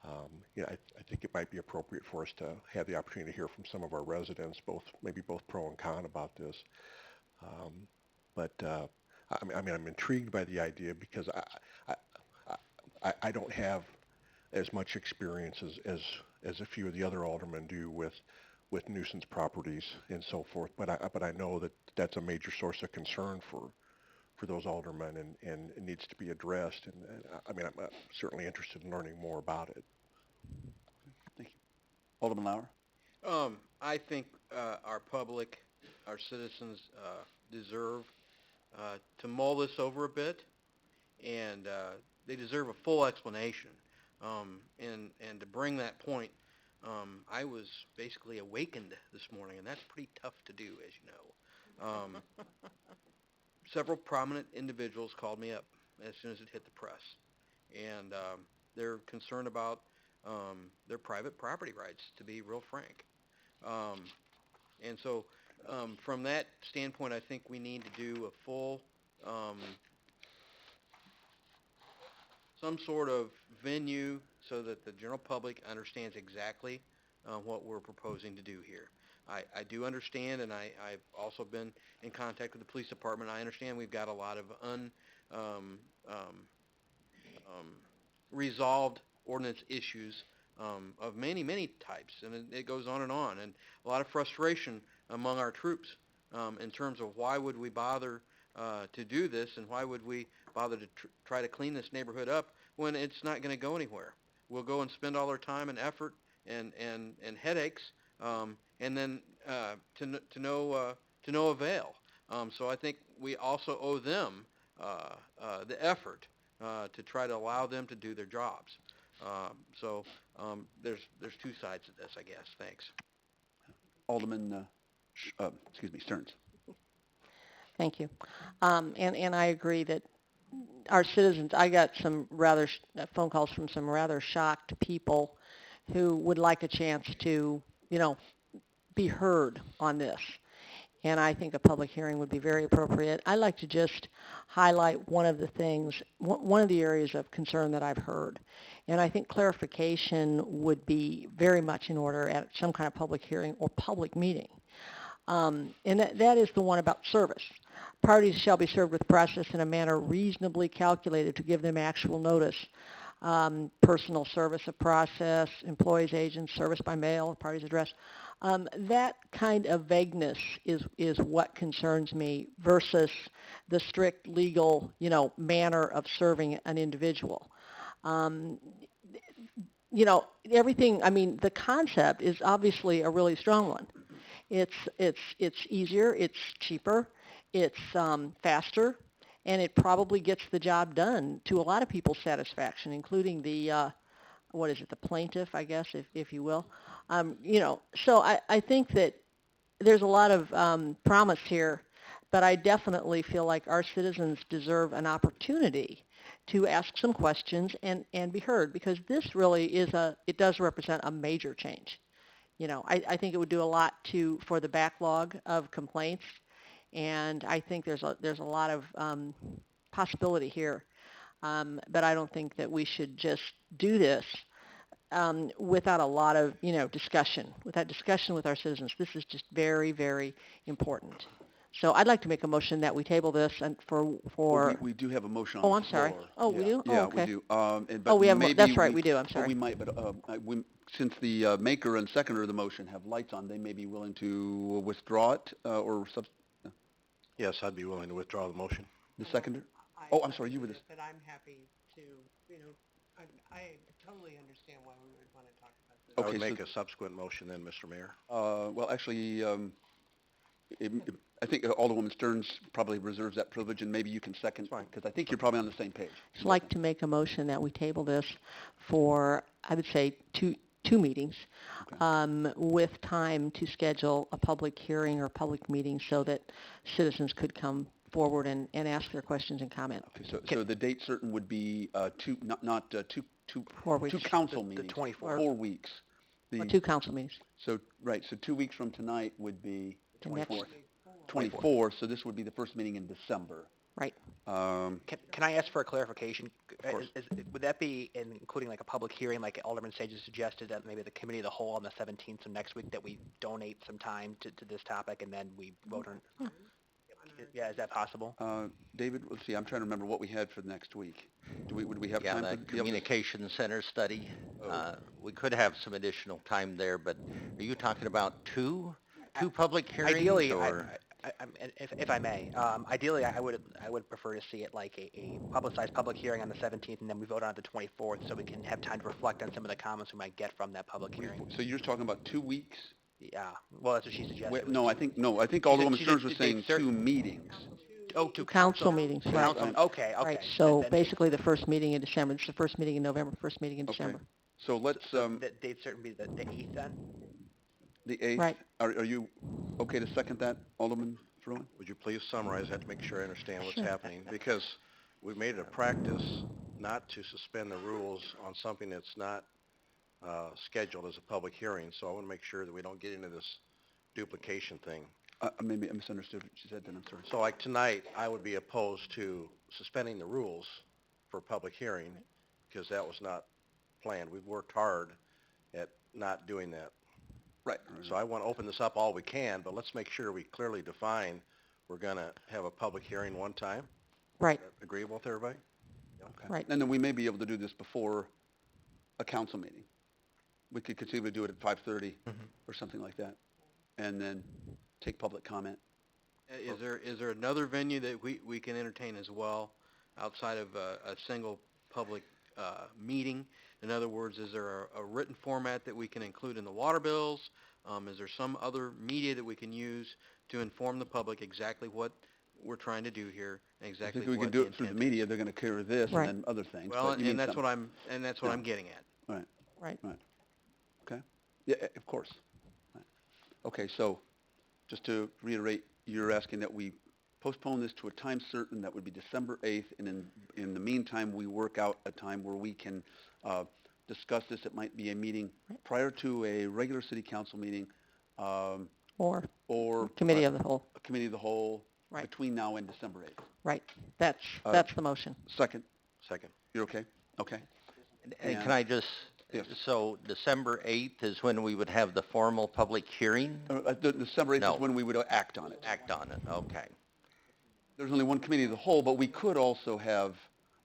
S18: I think it might be appropriate for us to have the opportunity to hear from some of our residents, maybe both pro and con about this. I'm intrigued by the idea because I don't have as much experience as a few of the other aldermen do with nuisance properties and so forth. But I know that that's a major source of concern for those aldermen, and it needs to be addressed. And I'm certainly interested in learning more about it.
S1: Thank you. Alderman Lauer?
S19: I think our public, our citizens deserve to mull this over a bit, and they deserve a full explanation. And to bring that point, I was basically awakened this morning, and that's pretty tough to do, as you know. Several prominent individuals called me up as soon as it hit the press, and they're concerned about their private property rights, to be real frank. And so from that standpoint, I think we need to do a full, some sort of venue so that the general public understands exactly what we're proposing to do here. I do understand, and I've also been in contact with the police department. I understand we've got a lot of resolved ordinance issues of many, many types, and it goes on, and a lot of frustration among our troops in terms of why would we bother to do this, and why would we bother to try to clean this neighborhood up when it's not going to go anywhere. We'll go and spend all our time and effort and headaches, and then to no avail. So I think we also owe them the effort to try to allow them to do their jobs. So there's two sides to this, I guess. Thanks.
S1: Alderman, Stearns.
S2: Thank you. And I agree that our citizens, I got some rather phone calls from some rather shocked people who would like a chance to, be heard on this. And I think a public hearing would be very appropriate. I'd like to just highlight one of the things, one of the areas of concern that I've heard. And I think clarification would be very much in order at some kind of public hearing or public meeting. And that is the one about service. Parties shall be served with process in a manner reasonably calculated to give them actual notice. Personal service of process, employees, agents, service by mail, parties address. That kind of vagueness is what concerns me versus the strict legal, manner of serving an individual. Everything, the concept is obviously a really strong one. It's easier, it's cheaper, it's faster, and it probably gets the job done to a lot of people's satisfaction, including the, the plaintiff, I guess, if you will. So I think that there's a lot of promise here, but I definitely feel like our citizens deserve an opportunity to ask some questions and be heard, because this really it does represent a major change. I think it would do a lot for the backlog of complaints, and I think there's a lot of possibility here. But I don't think that we should just do this without a lot of discussion. Without discussion with our citizens, this is just very, very important. So I'd like to make a motion that we table this and for.
S1: Well, we do have a motion on
S2: Oh,
S1: the
S2: I'm sorry.
S1: floor.
S2: Oh, we do?
S1: Yeah,
S2: Oh, okay.
S1: we do.
S2: We have. That's right, we do. I'm sorry.
S1: We might, but since the maker and seconder of the motion have lights on, they may be willing to withdraw it or
S4: Yes, I'd be willing to withdraw the motion.
S1: The seconder? I'm sorry, you were this.
S14: But I'm happy to, I totally understand why we would want to talk about this.
S4: I would make a subsequent motion then, Mr. Mayor.
S1: Well, actually, I think Alderwoman Stearns probably reserves that privilege, and maybe you can second, because I think you're probably on the same page.
S2: I'd like to make a motion that we table this for, I would say, two meetings, with time to schedule a public hearing or public meeting so that citizens could come forward and ask their questions and comment.
S1: Okay, so the date certain would be 2 council meetings.
S16: The 24th.
S1: 4 weeks.
S2: Or 2 council meetings.
S1: So 2 weeks from tonight would be
S2: The next-
S1: 24, so this would be the first meeting in December.
S2: Right.
S16: Can I ask for a clarification?
S1: Of course.
S16: Would that be including like a public hearing, like Alderman Sage has suggested, that maybe the committee of the whole on the 17th, so next week, that we donate some time to this topic and then we vote on? Yeah, is that possible?
S1: David, let's see, I'm trying to remember what we had for next week. Would we have
S9: Yeah,
S1: time to
S9: that
S1: be able to?
S9: communication center study,
S1: Oh.
S9: we could have some additional time there, but are you talking about two public hearings?
S16: Ideally,
S9: or?
S16: if I may, ideally, I would prefer to see it like a publicized public hearing on the 17th, and then we vote on it the 24th, so we can have time to reflect on some of the comments we might get from that public hearing.
S1: So you're talking about 2 weeks?
S16: Yeah, well, that's what she suggested.
S1: Wait, no, I think Alderwoman Stearns was saying
S16: said
S1: 2 meetings.
S16: Oh,
S2: Two council meetings, right.
S16: Council, okay.
S2: Right, so basically the first meeting in December, it's the first meeting in November, first meeting in
S1: Okay.
S2: December.
S1: So let's,
S16: The date certain be the 8th then?
S1: the 8th?
S2: Right.
S1: Are you okay to second that, Alderman Fruin?
S6: Would you please summarize? I have to make sure I understand what's
S2: Sure.
S6: happening, because we've made it a practice not to suspend the rules on something that's not scheduled as a public hearing, so I want to make sure that we don't get into this duplication thing.
S1: Maybe I misunderstood what you said then, I'm sorry.
S6: So like tonight, I would be opposed to suspending the rules for public hearing, because that was not planned. We've worked hard at not doing that.
S1: Right.
S6: So I want to open this up all we can, but let's make sure we clearly define we're going to have a public hearing one time.
S2: Right.
S6: Agreeable with everybody?
S1: Okay.
S2: Right.
S1: And then we may be able to do this before a council meeting. We could conceivably do it at 5:30 or something like that, and then take public comment.
S19: Is there another venue that we can entertain as well, outside of a single public meeting? In other words, is there a written format that we can include in the water bills? Is there some other media that we can use to inform the public exactly what we're trying to do here, and
S1: I
S19: exactly
S1: think we
S19: what
S1: can do
S19: the
S1: it through the
S19: intent is?
S1: media, they're going to carry this
S2: Right.
S1: and then other things.
S19: Well,
S1: but you mean
S19: and that's
S1: something.
S19: what I'm getting at.
S1: Right.
S2: Right.
S1: Okay. Yeah, of course. Right. Okay, so just to reiterate, you're asking that we postpone this to a time certain, that would be December 8th, and in the meantime, we work out a time where we can discuss this. It might be a meeting prior to a regular city council meeting,
S2: Or
S1: or
S2: committee of the whole.
S1: a committee of the whole
S2: Right.
S1: between now and December 8th.
S2: Right. That's the motion.
S1: Second?
S6: Second.
S1: You're okay? Okay.
S9: And can I just,
S1: Yes.
S9: so December 8th is when we would have the formal public hearing?
S1: December 8th
S9: No.
S1: is when we would act on it.
S9: Act on it, okay.
S1: There's only one committee of the whole, but we could also have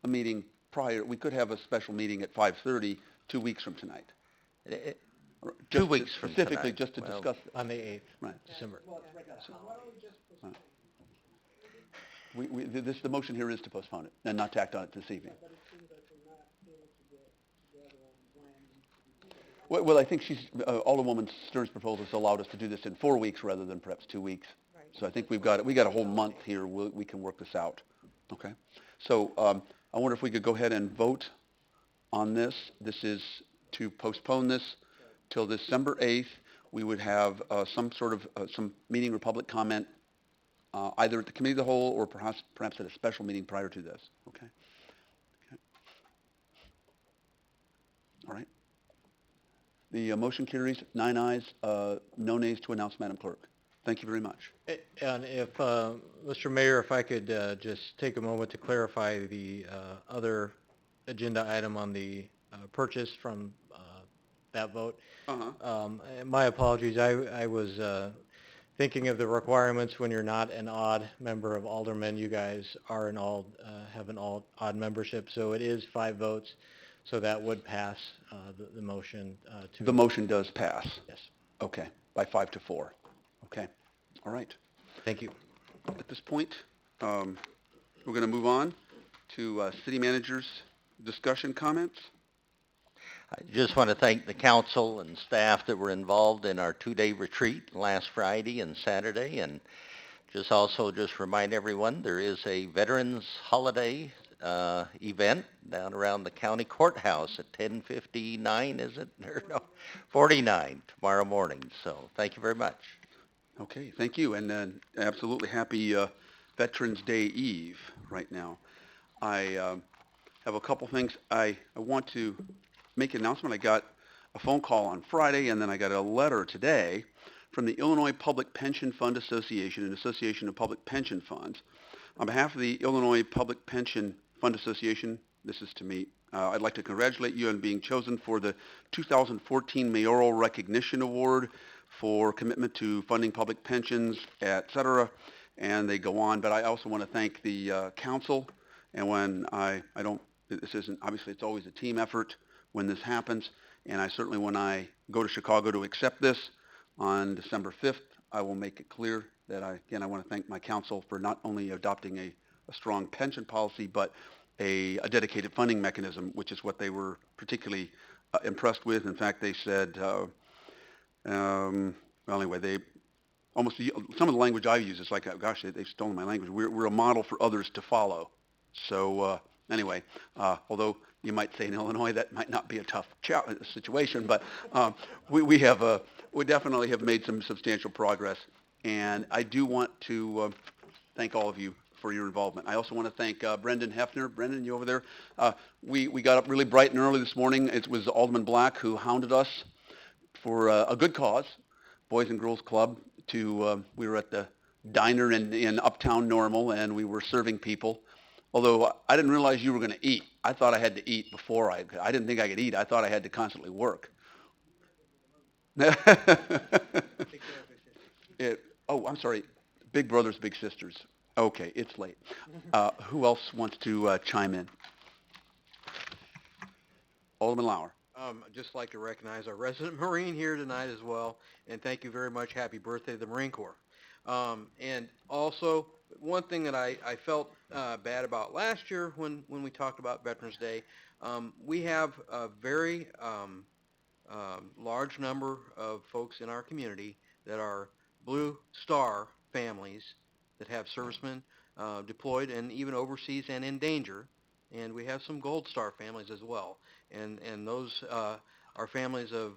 S1: a meeting prior, we could have a special meeting at 5:30, 2 weeks from tonight. Or
S9: 2
S1: just
S9: weeks from
S1: specifically
S9: tonight.
S1: just to
S9: Well,
S1: discuss it.
S11: On the 8th,
S1: Right.
S11: December.
S1: The motion here is to postpone it and not to act on it this evening. Well, I think Alderwoman Stearns' proposal has allowed us to do this in 4 weeks rather than perhaps 2 weeks. So I think we got a whole month here. We can work this out. Okay? So I wonder if we could go ahead and vote on this. This is to postpone this till December 8th. We would have some sort of some meeting or public comment either at the committee of the whole or perhaps at a special meeting prior to this. Okay? All right. The motion carries 9 ayes, no nays to announce, Madam Clerk. Thank you very much.
S11: And if, Mr. Mayor, if I could just take a moment to clarify the other agenda item on the purchase from that vote. My apologies, I was thinking of the requirements when you're not an odd member of aldermen. You guys are have an odd membership, so it is 5 votes. So that would pass the motion to...
S1: The motion does pass?
S11: Yes.
S1: Okay, by 5 to 4. Okay, all right.
S11: Thank you.
S1: At this point, we're going to move on to city manager's discussion comments.
S9: I just want to thank the council and staff that were involved in our 2-day retreat last Friday and Saturday, and just remind everyone there is a Veterans Holiday event down around the county courthouse at 10:59, is it? Or no, 49 tomorrow morning. So thank you very much.
S1: Okay, thank you, and absolutely happy Veterans Day Eve right now. I have a couple things. I want to make an announcement. I got a phone call on Friday, and then I got a letter today from the Illinois Public Pension Fund Association, an association of public pension funds, On behalf of the Illinois Public Pension Fund Association, this is to me. I'd like to congratulate you on being chosen for the 2014 Mayoral Recognition Award for commitment to funding public pensions, et cetera. And they go on, but I also want to thank the council. And when this isn't, obviously it's always a team effort when this happens. And I certainly, when I go to Chicago to accept this on December 5th, I will make it clear that I want to thank my council for not only adopting a strong pension policy, but a dedicated funding mechanism, which is what they were particularly impressed with. In fact, they said, well, anyway, they almost, some of the language I use is like, gosh, they've stolen my language. We're a model for others to follow. So anyway, although you might say in Illinois that might not be a tough situation, but we definitely have made some substantial progress. And I do want to thank all of you for your involvement. I also want to thank Brendan Hefner. Brendan, you over there? We got up really bright and early this morning. It was Alderman Black who hounded us for a good cause, Boys and Girls Club. We were at the diner in Uptown Normal, and we were serving people. Although I didn't realize you were going to eat. I thought I had to eat before I didn't think I could eat. I thought I had to constantly work. I'm sorry. Big brothers, big sisters. Okay, it's late. Who else wants to chime in? Alderman Lauer.
S19: I'd just like to recognize our resident Marine here tonight as well, and thank you very much. Happy birthday to the Marine Corps. And also, one thing that I felt bad about last year when we talked about Veterans Day, we have a very large number of folks in our community that are Blue Star families that have servicemen deployed and even overseas and in danger. And we have some Gold Star families as well. And those are families of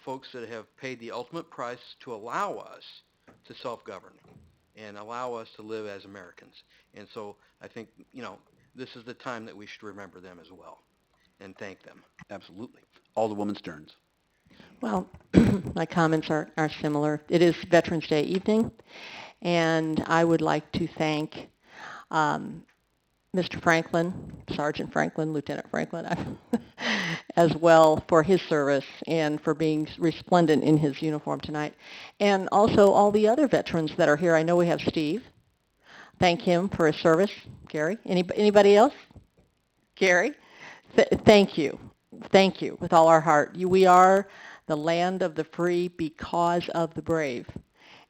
S19: folks that have paid the ultimate price to allow us to self-govern and allow us to live as Americans. And so I think, this is the time that we should remember them as well and thank them.
S1: Absolutely. Alderwoman Stearns.
S2: Well, my comments are similar. It is Veterans Day evening, and I would like to thank Mr. Franklin, Sergeant Franklin, Lieutenant Franklin, as well for his service and for being resplendent in his uniform tonight. And also all the other veterans that are here. I know we have Steve. Thank him for his service. Gary, anybody else? Gary, thank you. Thank you with all our heart. We are the land of the free because of the brave.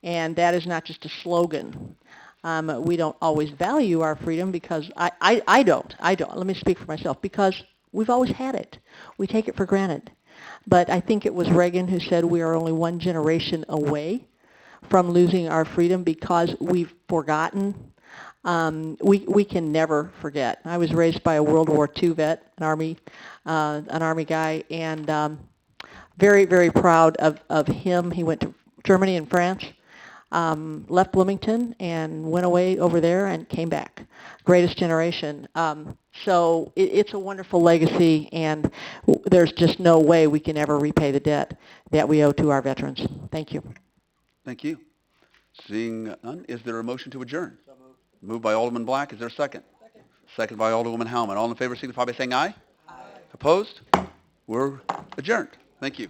S2: And that is not just a slogan. We don't always value our freedom because I don't. Let me speak for myself, because we've always had it. We take it for granted. But I think it was Reagan who said we are only one generation away from losing our freedom because we've forgotten. We can never forget. I was raised by a World War II vet, an Army guy, and very, very proud of him. He went to Germany and France. Left Bloomington and went away over there and came back. Greatest generation. So it's a wonderful legacy, and there's just no way we can ever repay the debt that we owe to our veterans. Thank you.
S1: Thank you. Seeing none, is there a motion to adjourn? So moved by Alderman Black. Is there a second? Second by Alderwoman Hellman. All in favor signify by saying aye. Aye. Opposed? We're adjourned. Thank you.